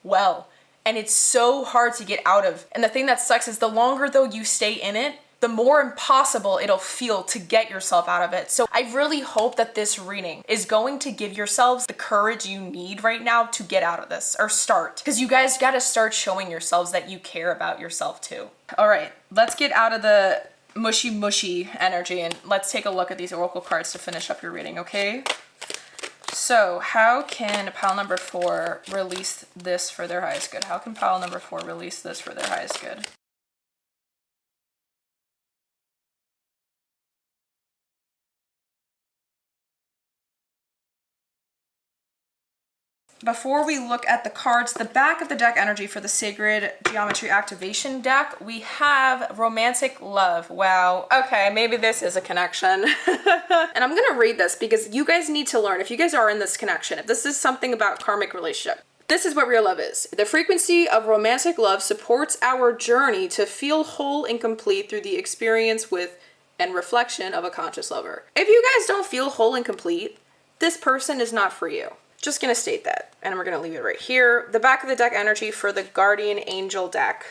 Speaker 3: well. And it's so hard to get out of. And the thing that sucks is the longer though you stay in it, the more impossible it'll feel to get yourself out of it. So I really hope that this reading is going to give yourselves the courage you need right now to get out of this, or start. Because you guys gotta start showing yourselves that you care about yourself too. All right, let's get out of the mushy energy and let's take a look at these oracle cards to finish up your reading, okay? So how can pile number 4 release this for their highest good? How can pile number 4 release this for their highest good? Before we look at the cards, the back of the deck energy for the Sacred Geometry Activation deck, we have romantic love. Wow. Okay, maybe this is a connection. And I'm gonna read this because you guys need to learn, if you guys are in this connection, if this is something about karmic relationship, this is what real love is. The frequency of romantic love supports our journey to feel whole and complete through the experience with and reflection of a conscious lover. If you guys don't feel whole and complete, this person is not for you. Just gonna state that, and we're gonna leave it right here. The back of the deck energy for the Guardian Angel deck.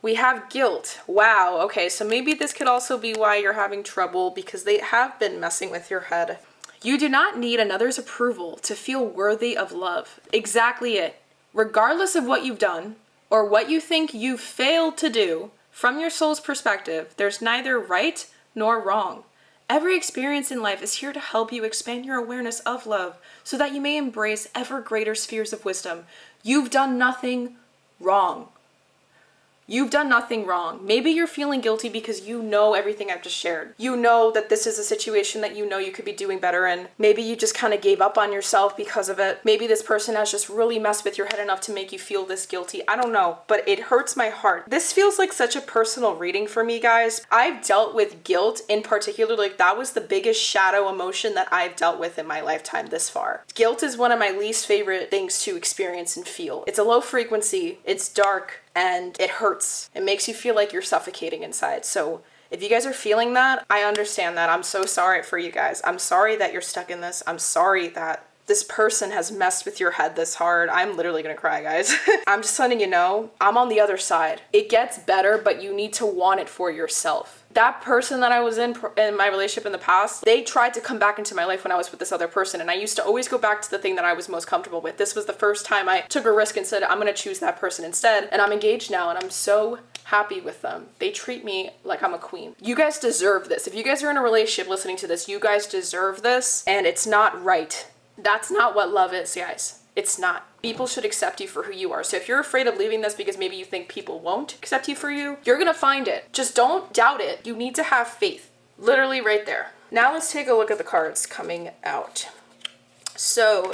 Speaker 3: We have guilt. Wow, okay, so maybe this could also be why you're having trouble, because they have been messing with your head. You do not need another's approval to feel worthy of love. Exactly it. Regardless of what you've done, or what you think you've failed to do, from your soul's perspective, there's neither right nor wrong. Every experience in life is here to help you expand your awareness of love so that you may embrace ever greater spheres of wisdom. You've done nothing wrong. You've done nothing wrong. Maybe you're feeling guilty because you know everything I've just shared. You know that this is a situation that you know you could be doing better in. Maybe you just kind of gave up on yourself because of it. Maybe this person has just really messed with your head enough to make you feel this guilty. I don't know, but it hurts my heart. This feels like such a personal reading for me, guys. I've dealt with guilt in particular. Like, that was the biggest shadow emotion that I've dealt with in my lifetime this far. Guilt is one of my least favorite things to experience and feel. It's a low frequency, it's dark, and it hurts. It makes you feel like you're suffocating inside. So if you guys are feeling that, I understand that. I'm so sorry for you guys. I'm sorry that you're stuck in this. I'm sorry that this person has messed with your head this hard. I'm literally gonna cry, guys. I'm just letting you know, I'm on the other side. It gets better, but you need to want it for yourself. That person that I was in my relationship in the past, they tried to come back into my life when I was with this other person, and I used to always go back to the thing that I was most comfortable with. This was the first time I took a risk and said, I'm gonna choose that person instead, and I'm engaged now, and I'm so happy with them. They treat me like I'm a queen. You guys deserve this. If you guys are in a relationship listening to this, you guys deserve this, and it's not right. That's not what love is, guys. It's not. People should accept you for who you are. So if you're afraid of leaving this because maybe you think people won't accept you for you, you're gonna find it. Just don't doubt it. You need to have faith. Literally right there. Now let's take a look at the cards coming out. So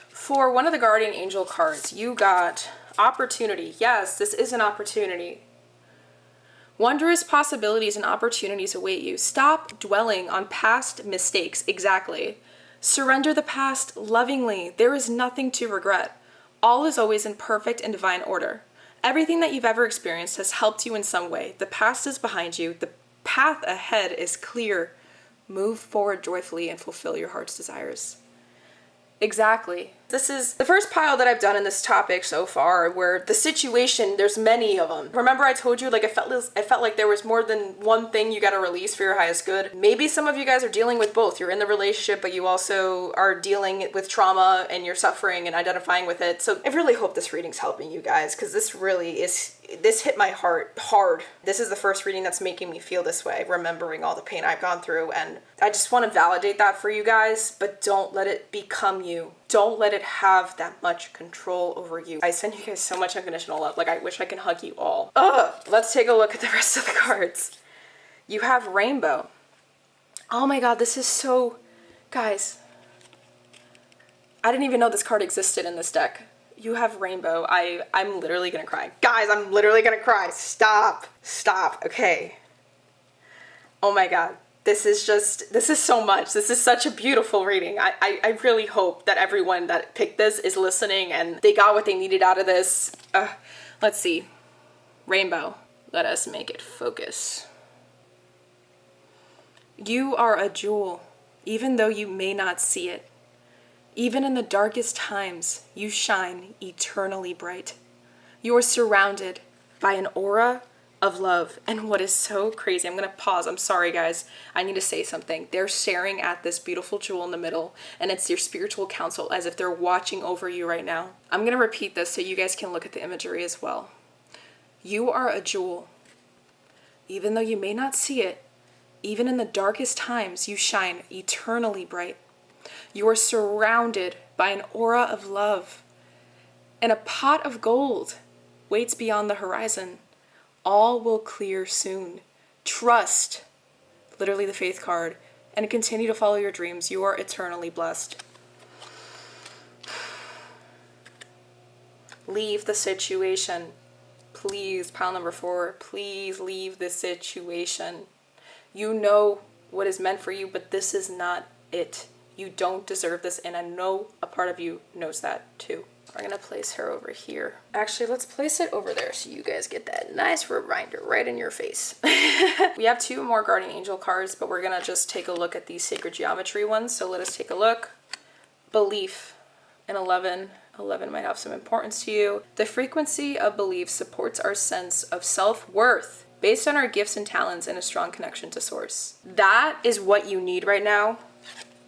Speaker 3: for one of the Guardian Angel cards, you got opportunity. Yes, this is an opportunity. Wondrous possibilities and opportunities await you. Stop dwelling on past mistakes. Exactly. Surrender the past lovingly. There is nothing to regret. All is always in perfect and divine order. Everything that you've ever experienced has helped you in some way. The past is behind you. The path ahead is clear. Move forward joyfully and fulfill your heart's desires. Exactly. This is the first pile that I've done in this topic so far where the situation, there's many of them. Remember I told you, like, I felt like there was more than one thing you got to release for your highest good. Maybe some of you guys are dealing with both. You're in the relationship, but you also are dealing with trauma and you're suffering and identifying with it. So I really hope this reading's helping you guys, because this really is this hit my heart hard. This is the first reading that's making me feel this way, remembering all the pain I've gone through. And I just want to validate that for you guys, but don't let it become you. Don't let it have that much control over you. I send you guys so much unconditional love. Like, I wish I can hug you all. Let's take a look at the rest of the cards. You have Rainbow. Oh my God, this is so, guys, I didn't even know this card existed in this deck. You have Rainbow. I'm literally gonna cry. Guys, I'm literally gonna cry. Stop. Okay. Oh my God. This is so much. This is such a beautiful reading. I really hope that everyone that picked this is listening and they got what they needed out of this. Let's see. Rainbow. Let us make it focus. You are a jewel, even though you may not see it. Even in the darkest times, you shine eternally bright. You are surrounded by an aura of love. And what is so crazy, I'm going to pause. I'm sorry, guys. I need to say something. They're staring at this beautiful jewel in the middle, and it's your spiritual council as if they're watching over you right now. I'm going to repeat this so you guys can look at the imagery as well. You are a jewel. Even though you may not see it, even in the darkest times, you shine eternally bright. You are surrounded by an aura of love, and a pot of gold waits beyond the horizon. All will clear soon. Trust, literally the faith card, and continue to follow your dreams. You are eternally blessed. Leave the situation. Please, pile number 4, please leave the situation. You know what is meant for you, but this is not it. You don't deserve this, and I know a part of you knows that too. We're gonna place her over here. Actually, let's place it over there so you guys get that nice reminder right in your face. We have 2 more Guardian Angel cards, but we're gonna just take a look at these Sacred Geometry ones. So let us take a look. Belief and 11. 11 might have some importance to you. The frequency of belief supports our sense of self-worth based on our gifts and talents and a strong connection to Source. That is what you need right now,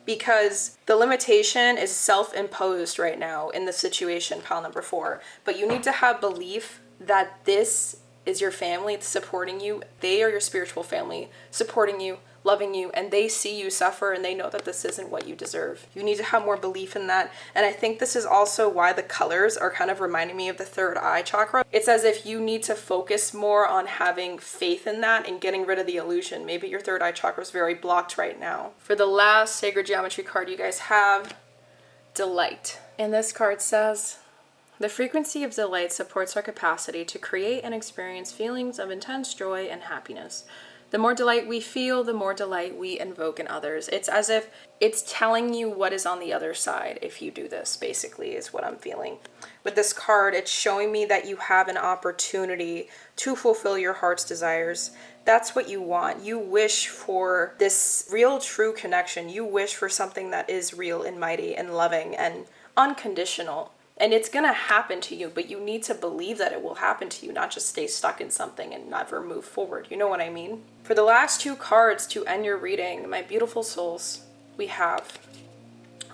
Speaker 3: because the limitation is self-imposed right now in the situation, pile number 4. But you need to have belief that this is your family supporting you. They are your spiritual family supporting you, loving you, and they see you suffer and they know that this isn't what you deserve. You need to have more belief in that. And I think this is also why the colors are kind of reminding me of the third eye chakra. It's as if you need to focus more on having faith in that and getting rid of the illusion. Maybe your third eye chakra is very blocked right now. For the last Sacred Geometry card you guys have, Delight. And this card says, the frequency of delight supports our capacity to create and experience feelings of intense joy and happiness. The more delight we feel, the more delight we invoke in others. It's as if it's telling you what is on the other side if you do this, basically, is what I'm feeling. With this card, it's showing me that you have an opportunity to fulfill your heart's desires. That's what you want. You wish for this real, true connection. You wish for something that is real and mighty and loving and unconditional. And it's going to happen to you, but you need to believe that it will happen to you, not just stay stuck in something and never move forward. You know what I mean? For the last 2 cards to end your reading, my beautiful souls, we have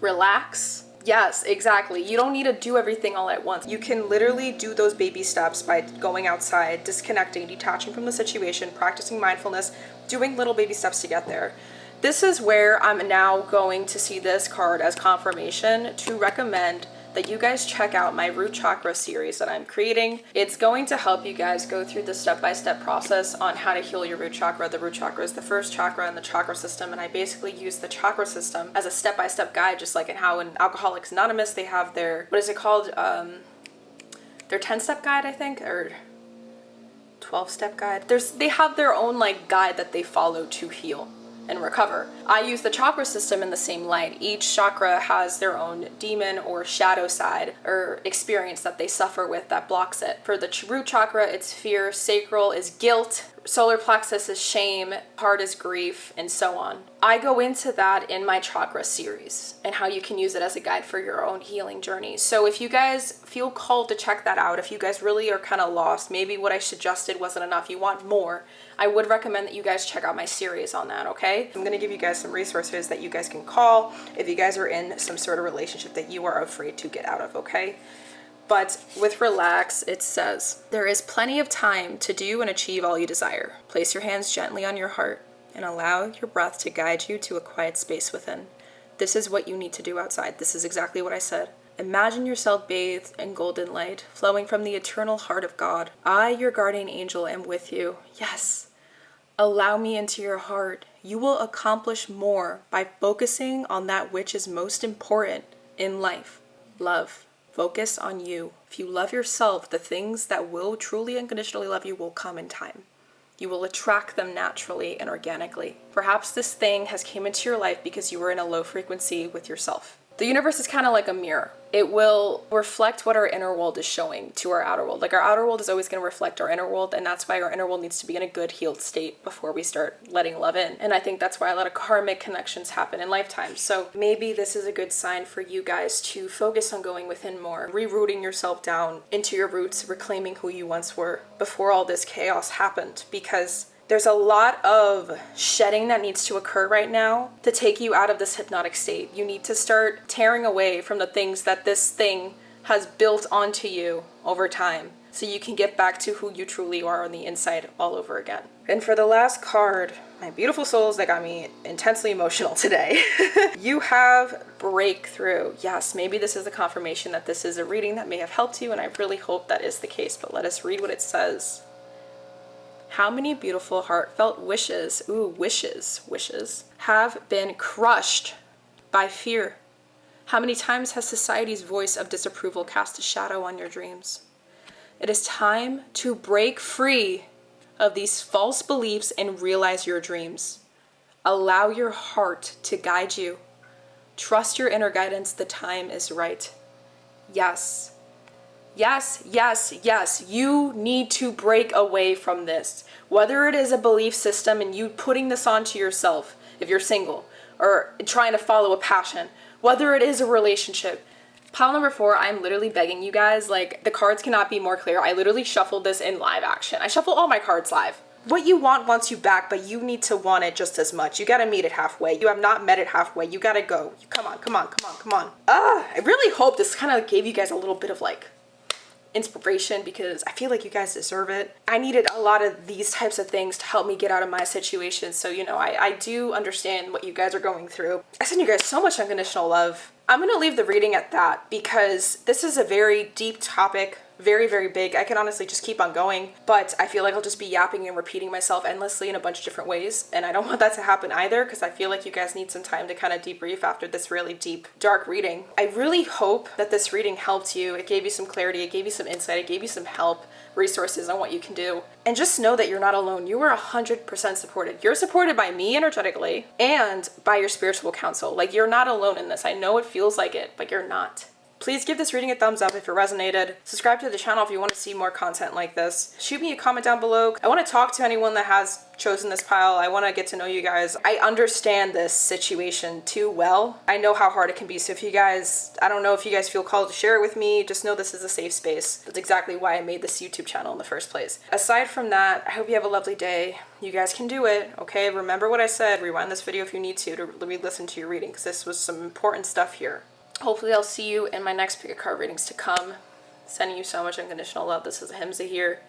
Speaker 3: Relax. Yes, exactly. You don't need to do everything all at once. You can literally do those baby steps by going outside, disconnecting, detaching from the situation, practicing mindfulness, doing little baby steps to get there. This is where I'm now going to see this card as confirmation to recommend that you guys check out my root chakra series that I'm creating. It's going to help you guys go through the step-by-step process on how to heal your root chakra. The root chakra is the first chakra in the chakra system, and I basically use the chakra system as a step-by-step guide, just like in how in Alcoholics Anonymous they have their, what is it called? Their 10-step guide, I think, or 12-step guide. They have their own like guide that they follow to heal and recover. I use the chakra system in the same light. Each chakra has their own demon or shadow side or experience that they suffer with that blocks it. For the root chakra, it's fear, sacral is guilt, solar plexus is shame, heart is grief, and so on. I go into that in my chakra series and how you can use it as a guide for your own healing journey. So if you guys feel called to check that out, if you guys really are kind of lost, maybe what I suggested wasn't enough, you want more, I would recommend that you guys check out my series on that, okay? I'm gonna give you guys some resources that you guys can call if you guys are in some sort of relationship that you are afraid to get out of, okay? But with relax, it says, there is plenty of time to do and achieve all you desire. Place your hands gently on your heart and allow your breath to guide you to a quiet space within. This is what you need to do outside. This is exactly what I said. Imagine yourself bathed in golden light, flowing from the eternal heart of God. I, your guardian angel, am with you. Yes. Allow me into your heart. You will accomplish more by focusing on that which is most important in life. Love. Focus on you. If you love yourself, the things that will truly unconditionally love you will come in time. You will attract them naturally and organically. Perhaps this thing has came into your life because you were in a low frequency with yourself. The universe is kind of like a mirror. It will reflect what our inner world is showing to our outer world. Like our outer world is always going to reflect our inner world, and that's why our inner world needs to be in a good healed state before we start letting love in. And I think that's why a lot of karmic connections happen in lifetimes. So maybe this is a good sign for you guys to focus on going within more, rerouting yourself down into your roots, reclaiming who you once were before all this chaos happened, because there's a lot of shedding that needs to occur right now to take you out of this hypnotic state. You need to start tearing away from the things that this thing has built onto you over time so you can get back to who you truly are on the inside all over again. And for the last card, my beautiful souls that got me intensely emotional today, you have breakthrough. Yes, maybe this is a confirmation that this is a reading that may have helped you, and I really hope that is the case, but let us read what it says. How many beautiful heartfelt wishes, wishes, have been crushed by fear? How many times has society's voice of disapproval cast a shadow on your dreams? It is time to break free of these false beliefs and realize your dreams. Allow your heart to guide you. Trust your inner guidance. The time is right. Yes. Yes, yes, yes, you need to break away from this. Whether it is a belief system and you putting this onto yourself, if you're single, or trying to follow a passion, whether it is a relationship. Pile number 4, I'm literally begging you guys, like, the cards cannot be more clear. I literally shuffled this in live action. I shuffle all my cards live. What you want wants you back, but you need to want it just as much. You gotta meet it halfway. You have not met it halfway. You gotta go. Come on, come on, come on, come on. I really hope this kind of gave you guys a little bit of like inspiration, because I feel like you guys deserve it. I needed a lot of these types of things to help me get out of my situation. So, you know, I do understand what you guys are going through. I send you guys so much unconditional love. I'm going to leave the reading at that because this is a very deep topic, very, very big. I can honestly just keep on going, but I feel like I'll just be yapping and repeating myself endlessly in a bunch of different ways. And I don't want that to happen either, because I feel like you guys need some time to kind of debrief after this really deep, dark reading. I really hope that this reading helped you. It gave you some clarity. It gave you some insight. It gave you some help, resources on what you can do. And just know that you're not alone. You are 100% supported. You're supported by me energetically and by your spiritual counsel. Like, you're not alone in this. I know it feels like it, but you're not. Please give this reading a thumbs up if it resonated. Subscribe to the channel if you want to see more content like this. Shoot me a comment down below. I want to talk to anyone that has chosen this pile. I want to get to know you guys. I understand this situation too well. I know how hard it can be. So if you guys, I don't know if you guys feel called to share it with me, just know this is a safe space. That's exactly why I made this YouTube channel in the first place. Aside from that, I hope you have a lovely day. You guys can do it, okay? Remember what I said. Rewind this video if you need to re-listen to your reading, because this was some important stuff here. Hopefully I'll see you in my next pick a card readings to come. Sending you so much unconditional love. This is Ahimsa here.